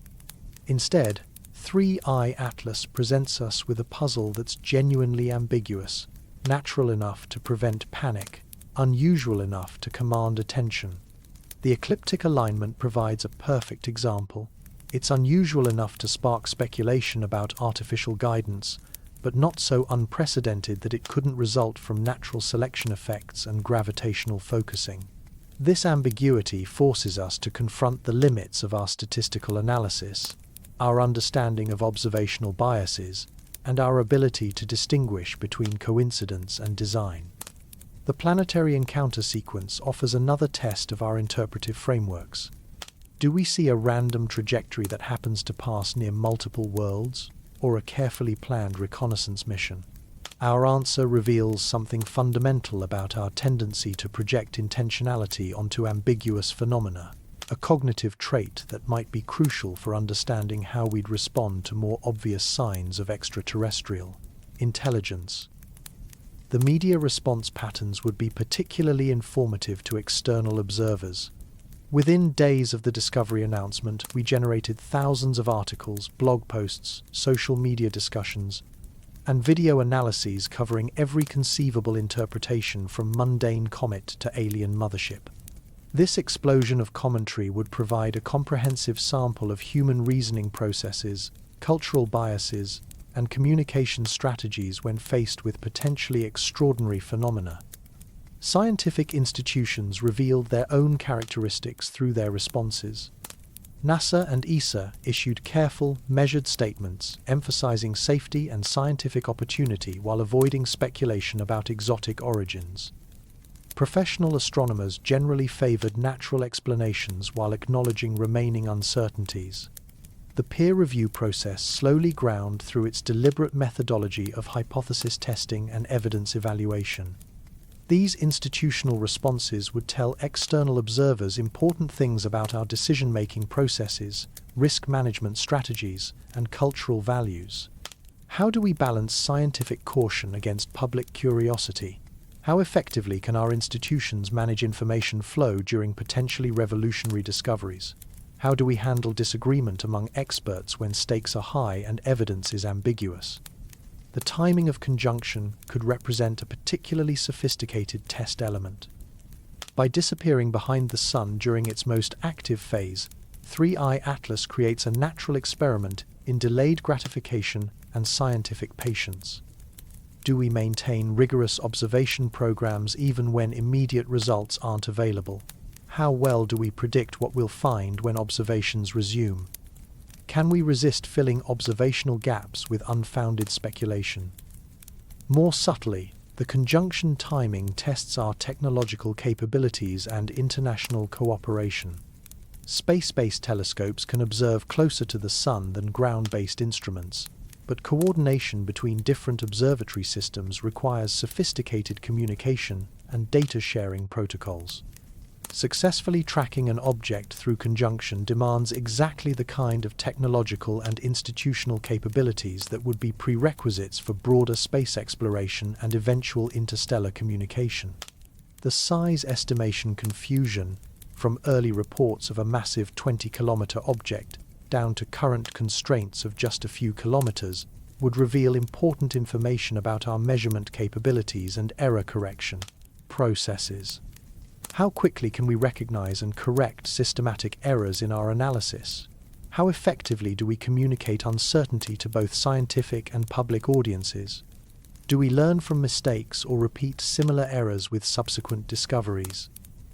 Instead, 3IATLAS presents us with a puzzle that's genuinely ambiguous, natural enough to prevent panic, unusual enough to command attention. The ecliptic alignment provides a perfect example. It's unusual enough to spark speculation about artificial guidance, but not so unprecedented that it couldn't result from natural selection effects and gravitational focusing. This ambiguity forces us to confront the limits of our statistical analysis, our understanding of observational biases, and our ability to distinguish between coincidence and design. The planetary encounter sequence offers another test of our interpretive frameworks. Do we see a random trajectory that happens to pass near multiple worlds, or a carefully planned reconnaissance mission? Our answer reveals something fundamental about our tendency to project intentionality onto ambiguous phenomena, a cognitive trait that might be crucial for understanding how we'd respond to more obvious signs of extraterrestrial intelligence. The media response patterns would be particularly informative to external observers. Within days of the discovery announcement, we generated thousands of articles, blog posts, social media discussions, and video analyses covering every conceivable interpretation from mundane comet to alien mothership. This explosion of commentary would provide a comprehensive sample of human reasoning processes, cultural biases, and communication strategies when faced with potentially extraordinary phenomena. Scientific institutions revealed their own characteristics through their responses. NASA and ESA issued careful, measured statements emphasizing safety and scientific opportunity while avoiding speculation about exotic origins. Professional astronomers generally favored natural explanations while acknowledging remaining uncertainties. The peer review process slowly ground through its deliberate methodology of hypothesis testing and evidence evaluation. These institutional responses would tell external observers important things about our decision-making processes, risk management strategies, and cultural values. How do we balance scientific caution against public curiosity? How effectively can our institutions manage information flow during potentially revolutionary discoveries? How do we handle disagreement among experts when stakes are high and evidence is ambiguous? The timing of conjunction could represent a particularly sophisticated test element. By disappearing behind the Sun during its most active phase, 3IATLAS creates a natural experiment in delayed gratification and scientific patience. Do we maintain rigorous observation programs even when immediate results aren't available? How well do we predict what we'll find when observations resume? Can we resist filling observational gaps with unfounded speculation? More subtly, the conjunction timing tests our technological capabilities and international cooperation. Space-based telescopes can observe closer to the Sun than ground-based instruments, but coordination between different observatory systems requires sophisticated communication and data-sharing protocols. Successfully tracking an object through conjunction demands exactly the kind of technological and institutional capabilities that would be prerequisites for broader space exploration and eventual interstellar communication. The size estimation confusion, from early reports of a massive 20-kilometer object down to current constraints of just a few kilometers, would reveal important information about our measurement capabilities and error correction processes. How quickly can we recognize and correct systematic errors in our analysis? How effectively do we communicate uncertainty to both scientific and public audiences? Do we learn from mistakes or repeat similar errors with subsequent discoveries?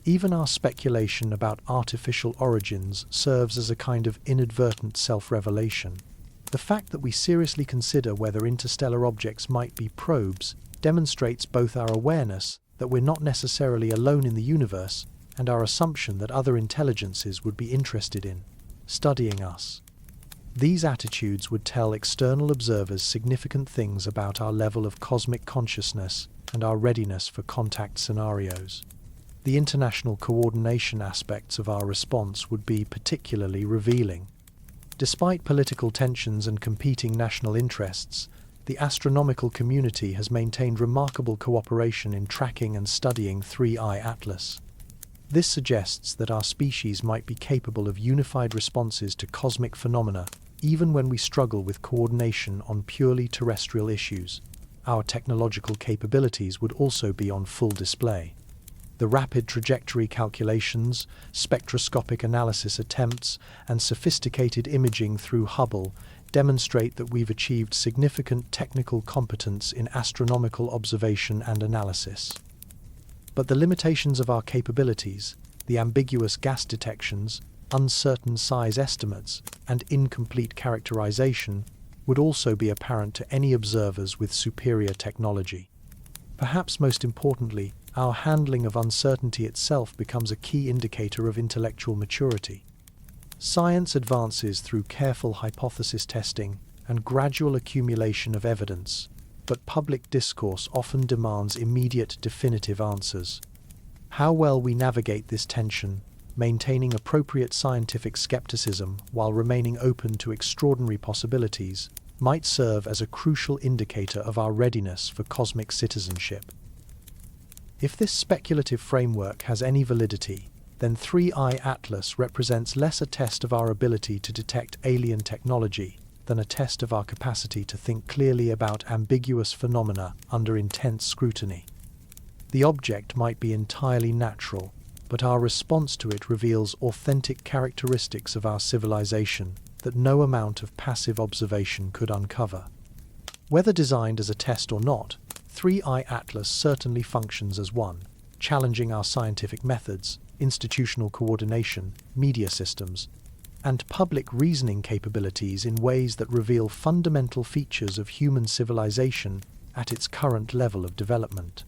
Even our speculation about artificial origins serves as a kind of inadvertent self-revelation. The fact that we seriously consider whether interstellar objects might be probes demonstrates both our awareness that we're not necessarily alone in the universe and our assumption that other intelligences would be interested in studying us. These attitudes would tell external observers significant things about our level of cosmic consciousness and our readiness for contact scenarios. The international coordination aspects of our response would be particularly revealing. Despite political tensions and competing national interests, the astronomical community has maintained remarkable cooperation in tracking and studying 3IATLAS. This suggests that our species might be capable of unified responses to cosmic phenomena, even when we struggle with coordination on purely terrestrial issues. Our technological capabilities would also be on full display. The rapid trajectory calculations, spectroscopic analysis attempts, and sophisticated imaging through Hubble demonstrate that we've achieved significant technical competence in astronomical observation and analysis. But the limitations of our capabilities, the ambiguous gas detections, uncertain size estimates, and incomplete characterization, would also be apparent to any observers with superior technology. Perhaps most importantly, our handling of uncertainty itself becomes a key indicator of intellectual maturity. Science advances through careful hypothesis testing and gradual accumulation of evidence, but public discourse often demands immediate, definitive answers. How well we navigate this tension, maintaining appropriate scientific skepticism while remaining open to extraordinary possibilities, might serve as a crucial indicator of our readiness for cosmic citizenship. If this speculative framework has any validity, then 3IATLAS represents less a test of our ability to detect alien technology than a test of our capacity to think clearly about ambiguous phenomena under intense scrutiny. The object might be entirely natural, but our response to it reveals authentic characteristics of our civilization that no amount of passive observation could uncover. Whether designed as a test or not, 3IATLAS certainly functions as one, challenging our scientific methods, institutional coordination, media systems, and public reasoning capabilities in ways that reveal fundamental features of human civilization at its current level of development.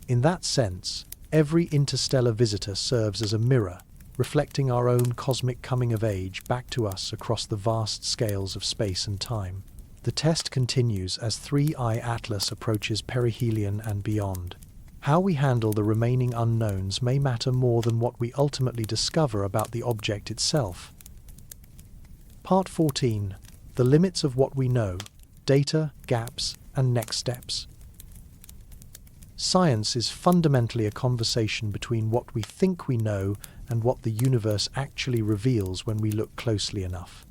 In that sense, every interstellar visitor serves as a mirror, reflecting our own cosmic coming of age back to us across the vast scales of space and time. The test continues as 3IATLAS approaches perihelion and beyond. How we handle the remaining unknowns may matter more than what we ultimately discover about the object itself. Part 14. The limits of what we know, data, gaps, and next steps. Science is fundamentally a conversation between what we think we know and what the universe actually reveals when we look closely enough.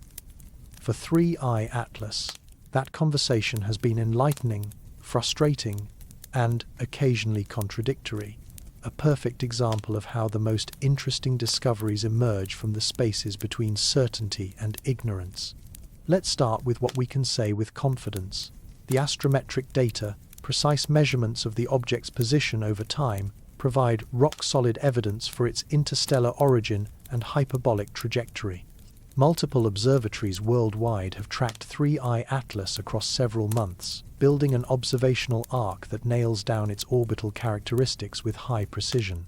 For 3IATLAS, that conversation has been enlightening, frustrating, and occasionally contradictory, a perfect example of how the most interesting discoveries emerge from the spaces between certainty and ignorance. Let's start with what we can say with confidence. The astrometric data precise measurements of the object's position over time provide rock-solid evidence for its interstellar origin and hyperbolic trajectory. Multiple observatories worldwide have tracked 3I-ATLAS across several months, building an observational arc that nails down its orbital characteristics with high precision.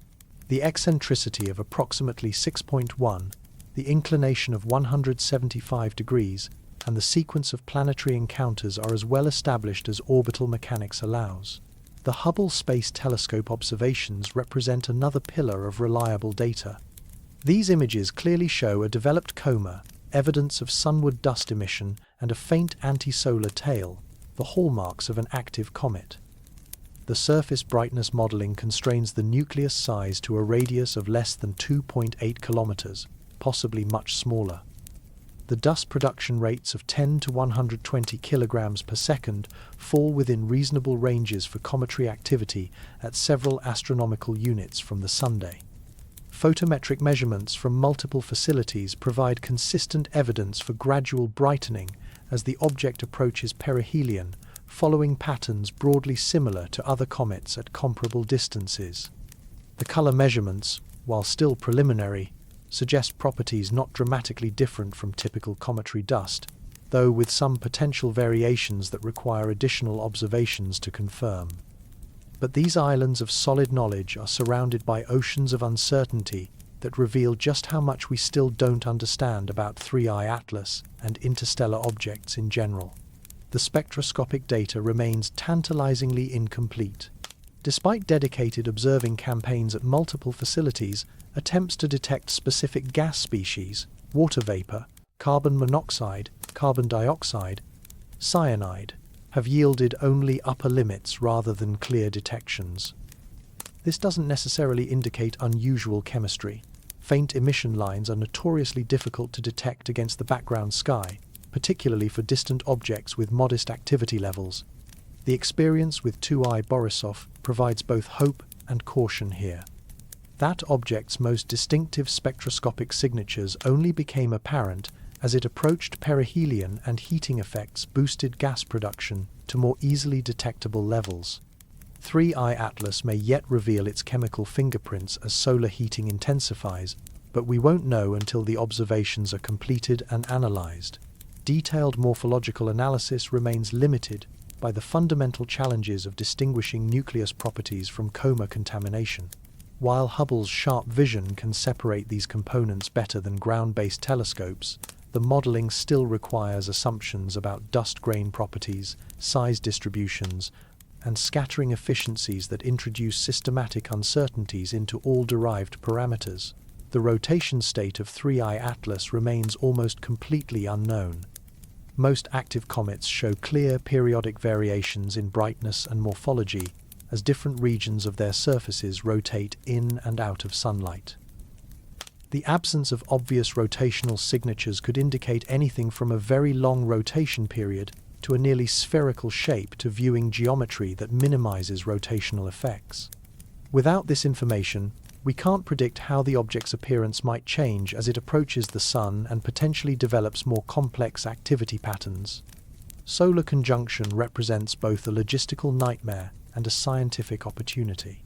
The eccentricity of approximately 6.1, the inclination of 175 degrees, and the sequence of planetary encounters are as well established as orbital mechanics allows. The Hubble Space Telescope observations represent another pillar of reliable data. These images clearly show a developed coma, evidence of sunward dust emission, and a faint anti-solar tail, the hallmarks of an active comet. The surface brightness modeling constrains the nucleus size to a radius of less than 2.8 kilometers, possibly much smaller. The dust production rates of 10 to 120 kilograms per second fall within reasonable ranges for cometary activity at several astronomical units from the Sunday. Photometric measurements from multiple facilities provide consistent evidence for gradual brightening as the object approaches perihelion, following patterns broadly similar to other comets at comparable distances. The color measurements, while still preliminary, suggest properties not dramatically different from typical cometary dust, though with some potential variations that require additional observations to confirm. But these islands of solid knowledge are surrounded by oceans of uncertainty that reveal just how much we still don't understand about 3I-ATLAS and interstellar objects in general. The spectroscopic data remains tantalizingly incomplete. Despite dedicated observing campaigns at multiple facilities, attempts to detect specific gas species, water vapor, carbon monoxide, carbon dioxide, cyanide, have yielded only upper limits rather than clear detections. This doesn't necessarily indicate unusual chemistry. Faint emission lines are notoriously difficult to detect against the background sky, particularly for distant objects with modest activity levels. The experience with 2I Borisov provides both hope and caution here. That object's most distinctive spectroscopic signatures only became apparent as it approached perihelion, and heating effects boosted gas production to more easily detectable levels. 3I-ATLAS may yet reveal its chemical fingerprints as solar heating intensifies, but we won't know until the observations are completed and analyzed. Detailed morphological analysis remains limited by the fundamental challenges of distinguishing nucleus properties from coma contamination. While Hubble's sharp vision can separate these components better than ground-based telescopes, the modeling still requires assumptions about dust grain properties, size distributions, and scattering efficiencies that introduce systematic uncertainties into all derived parameters. The rotation state of 3I-ATLAS remains almost completely unknown. Most active comets show clear periodic variations in brightness and morphology as different regions of their surfaces rotate in and out of sunlight. The absence of obvious rotational signatures could indicate anything from a very long rotation period to a nearly spherical shape to viewing geometry that minimizes rotational effects. Without this information, we can't predict how the object's appearance might change as it approaches the Sun and potentially develops more complex activity patterns. Solar conjunction represents both a logistical nightmare and a scientific opportunity.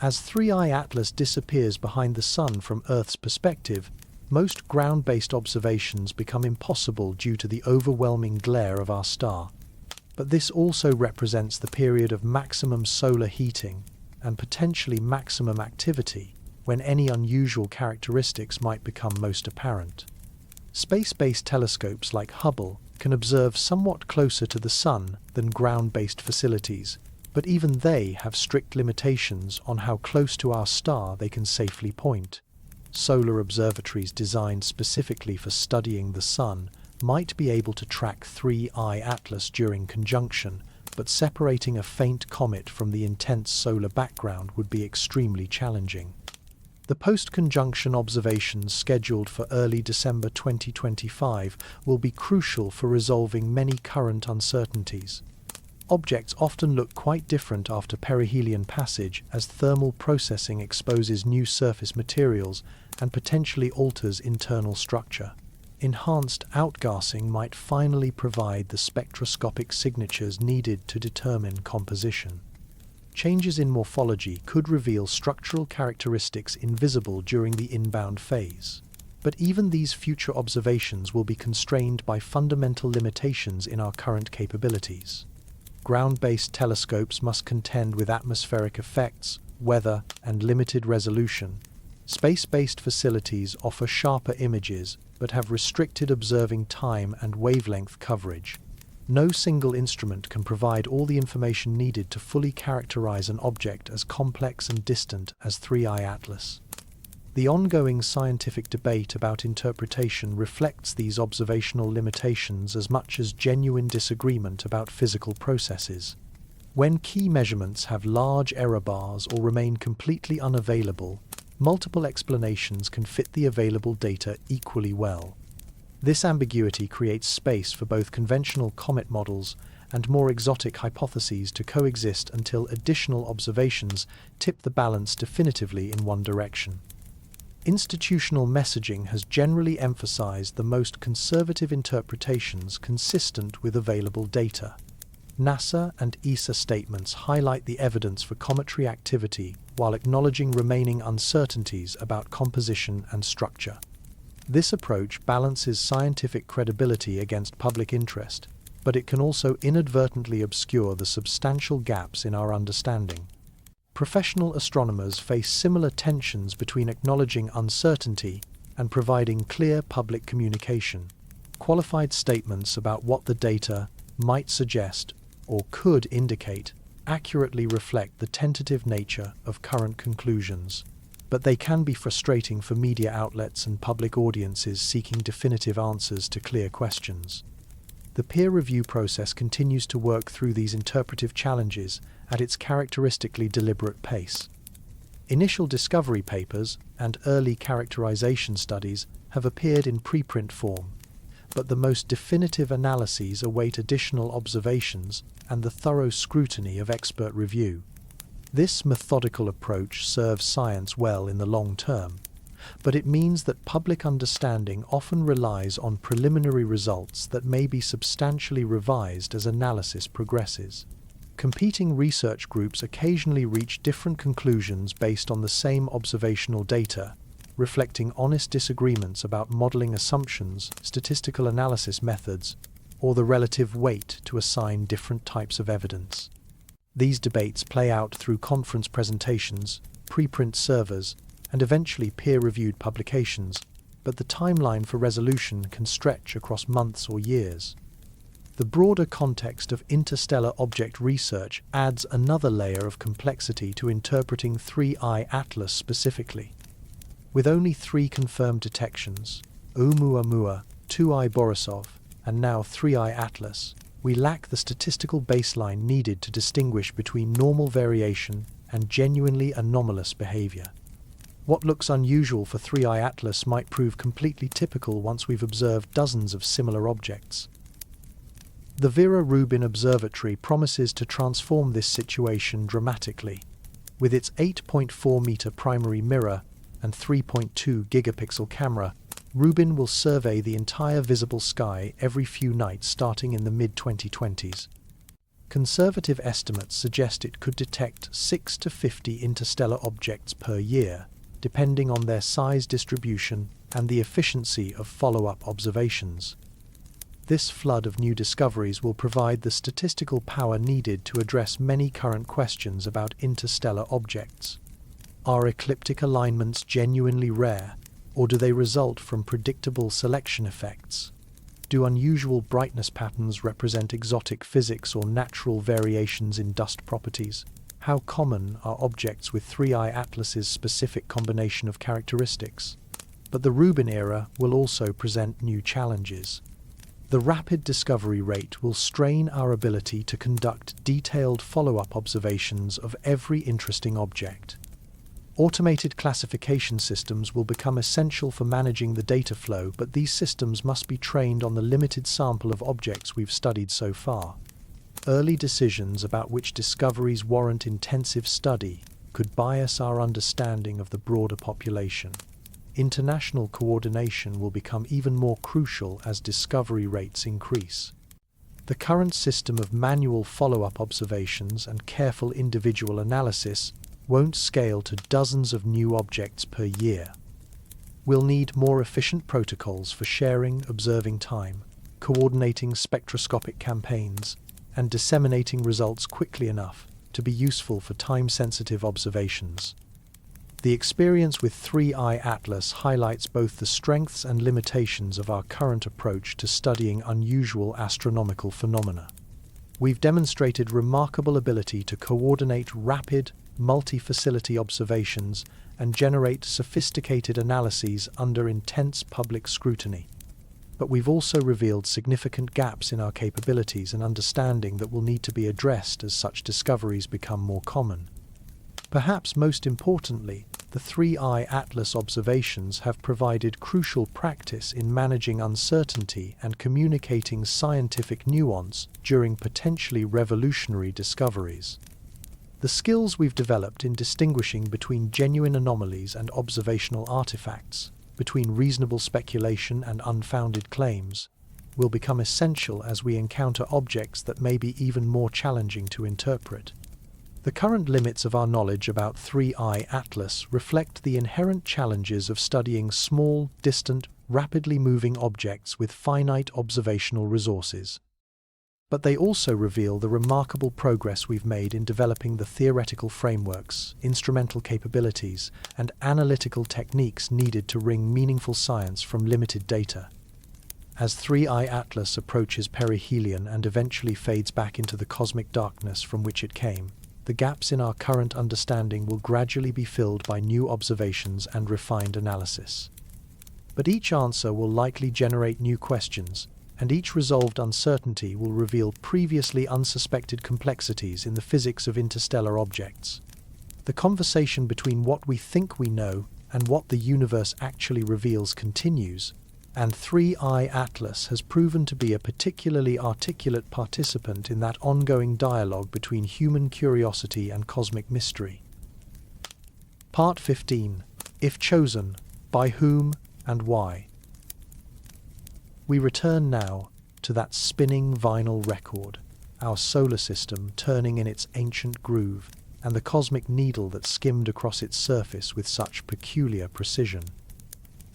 As 3I-ATLAS disappears behind the Sun from Earth's perspective, most ground-based observations become impossible due to the overwhelming glare of our star. But this also represents the period of maximum solar heating and potentially maximum activity, when any unusual characteristics might become most apparent. Space-based telescopes like Hubble can observe somewhat closer to the Sun than ground-based facilities, but even they have strict limitations on how close to our star they can safely point. Solar observatories designed specifically for studying the Sun might be able to track 3I-ATLAS during conjunction, but separating a faint comet from the intense solar background would be extremely challenging. The post-conjunction observations scheduled for early December 2025 will be crucial for resolving many current uncertainties. Objects often look quite different after perihelion passage as thermal processing exposes new surface materials and potentially alters internal structure. enhanced outgassing might finally provide the spectroscopic signatures needed to determine composition. Changes in morphology could reveal structural characteristics invisible during the inbound phase. But even these future observations will be constrained by fundamental limitations in our current capabilities. Ground-based telescopes must contend with atmospheric effects, weather, and limited resolution. Space-based facilities offer sharper images, but have restricted observing time and wavelength coverage. No single instrument can provide all the information needed to fully characterize an object as complex and distant as 3I-ATLAS. The ongoing scientific debate about interpretation reflects these observational limitations as much as genuine disagreement about physical processes. When key measurements have large error bars or remain completely unavailable, multiple explanations can fit the available data equally well. This ambiguity creates space for both conventional comet models and more exotic hypotheses to coexist until additional observations tip the balance definitively in one direction. Institutional messaging has generally emphasized the most conservative interpretations consistent with available data. NASA and ESA statements highlight the evidence for cometary activity while acknowledging remaining uncertainties about composition and structure. This approach balances scientific credibility against public interest, but it can also inadvertently obscure the substantial gaps in our understanding. Professional astronomers face similar tensions between acknowledging uncertainty and providing clear public communication. Qualified statements about what the data might suggest or could indicate accurately reflect the tentative nature of current conclusions, but they can be frustrating for media outlets and public audiences seeking definitive answers to clear questions. The peer review process continues to work through these interpretive challenges at its characteristically deliberate pace. Initial discovery papers and early characterization studies have appeared in preprint form, but the most definitive analyses await additional observations and the thorough scrutiny of expert review. This methodical approach serves science well in the long term, but it means that public understanding often relies on preliminary results that may be substantially revised as analysis progresses. Competing research groups occasionally reach different conclusions based on the same observational data, reflecting honest disagreements about modeling assumptions, statistical analysis methods, or the relative weight to assign different types of evidence. These debates play out through conference presentations, preprint servers, and eventually peer-reviewed publications, but the timeline for resolution can stretch across months or years. The broader context of interstellar object research adds another layer of complexity to interpreting 3I-ATLAS specifically. With only 3 confirmed detections, ʻOumuamua, 2I Borisov, and now 3I-ATLAS, we lack the statistical baseline needed to distinguish between normal variation and genuinely anomalous behavior. What looks unusual for 3I-ATLAS might prove completely typical once we've observed dozens of similar objects. The Vera Rubin Observatory promises to transform this situation dramatically. With its 8.4-meter primary mirror and 3.2 gigapixel camera, Rubin will survey the entire visible sky every few nights starting in the mid-2020s. Conservative estimates suggest it could detect 6 to 50 interstellar objects per year, depending on their size distribution and the efficiency of follow-up observations. This flood of new discoveries will provide the statistical power needed to address many current questions about interstellar objects. Are ecliptic alignments genuinely rare, or do they result from predictable selection effects? Do unusual brightness patterns represent exotic physics or natural variations in dust properties? How common are objects with 3I-ATLAS's specific combination of characteristics? But the Rubin era will also present new challenges. The rapid discovery rate will strain our ability to conduct detailed follow-up observations of every interesting object. Automated classification systems will become essential for managing the data flow, but these systems must be trained on the limited sample of objects we've studied so far. Early decisions about which discoveries warrant intensive study could bias our understanding of the broader population. international coordination will become even more crucial as discovery rates increase. The current system of manual follow-up observations and careful individual analysis won't scale to dozens of new objects per year. We'll need more efficient protocols for sharing observing time, coordinating spectroscopic campaigns, and disseminating results quickly enough to be useful for time-sensitive observations. The experience with 3IATLAS highlights both the strengths and limitations of our current approach to studying unusual astronomical phenomena. We've demonstrated remarkable ability to coordinate rapid, multi-facility observations and generate sophisticated analyses under intense public scrutiny. But we've also revealed significant gaps in our capabilities and understanding that will need to be addressed as such discoveries become more common. Perhaps most importantly, the 3IATLAS observations have provided crucial practice in managing uncertainty and communicating scientific nuance during potentially revolutionary discoveries. The skills we've developed in distinguishing between genuine anomalies and observational artifacts, between reasonable speculation and unfounded claims, will become essential as we encounter objects that may be even more challenging to interpret. The current limits of our knowledge about 3IATLAS reflect the inherent challenges of studying small, distant, rapidly moving objects with finite observational resources. But they also reveal the remarkable progress we've made in developing the theoretical frameworks, instrumental capabilities, and analytical techniques needed to wring meaningful science from limited data. As 3IATLAS approaches perihelion and eventually fades back into the cosmic darkness from which it came, the gaps in our current understanding will gradually be filled by new observations and refined analysis. But each answer will likely generate new questions, and each resolved uncertainty will reveal previously unsuspected complexities in the physics of interstellar objects. The conversation between what we think we know and what the universe actually reveals continues, and 3IATLAS has proven to be a particularly articulate participant in that ongoing dialogue between human curiosity and cosmic mystery. Part 15. If chosen, by whom and why? We return now to that spinning vinyl record, our solar system turning in its ancient groove, and the cosmic needle that skimmed across its surface with such peculiar precision.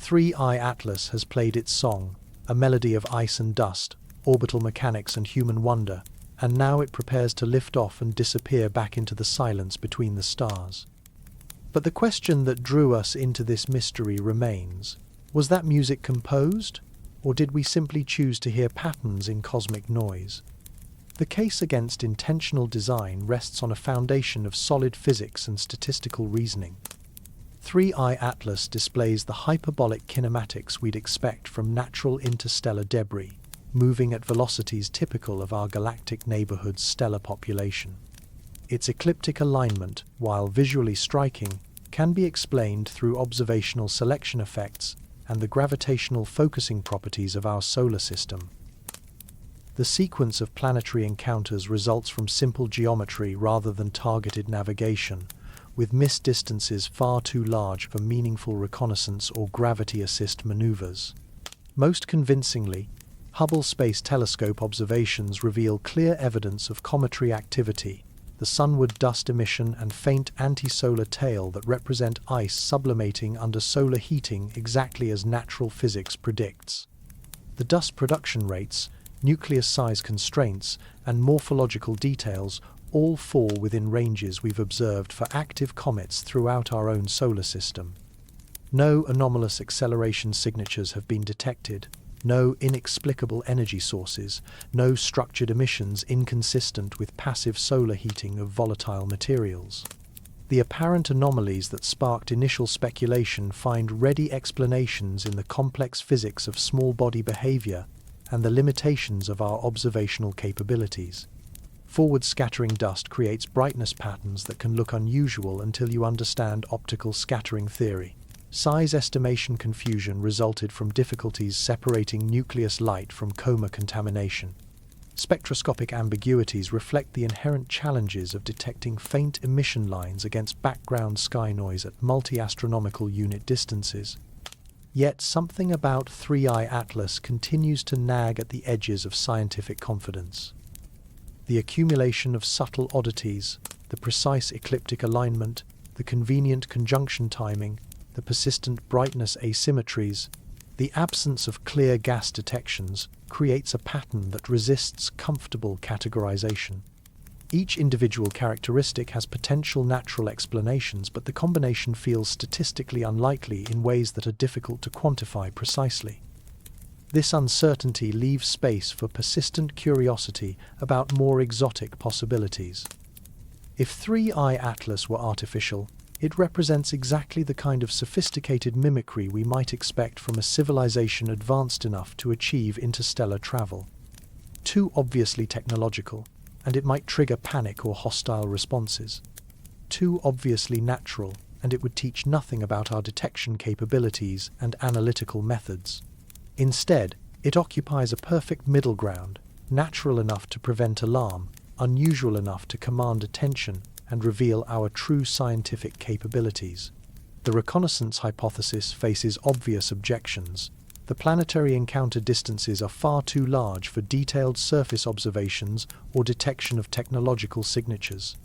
3IATLAS has played its song, a melody of ice and dust, orbital mechanics and human wonder, and now it prepares to lift off and disappear back into the silence between the stars. But the question that drew us into this mystery remains: was that music composed, or did we simply choose to hear patterns in cosmic noise? The case against intentional design rests on a foundation of solid physics and statistical reasoning. 3IATLAS displays the hyperbolic kinematics we'd expect from natural interstellar debris, moving at velocities typical of our galactic neighborhood's stellar population. Its ecliptic alignment, while visually striking, can be explained through observational selection effects and the gravitational focusing properties of our solar system. The sequence of planetary encounters results from simple geometry rather than targeted navigation, with missed distances far too large for meaningful reconnaissance or gravity-assist maneuvers. Most convincingly, Hubble Space Telescope observations reveal clear evidence of cometary activity, the sunward dust emission and faint anti-solar tail that represent ice sublimating under solar heating exactly as natural physics predicts. The dust production rates, nucleus size constraints, and morphological details all fall within ranges we've observed for active comets throughout our own solar system. No anomalous acceleration signatures have been detected, no inexplicable energy sources, no structured emissions inconsistent with passive solar heating of volatile materials. The apparent anomalies that sparked initial speculation find ready explanations in the complex physics of small body behavior and the limitations of our observational capabilities. Forward scattering dust creates brightness patterns that can look unusual until you understand optical scattering theory. Size estimation confusion resulted from difficulties separating nucleus light from coma contamination. Spectroscopic ambiguities reflect the inherent challenges of detecting faint emission lines against background sky noise at multi-astronomical unit distances. Yet something about 3I-ATLAS continues to nag at the edges of scientific confidence. The accumulation of subtle oddities, the precise ecliptic alignment, the convenient conjunction timing, the persistent brightness asymmetries, the absence of clear gas detections creates a pattern that resists comfortable categorization. Each individual characteristic has potential natural explanations, but the combination feels statistically unlikely in ways that are difficult to quantify precisely. This uncertainty leaves space for persistent curiosity about more exotic possibilities. If 3I-ATLAS were artificial, it represents exactly the kind of sophisticated mimicry we might expect from a civilization advanced enough to achieve interstellar travel. Too obviously technological, and it might trigger panic or hostile responses. Too obviously natural, and it would teach nothing about our detection capabilities and analytical methods. Instead, it occupies a perfect middle ground, natural enough to prevent alarm, unusual enough to command attention and reveal our true scientific capabilities. The reconnaissance hypothesis faces obvious objections. The planetary encounter distances are far too large for detailed surface observations or detection of technological signatures.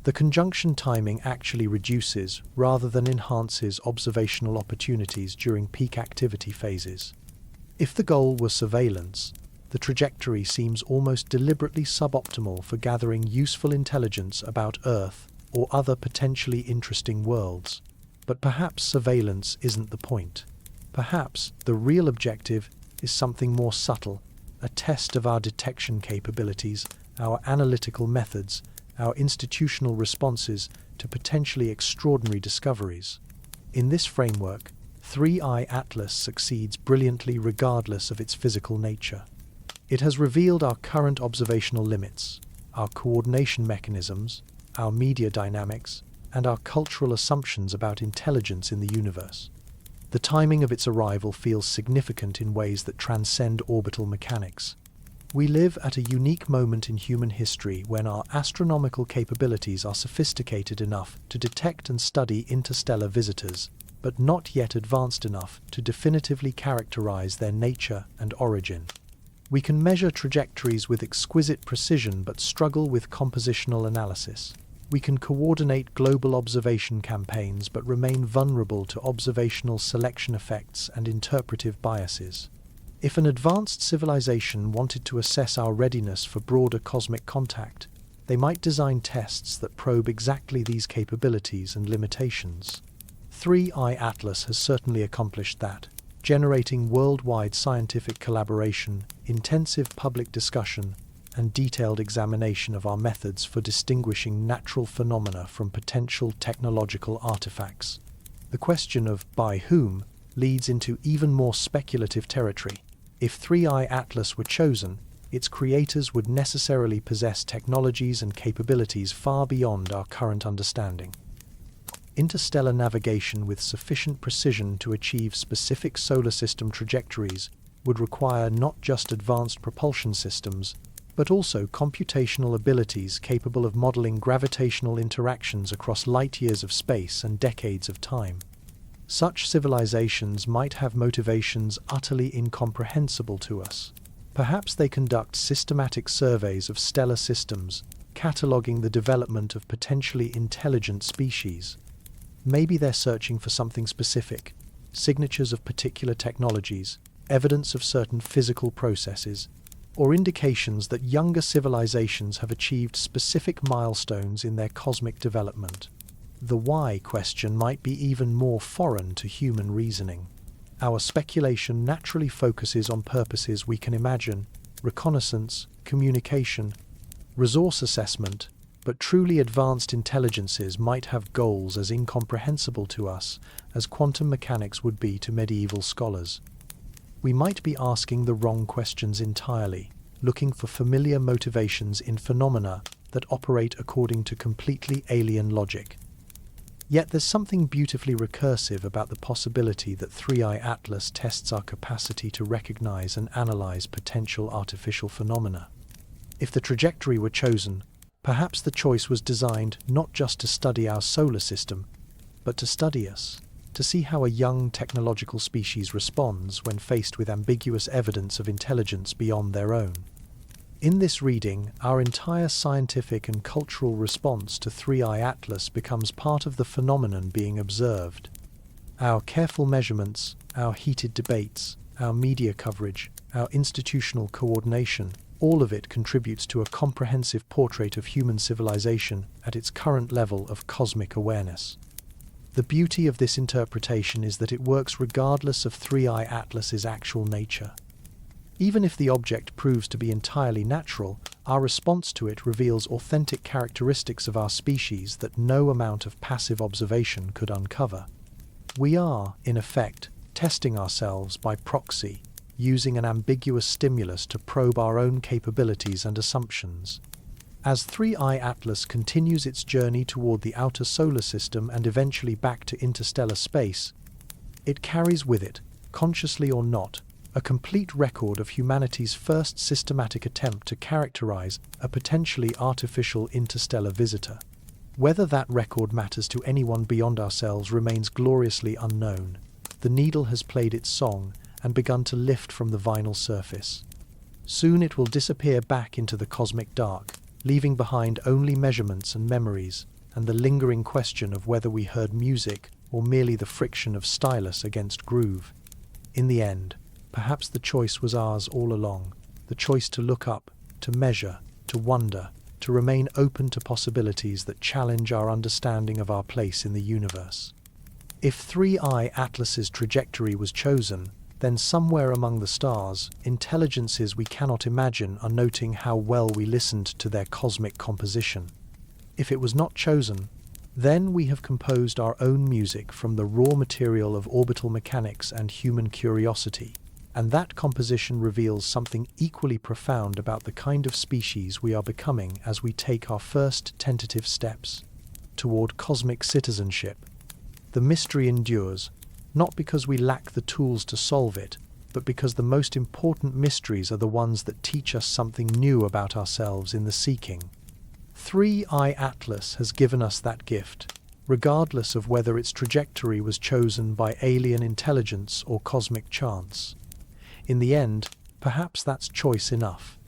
The conjunction timing actually reduces, rather than enhances, observational opportunities during peak activity phases. If the goal were surveillance, the trajectory seems almost deliberately suboptimal for gathering useful intelligence about Earth or other potentially interesting worlds. But perhaps surveillance isn't the point. Perhaps the real objective is something more subtle, a test of our detection capabilities, our analytical methods, our institutional responses to potentially extraordinary discoveries. In this framework, 3I-ATLAS succeeds brilliantly regardless of its physical nature. It has revealed our current observational limits, our coordination mechanisms, our media dynamics, and our cultural assumptions about intelligence in the universe. The timing of its arrival feels significant in ways that transcend orbital mechanics. We live at a unique moment in human history when our astronomical capabilities are sophisticated enough to detect and study interstellar visitors, but not yet advanced enough to definitively characterize their nature and origin. We can measure trajectories with exquisite precision but struggle with compositional analysis. We can coordinate global observation campaigns but remain vulnerable to observational selection effects and interpretive biases. If an advanced civilization wanted to assess our readiness for broader cosmic contact, they might design tests that probe exactly these capabilities and limitations. 3I-ATLAS has certainly accomplished that, generating worldwide scientific collaboration, intensive public discussion, and detailed examination of our methods for distinguishing natural phenomena from potential technological artifacts. The question of by whom leads into even more speculative territory. If 3I-ATLAS were chosen, its creators would necessarily possess technologies and capabilities far beyond our current understanding. Interstellar navigation with sufficient precision to achieve specific solar system trajectories would require not just advanced propulsion systems, but also computational abilities capable of modeling gravitational interactions across light years of space and decades of time. Such civilizations might have motivations utterly incomprehensible to us. Perhaps they conduct systematic surveys of stellar systems, cataloging the development of potentially intelligent species. Maybe they're searching for something specific, signatures of particular technologies, evidence of certain physical processes, or indications that younger civilizations have achieved specific milestones in their cosmic development. The why question might be even more foreign to human reasoning. Our speculation naturally focuses on purposes we can imagine: reconnaissance, communication, resource assessment, but truly advanced intelligences might have goals as incomprehensible to us as quantum mechanics would be to medieval scholars. We might be asking the wrong questions entirely, looking for familiar motivations in phenomena that operate according to completely alien logic. Yet there's something beautifully recursive about the possibility that 3I-ATLAS tests our capacity to recognize and analyze potential artificial phenomena. If the trajectory were chosen, perhaps the choice was designed not just to study our solar system, but to study us. to see how a young technological species responds when faced with ambiguous evidence of intelligence beyond their own. In this reading, our entire scientific and cultural response to 3I-ATLAS becomes part of the phenomenon being observed. Our careful measurements, our heated debates, our media coverage, our institutional coordination, all of it contributes to a comprehensive portrait of human civilization at its current level of cosmic awareness. The beauty of this interpretation is that it works regardless of 3I-ATLAS's actual nature. Even if the object proves to be entirely natural, our response to it reveals authentic characteristics of our species that no amount of passive observation could uncover. We are, in effect, testing ourselves by proxy, using an ambiguous stimulus to probe our own capabilities and assumptions. As 3I-ATLAS continues its journey toward the outer solar system and eventually back to interstellar space, it carries with it, consciously or not, a complete record of humanity's first systematic attempt to characterize a potentially artificial interstellar visitor. Whether that record matters to anyone beyond ourselves remains gloriously unknown. The needle has played its song and begun to lift from the vinyl surface. Soon it will disappear back into the cosmic dark, leaving behind only measurements and memories, and the lingering question of whether we heard music or merely the friction of stylus against groove. In the end, perhaps the choice was ours all along, the choice to look up, to measure, to wonder, to remain open to possibilities that challenge our understanding of our place in the universe. If 3I-ATLAS's trajectory was chosen, then somewhere among the stars, intelligences we cannot imagine are noting how well we listened to their cosmic composition. If it was not chosen, then we have composed our own music from the raw material of orbital mechanics and human curiosity. And that composition reveals something equally profound about the kind of species we are becoming as we take our first tentative steps toward cosmic citizenship. The mystery endures, not because we lack the tools to solve it, but because the most important mysteries are the ones that teach us something new about ourselves in the seeking. 3I-ATLAS has given us that gift, regardless of whether its trajectory was chosen by alien intelligence or cosmic chance. In the end, perhaps that's choice enough.